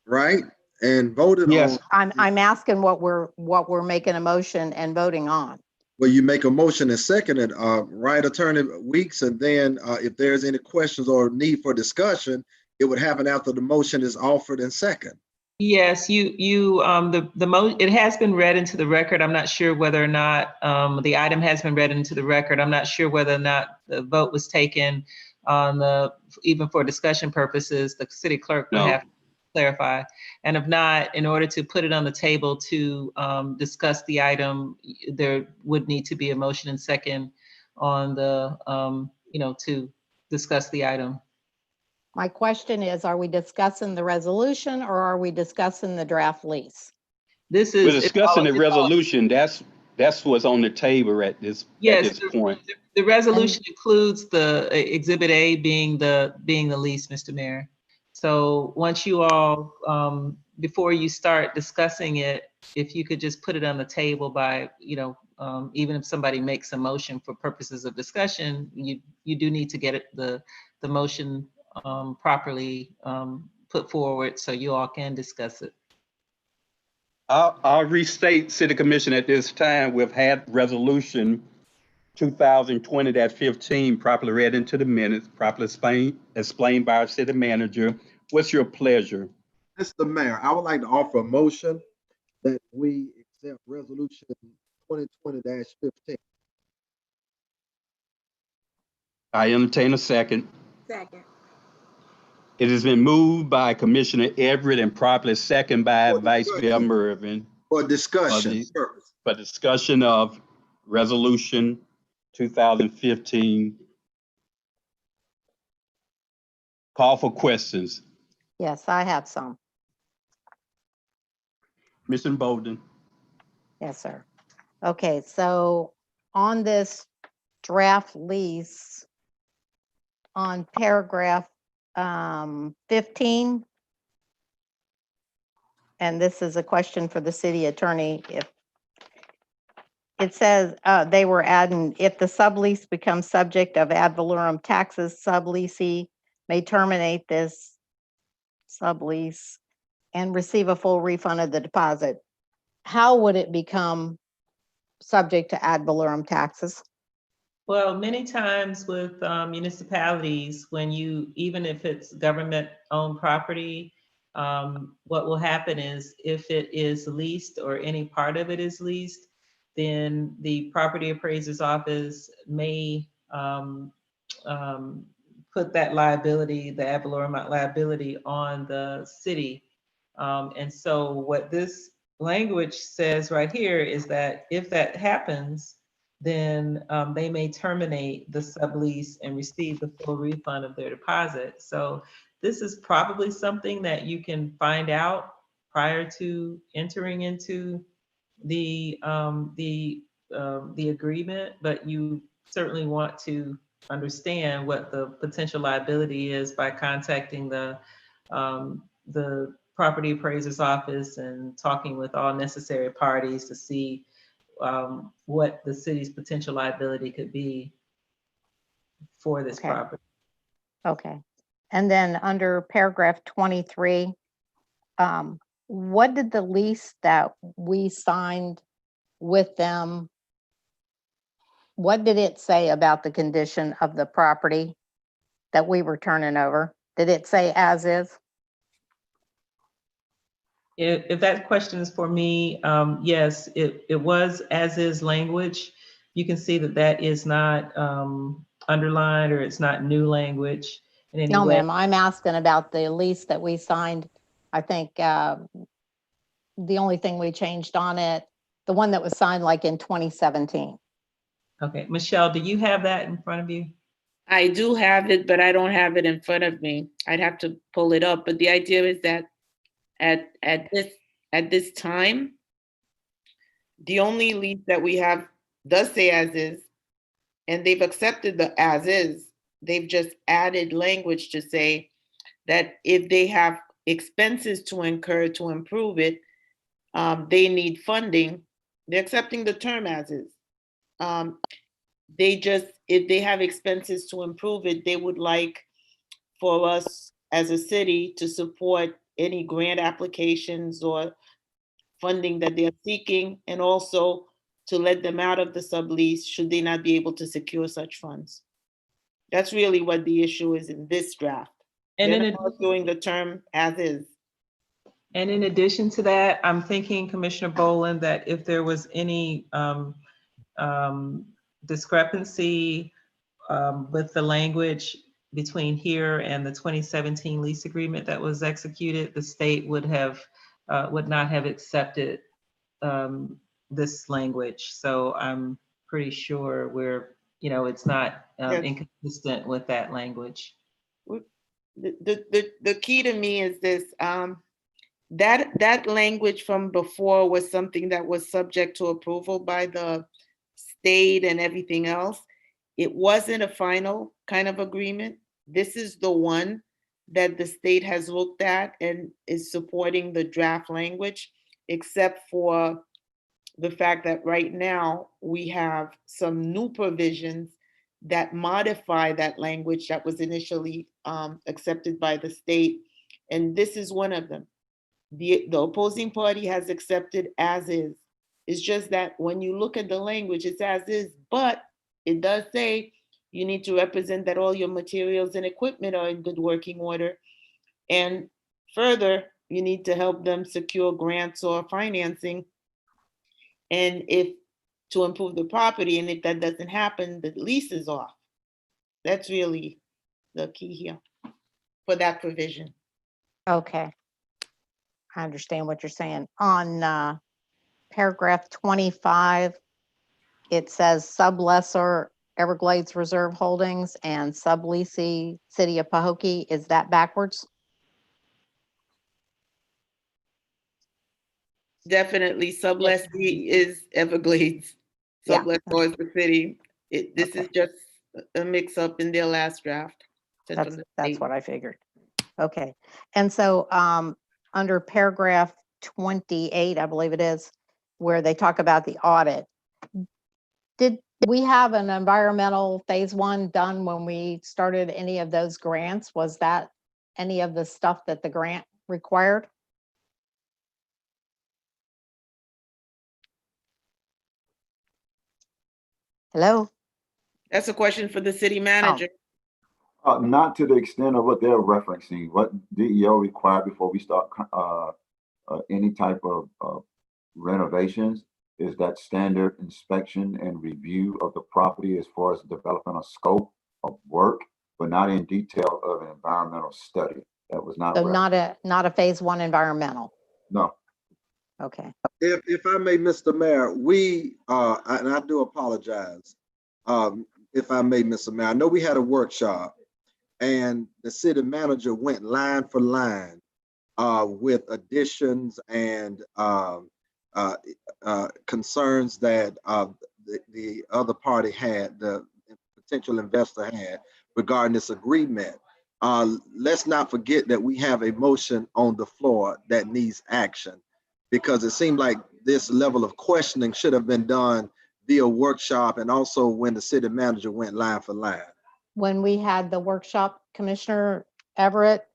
right? And voted Yes. on. I'm asking what we're making a motion and voting on. Well, you make a motion and second it, right, Attorney Weeks, and then if there's any questions or need for discussion, it would happen after the motion is offered and second. Yes, it has been read into the record. I'm not sure whether or not the item has been read into the record. I'm not sure whether or not the vote was taken on even for discussion purposes. The city clerk would have to clarify. And if not, in order to put it on the table to discuss the item, there would need to be a motion and second on the, to discuss the item. My question is, are we discussing the resolution or are we discussing the draft lease? This is. We're discussing the resolution. That's what's on the table at this point. The resolution includes the Exhibit A being the lease, Mr. Mayor. So once you all, before you start discussing it, if you could just put it on the table by, even if somebody makes a motion for purposes of discussion, you do need to get the motion properly put forward so you all can discuss it. I'll restate, City Commission, at this time, we've had resolution 2020-15 properly read into the minutes, properly explained by our city manager. What's your pleasure? Mr. Mayor, I would like to offer a motion that we accept resolution 2020-15. I entertain a second. Second. It has been moved by Commissioner Everett and properly second by For Vice Mayor discussion. Mervyn For discussion the- purpose. for discussion of Resolution 2015. Call for questions. Yes, I have some. Commissioner Bowden. Yes, sir. Okay, so on this draft lease, on paragraph 15, and this is a question for the city attorney, if it says they were adding, if the sublease becomes subject of ad valorem taxes, subleasee may terminate this sublease and receive a full refund of the deposit. How would it become subject to ad valorem taxes? Well, many times with municipalities, when you, even if it's government-owned property, what will happen is if it is leased or any part of it is leased, then the property appraiser's office may put that liability, the ad valorem liability, on the city. And so what this language says right here is that if that happens, then they may terminate the sublease and receive the full refund of their deposit. So this is probably something that you can find out prior to entering into the agreement, but you certainly want to understand what the potential liability is by contacting the property appraiser's office and talking with all necessary parties to see what the city's potential liability could be for this Okay. property. Okay. And then under paragraph 23, what did the lease that we signed with them, what did it say about the condition of the property that we were turning over? Did it say as is? If that question is for me, yes, it was as is language. You can see that that is not underlined, or it's not new language in any No, way. ma'am, I'm asking about the lease that we signed. I think the only thing we changed on it, the one that was signed like in 2017. Okay, Michelle, do you have that in front of you? I do have it, but I don't have it in front of me. I'd have to pull it up. But the idea is that at this time, the only lease that we have does say as is, and they've accepted the as is. They've just added language to say that if they have expenses to incur to improve it, they need funding. They're accepting the term as is. If they have expenses to improve it, they would like for us as a city to support any grant applications or funding that they're seeking, and also to let them out of the sublease should they not be able to secure such funds. That's really what the issue is in this draft. And They're not doing the term as is. And in addition to that, I'm thinking, Commissioner Boland, that if there was any discrepancy with the language between here and the 2017 lease agreement that was executed, the state would not have accepted this language. So I'm pretty sure it's not Yes. inconsistent with that language. The key to me is this, that language from before was something that was subject to approval by the state and everything else. It wasn't a final kind of agreement. This is the one that the state has looked at and is supporting the draft language, except for the fact that right now we have some new provisions that modify that language that was initially accepted by the state. And this is one of them. The opposing party has accepted as is. It's just that when you look at the language, it's as is, but it does say you need to represent that all your materials and equipment are in good working order. And further, you need to help them secure grants or financing And if to improve the property, and if that doesn't happen, the lease is off. That's really the key here for that provision. Okay. I understand what you're saying. On paragraph 25, it says sublessor Everglades Reserve Holdings and subleasee City of Pahokee. Is that backwards? Definitely, sublessee is Everglades. Yeah. Sublessor is the city. This Okay. is just a mix-up in their last draft. sent from the That's state. what I figured. Okay. And so under paragraph 28, I believe it is, where they talk about the audit. Did we have an environmental phase one done when we started any of those grants? Was that any of the stuff that the grant required? Hello? That's a question for the city manager. Not to the extent of what they're referencing. What DEO required before we start any type of renovations is that standard inspection and review of the property as far as developing a scope of work, but not in detail of an environmental study. That was not. So not a phase one environmental. No. Okay. If I may, Mr. Mayor, and I do apologize, if I may, Mr. Mayor, I know we had a workshop and the city manager went line for line with additions and concerns that the other party had, the potential investor had regarding this agreement. Let's not forget that we have a motion on the floor that needs action, because it seemed like this level of questioning should have been done via workshop and also when the city manager went line for line. When we had the workshop, Commissioner Everett,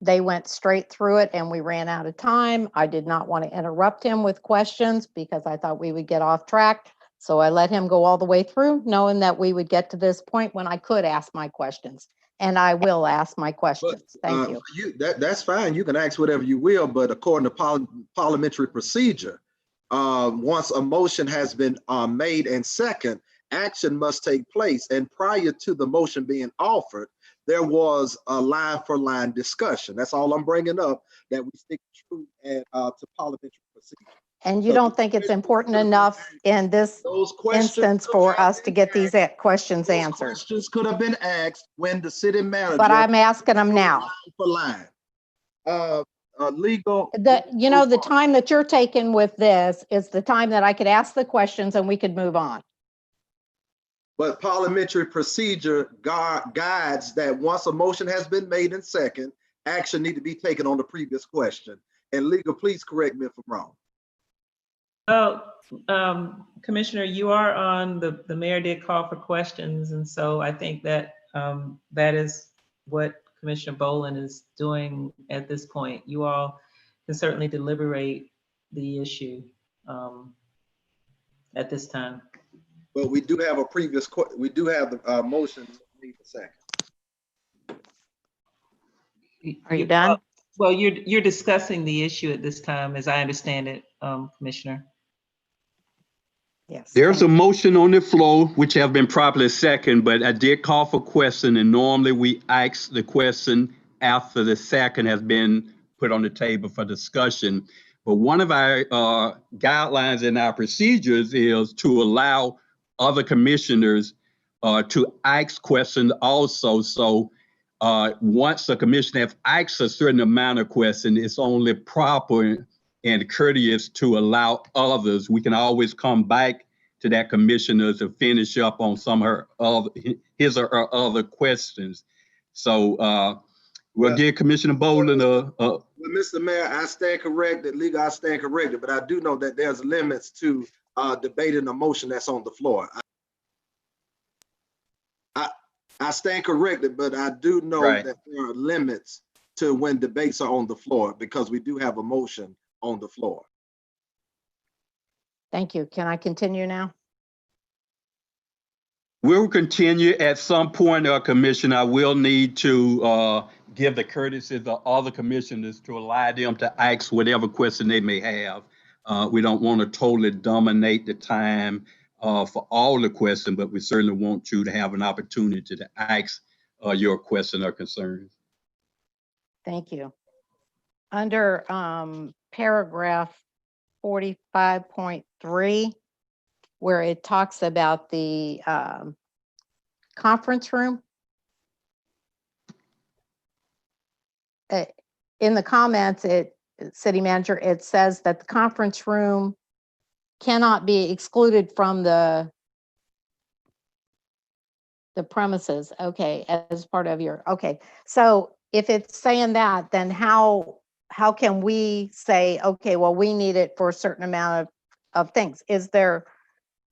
they went straight through it and we ran out of time. I did not want to interrupt him with questions because I thought we would get off track. So I let him go all the way through, knowing that we would get to this point when I could ask my questions. And I will ask my questions. Thank you. That's fine. You can ask whatever you will, but according to parliamentary procedure, once a motion has been made and second, action must take place. And prior to the motion being offered, there was a line for line discussion. That's all I'm bringing up, that we stick true to parliamentary procedure. And you don't think it's important enough in this instance for us to get these questions answered? Questions could have been asked when the city manager. But I'm asking them now. Line for line. Legal. The time that you're taking with this is the time that I could ask the questions and we could move on. But parliamentary procedure guides that once a motion has been made and second, action need to be taken on the previous question. And legal, please correct me if I'm wrong. Well, Commissioner, you are on, the mayor did call for questions. And so I think that that is what Commissioner Boland is doing at this point. You all can certainly deliberate the issue at this time. But we do have we do have the motion need a second. Are you done? Well, you're discussing the issue at this time, as I understand it, Commissioner. Yes. There's a motion on the floor, which have been properly second, but I did call for question, and normally we ask the question after the second has been put on the table for discussion. But one of our guidelines in our procedures is to allow other commissioners to ask questions also. So once a commissioner has asked a certain amount of questions, it's only proper and courteous to allow others. We can always come back to that commissioner to finish up on some of his or her other questions. So we'll give Commissioner Boland Well, Mr. Mayor, I stand corrected. Legal, I stand corrected, but I do know that there's limits to debating a motion that's on the floor. I stand corrected, but I do know that there are limits to when debates are on the floor, because we do have a motion on the floor. Thank you. Can I continue now? We'll continue at some point, Commissioner. I will need to give the courtesy of the other commissioners to allow them to ask whatever question they may have. We don't want to totally dominate the time for all the questions, but we certainly want you to have an opportunity to ask your question or concerns. Thank you. Under paragraph 45.3, where it talks about the conference room, in the comments, city manager, it says that the conference room cannot be excluded from the premises. Okay, as part of your, okay. So if it's saying that, then how can we say, okay, well, we need it for a certain amount of things? Is there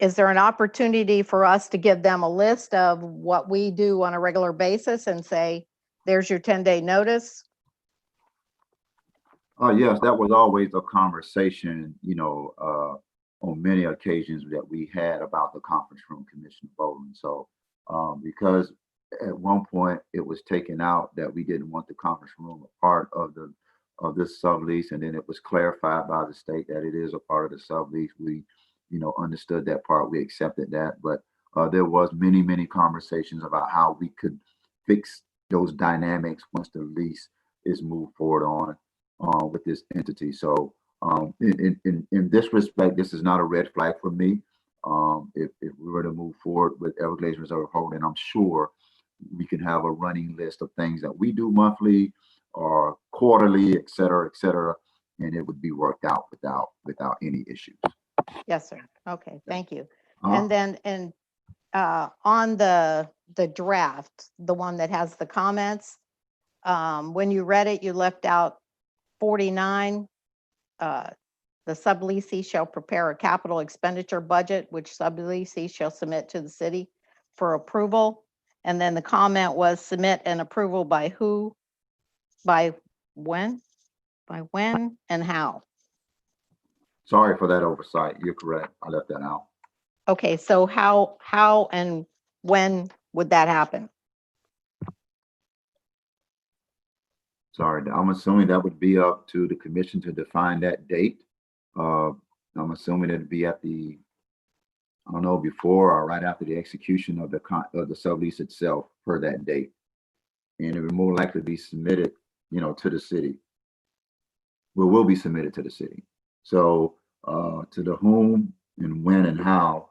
an opportunity for us to give them a list of what we do on a regular basis and say, there's your 10-day notice? Yes, that was always a conversation, on many occasions that we had about the conference room, Commissioner Bowden. So because at one point it was taken out that we didn't want the conference room a part of this sublease, and then it was clarified by the state that it is a part of the sublease. We, understood that part. We accepted that, but there was many conversations about how we could fix those dynamics once the lease is moved forward on with this entity. So in this respect, this is not a red flag for me. If we were to move forward with Everglades Reserve Holding, I'm sure we can have a running list of things that we do monthly or quarterly, et cetera, and it would be worked out without any issues. Yes, sir. Okay, thank you. And then, on the draft, the one that has the comments, when you read it, you left out 49. The subleasee shall prepare a capital expenditure budget, which subleasee shall submit to the city for approval. And then the comment was submit an approval by who, by when, and how. Sorry for that oversight. You're correct. I left that out. Okay, so how and when would that happen? Sorry, I'm assuming that would be up to the commission to define that date. I'm assuming it'd be at the, I don't know, before or right after the execution of the sublease itself per that date. And it would more likely be submitted, to the city. Well, will be submitted to the city. So to the whom and when and how,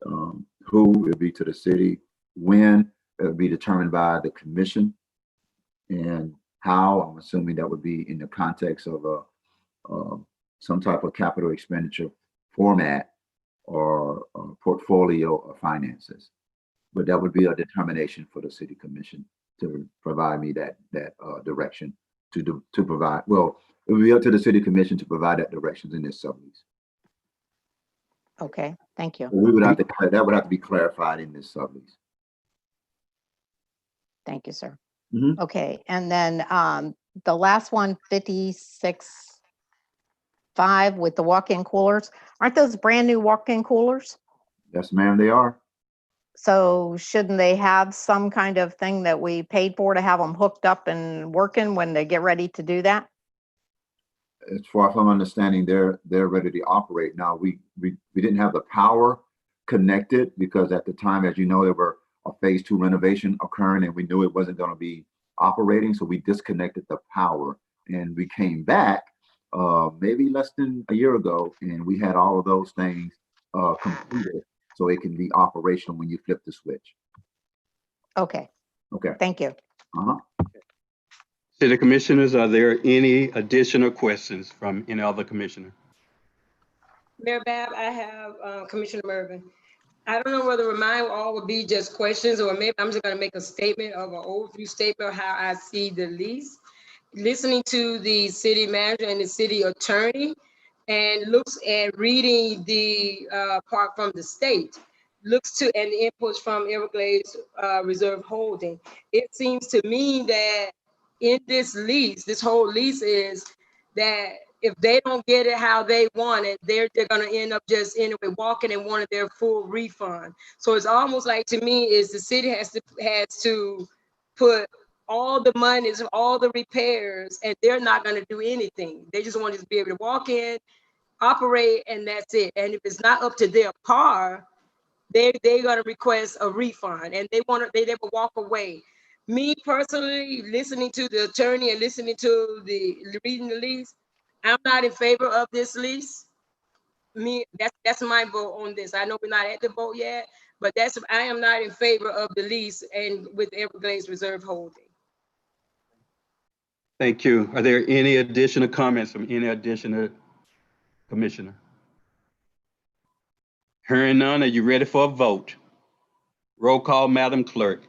who will be to the city, when it will be determined by the commission, and how, I'm assuming that would be in the context of some type of capital expenditure format or portfolio of finances. But that would be a determination for the city commission to provide me that direction to provide. Well, it would be up to the city commission to provide that directions in this sublease. Okay, thank you. We would have to, that would have to be clarified in this sublease. Thank you, sir. Mhm. Okay, and then the last one, 56.5 with the walk-in coolers. Aren't those brand new walk-in coolers? Yes, ma'am, they are. So shouldn't they have some kind of thing that we paid for to have them hooked up and working when they get ready to do that? As far as I'm understanding, they're ready to operate now. We didn't have the power connected because at the time, as you know, there were a phase 2 renovation occurring and we knew it wasn't going to be operating. So we disconnected the power and we came back maybe less than a year ago and we had all of those things completed so it can be operational when you flip the switch. Okay, Okay. thank you. City Commissioners, are there any additional questions from any other commissioner? Mayor Bab, I have Commissioner Mervyn. I don't know whether mine all would be just questions or maybe I'm just going to make a statement of an overview statement of how I see the lease. Listening to the city manager and the city attorney and looks at reading the part from the state, looks to and the inputs from Everglades Reserve Holding. It seems to me that in this lease, this whole lease is that if they don't get it how they want it, they're going to end up just anyway walking and wanting their full refund. So it's almost like to me is the city has to put all the monies, all the repairs, and they're not going to do anything. They just want to be able to walk in, operate and that's it. And if it's not up to their par, they're gonna request a refund and they will walk away. Me personally, listening to the attorney and listening to reading the lease, I'm not in favor of this lease. That's my vote on this. I know we're not at the vote yet, but I am not in favor of the lease and with Everglades Reserve Holding. Thank you. Are there any additional comments from any additional commissioner? Hearing none, are you ready for a vote? Roll call, Madam Clerk.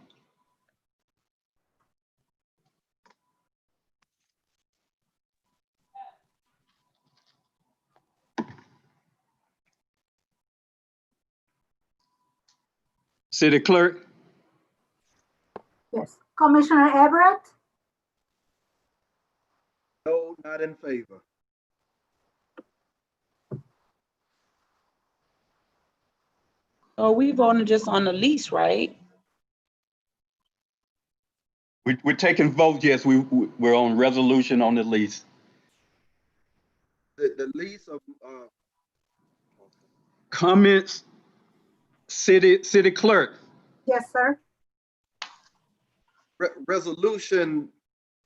City Clerk? Yes. Commissioner Everett, No, not in favor. Oh, we voting just on the lease, right? We're taking votes, yes, we're on resolution on the lease. The lease of, Comments, City Clerk? yes, sir. resolution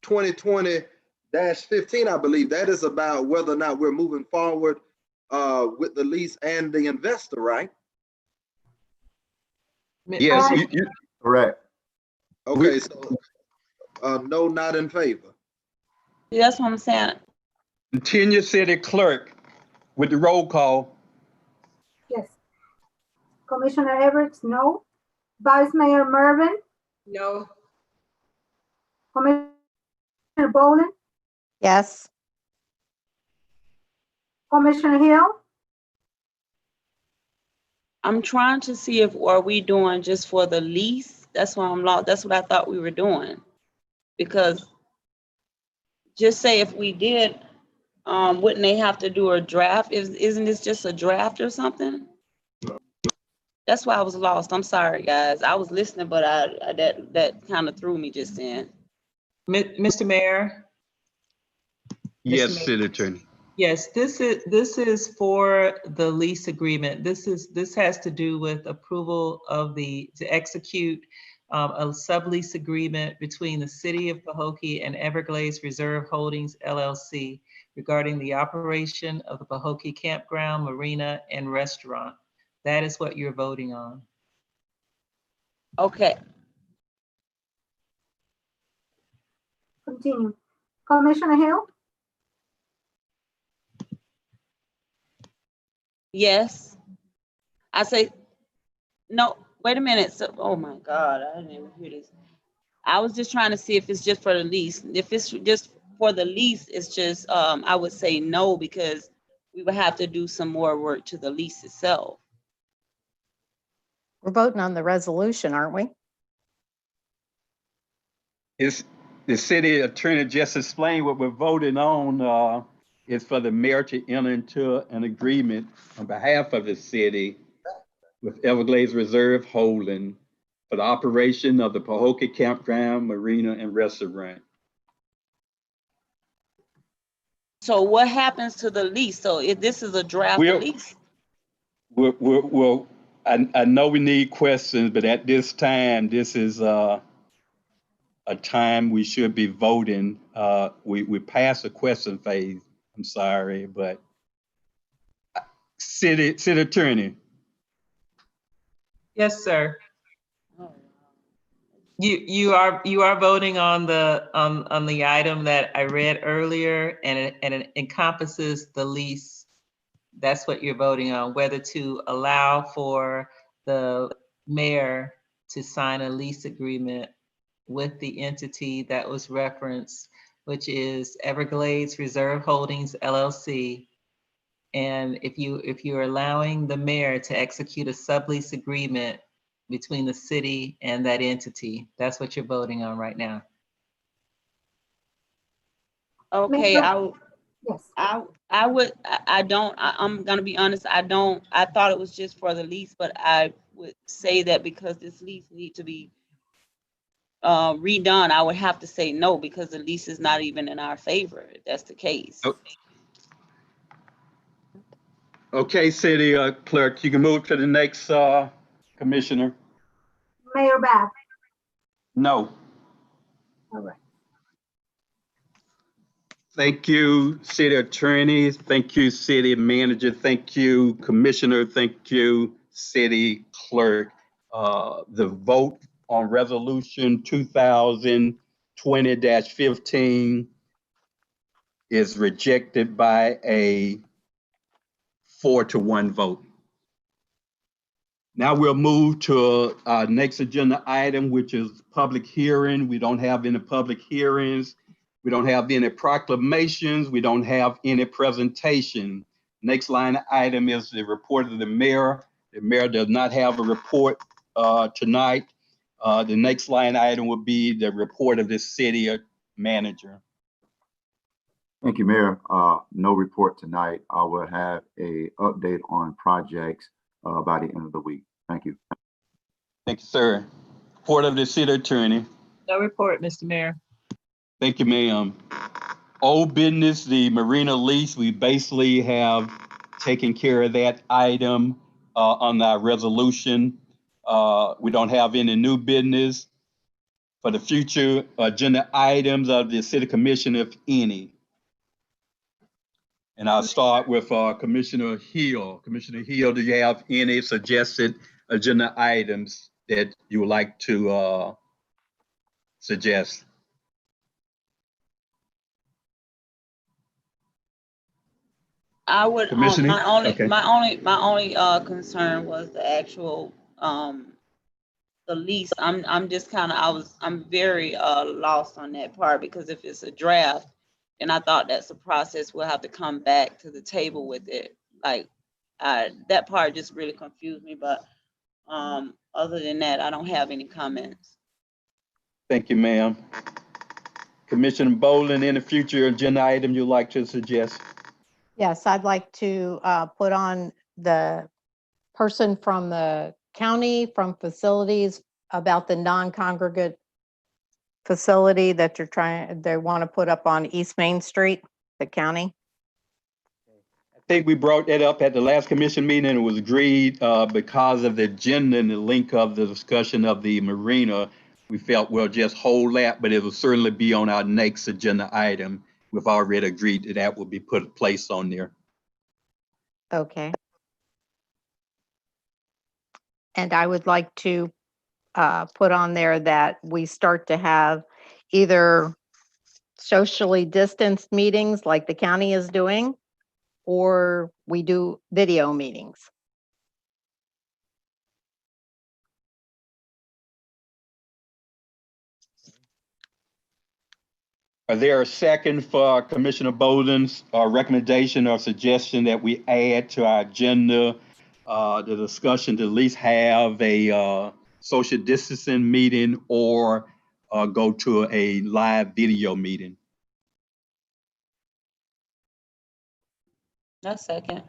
2020-15, I believe, that is about whether or not we're moving forward with the lease and the investor, right? Yes, Correct. Okay, so no, not in favor. Yeah, that's what I'm saying. continue, City Clerk, with the roll call. Yes. Commissioner Everett, no. Vice Mayor Mervyn, No. Commissioner Boland, Yes, Commissioner Hill, I'm trying to see if, are we doing just for the lease? That's why I'm lost. That's what I thought we were doing. Because just say if we did, wouldn't they have to do a draft? Isn't this just a draft or something? That's why I was lost. I'm sorry, guys. I was listening, but that kind of threw me just then. Mr. Mayor? Yes, Mr. Mayor. City Attorney. Yes, this is for the lease agreement. This has to do with approval of to execute a sublease agreement between the City of Pahokee and Everglades Reserve Holdings LLC regarding the operation of the Pahokee Campground, Marina, and Restaurant. That is what you're voting on. Okay. continue. Commissioner Hill, Yes. I say, no, wait a minute. So, oh my God, I didn't even hear this. I was just trying to see if it's just for the lease. If it's just for the lease, it's just, I would say no, because we would have to do some more work to the lease itself. we're voting on the resolution, aren't we? It's the City Attorney just explained what we're voting on is for the mayor to enter into an agreement on behalf of the city with Everglades Reserve Holding for the operation of the Pahokee Campground, Marina, and Restaurant. So what happens to the lease? So if this is a draft lease. I know we need questions, but at this time, this is a time we should be voting. We passed the question phase. I'm sorry, but City Attorney. Yes, sir. You are voting on the item that I read earlier, and it encompasses the lease. That's what you're voting on, whether to allow for the mayor to sign a lease agreement with the entity that was referenced, which is Everglades Reserve Holdings LLC. And if you're allowing the mayor to execute a sublease agreement between the city and that entity, that's what you're voting on right now. Okay, yes. I'm gonna be honest, I thought it was just for the lease, but I would say that because this lease need to be redone, I would have to say no, because the lease is not even in our favor, if that's the case. Oh. Okay, City Clerk, you can move to the next Commissioner. Mayor Bab. No. All right. Thank you, City Attorney. Thank you, City Manager. Thank you, Commissioner. Thank you, City Clerk. The vote on Resolution 2020-15 is rejected by a 4-1 vote. Now we'll move to our next agenda item, which is public hearing. We don't have any public hearings. We don't have any proclamations. We don't have any presentation. Next line item is the report of the mayor. The mayor does not have a report tonight. The next line item will be the report of the city manager. Thank you, Mayor. No report tonight. I will have a update on projects by the end of the week. Thank you. Thank you, sir. Report of the city attorney. No report, Mr. Mayor. Thank you, ma'am. Old business, the marina lease, we basically have taken care of that item on our resolution. We don't have any new business for the future agenda items of the city commission, if any. And I'll start with Commissioner Hill. Commissioner Hill, do you have any suggested agenda items that you would like to suggest? I would, Commissioner? my only, Okay. my only concern was the actual, the lease. I'm just kind of, I'm very lost on that part, because if it's a draft, and I thought that's a process, we'll have to come back to the table with it. Like, that part just really confused me, but other than that, I don't have any comments. Thank you, ma'am. Commissioner Boland, any future agenda item you'd like to suggest? Yes, I'd like to put on the person from the county, from facilities, about the non-congregate facility that they want to put up on East Main Street, the county. I think we brought that up at the last commission meeting, and it was agreed because of the agenda and the link of the discussion of the marina. We felt we'll just hold that, but it will certainly be on our next agenda item. We've already agreed that that will be placed on there. Okay. And I would like to put on there that we start to have either socially distanced meetings like the county is doing, or we do video meetings. Are there a second for Commissioner Bowden's recommendation or suggestion that we add to our agenda the discussion to at least have a social distancing meeting or go to a live video meeting? That's second.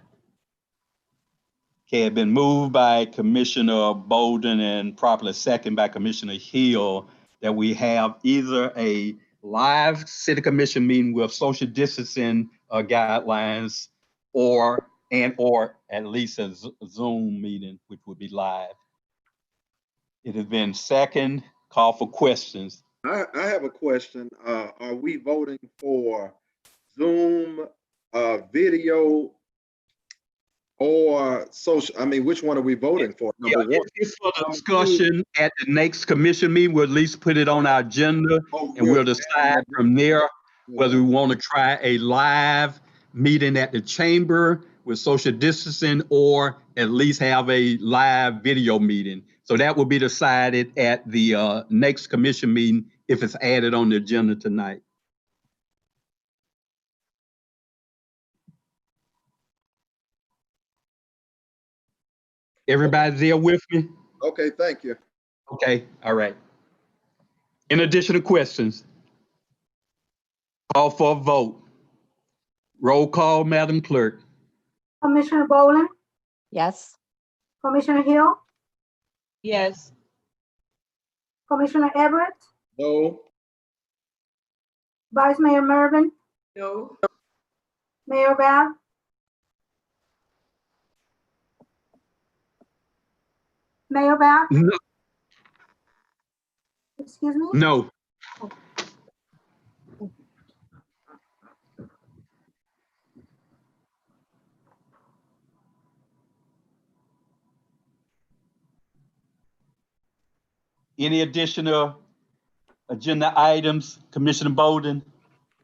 Okay, it's been moved by Commissioner Bowden and properly second by Commissioner Hill that we have either a live city commission meeting with social distancing guidelines or at least a Zoom meeting, which would be live. It has been second. Call for questions. I have a question. Are we voting for Zoom, video, or social? I mean, which one are we voting for? Yeah, Number one. it's for the discussion at the next commission meeting. We'll at least put it on our agenda and we'll decide from there whether we want to try a live meeting at the chamber with social distancing or at least have a live video meeting. So that will be decided at the next commission meeting if it's added on the agenda tonight. Everybody there with me? Okay, thank you. Okay, all right. In addition to questions, call for a vote. Roll call, Madam Clerk. Commissioner Boland, Yes? Commissioner Hill, Yes. Commissioner Everett, No. Vice Mayor Mervyn, No. Mayor Bab, Mayor Bach, No, excuse me? no. Any additional agenda items, Commissioner Bowden?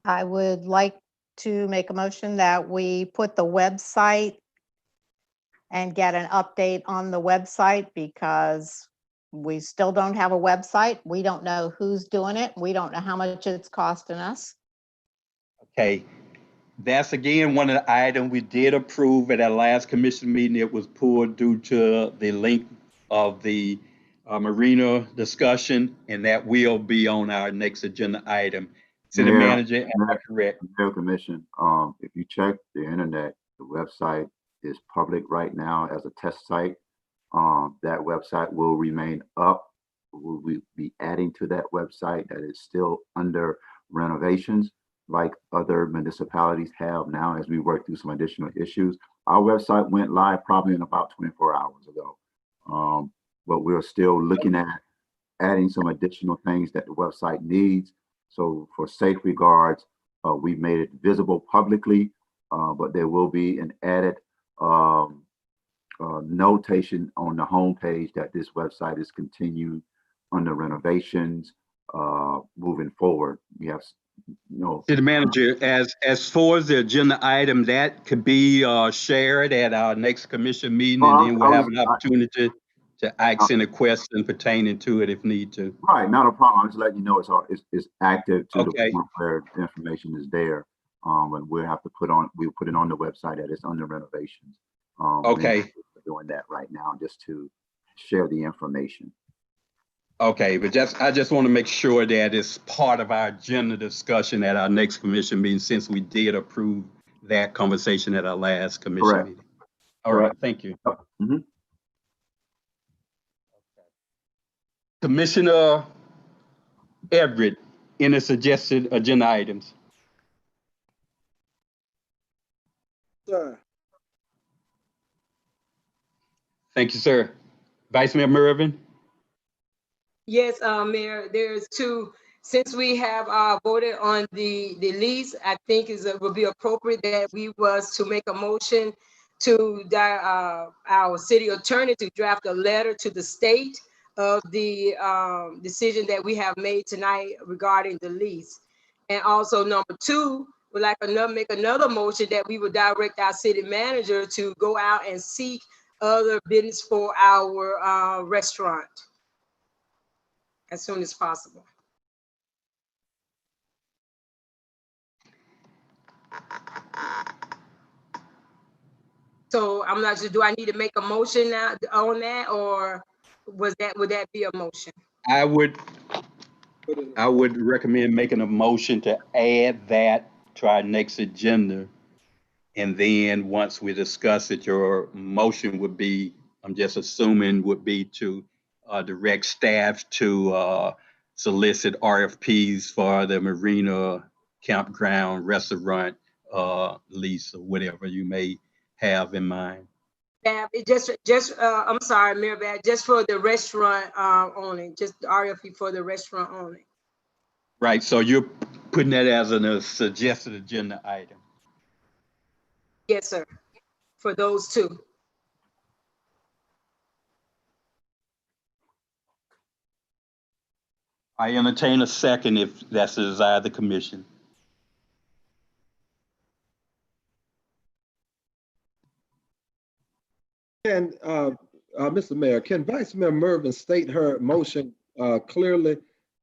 I would like to make a motion that we put the website and get an update on the website because we still don't have a website. We don't know who's doing it. We don't know how much it's costing us. Okay, that's again one of the items we did approve at our last commission meeting. It was pulled due to the length of the marina discussion, and that will be on our next agenda item. City Mayor, Manager, am I correct? Mayor Commission, if you check the internet, the website is public right now as a test site. That website will remain up. We'll be adding to that website that is still under renovations like other municipalities have now as we work through some additional issues. Our website went live probably in about 24 hours ago. But we're still looking at adding some additional things that the website needs. So for safe regards, we made it visible publicly, but there will be an added notation on the homepage that this website is continued under renovations moving forward. We have, City Manager, as far as the agenda item, that could be shared at our next commission meeting, and then we'll have an opportunity to ask any question pertaining to it if need to. Right, not a problem. I'm just letting you know it's active to Okay. the point where the information is there. And we'll put it on the website that it's under renovations. Okay. We're doing that right now just to share the information. Okay, but I just want to make sure that it's part of our agenda discussion at our next commission meeting, since we did approve that conversation at our last commission Correct. meeting. All right, thank you. Mhm. Commissioner Everett, any suggested agenda items? Sir. Thank you, sir. Vice Mayor Mervyn? Yes, Mayor, there's two. Since we have voted on the lease, I think it would be appropriate that we was to make a motion to our city attorney to draft a letter to the state of the decision that we have made tonight regarding the lease. And also number two, we'd like to make another motion that we would direct our city manager to go out and seek other bids for our restaurant as soon as possible. So I'm not sure, do I need to make a motion now on that, or would that be a motion? I would recommend making a motion to add that to our next agenda. And then once we discuss it, your motion would be, I'm just assuming, would be to direct staff to solicit RFPs for the marina, campground, restaurant lease, or whatever you may have in mind. Yeah, it just I'm sorry, Mayor Bad, just for the restaurant only, just the RFP for the restaurant only. Right, so you're putting that as a suggested agenda item. Yes, sir, for those two. I entertain a second if that's the desire of the commission. And Mr. Mayor, can Vice Mayor Mervyn state her motion clearly?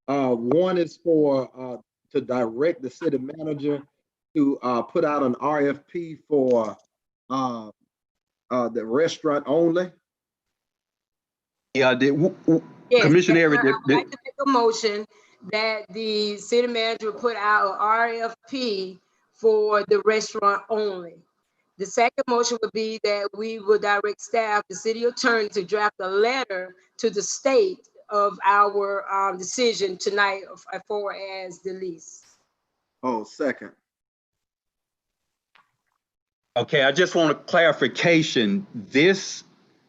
One is for to direct the city manager to put out an RFP for the restaurant only. Yeah, Yes, Commissioner yes, Everett, sir. I'd like to make a motion that the city manager would put out an RFP for the restaurant only. The second motion would be that we would direct staff, the city attorney, to draft a letter to the state of our decision tonight as far as the lease. Oh, second. okay, I just want a clarification.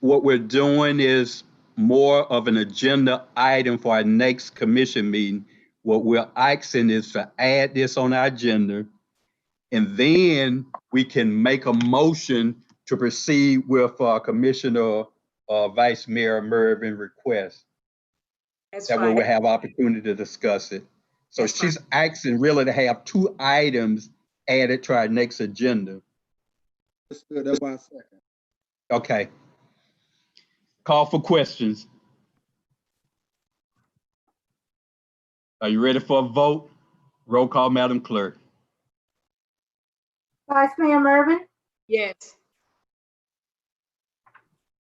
What we're doing is more of an agenda item for our next commission meeting. What we're asking is to add this on our agenda, and then we can make a motion to proceed with Commissioner Vice Mayor Mervyn request. That's That way fine. we'll have opportunity to discuss it. So That's fine. she's asking really to have 2 items added to our next agenda. Understood. That's why I second. Okay. Call for questions. Are you ready for a vote? Roll call, Madam Clerk. Vice Mayor Mervyn, Yes.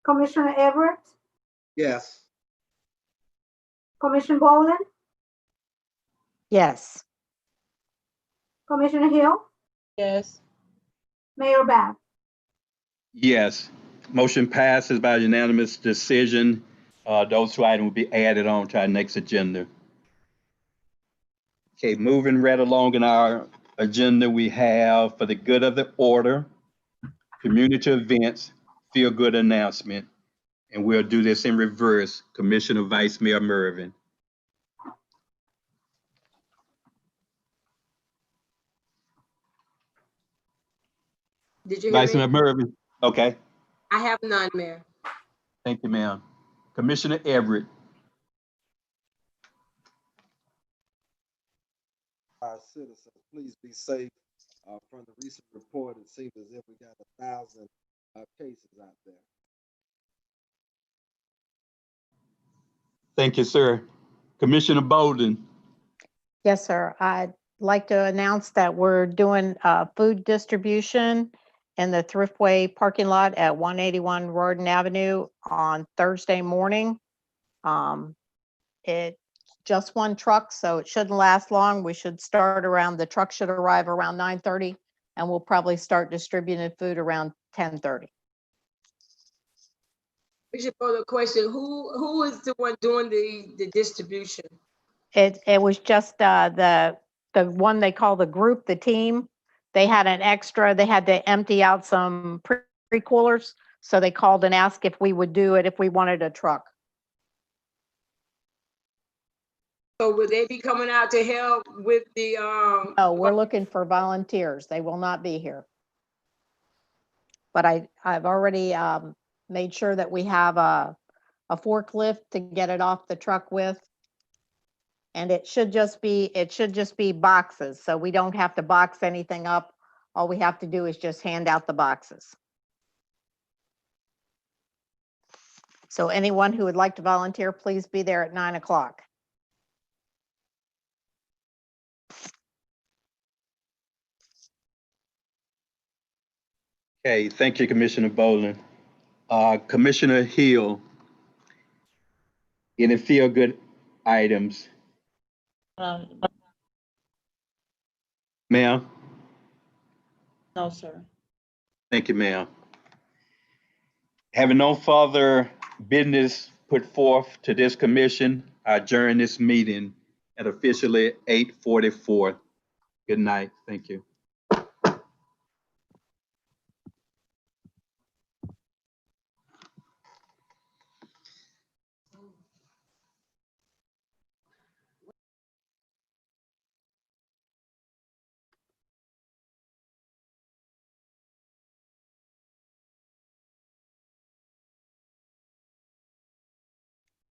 Commissioner Everett, Yes. Commissioner Boland, Yes. Commissioner Hill, Yes. Mayor Bab. Yes. Motion passes by unanimous decision. Those 2 items will be added on to our next agenda. Okay, moving right along in our agenda, we have for the good of the order, community events, feel good announcement. And we'll do this in reverse. Commissioner Vice Mayor Mervyn. Did you hear Vice me? Mayor Mervyn. Okay, I have none, Mayor. thank you, ma'am. Commissioner Everett. Our citizens, please be safe. From the recent report, it seems as if we got 1,000 cases out there. Thank you, sir. Commissioner Bowden. Yes, sir. I'd like to announce that we're doing food distribution in the Thriftway parking lot at 181 Worden Avenue on Thursday morning. It's just 1 truck, so it shouldn't last long. The truck should arrive around 9:30, and we'll probably start distributing food around 10:30. We should pose a question. Who is the one doing the distribution? It was just the one they call the group, the team. They had an extra, they had to empty out some pre-coolers. So they called and asked if we would do it, if we wanted a truck. So will they be coming out to help with the, Oh, we're looking for volunteers. They will not be here. But I've already made sure that we have a forklift to get it off the truck with. And it should just be boxes. So we don't have to box anything up. All we have to do is just hand out the boxes. So anyone who would like to volunteer, please be there at 9 o'clock. Okay, thank you, Commissioner Boland. Commissioner Hill. Any feel good items? Ma'am? No, sir. Thank you, ma'am. Having no further business put forth to this commission, I adjourn this meeting at officially 8:44. Good night. Thank you.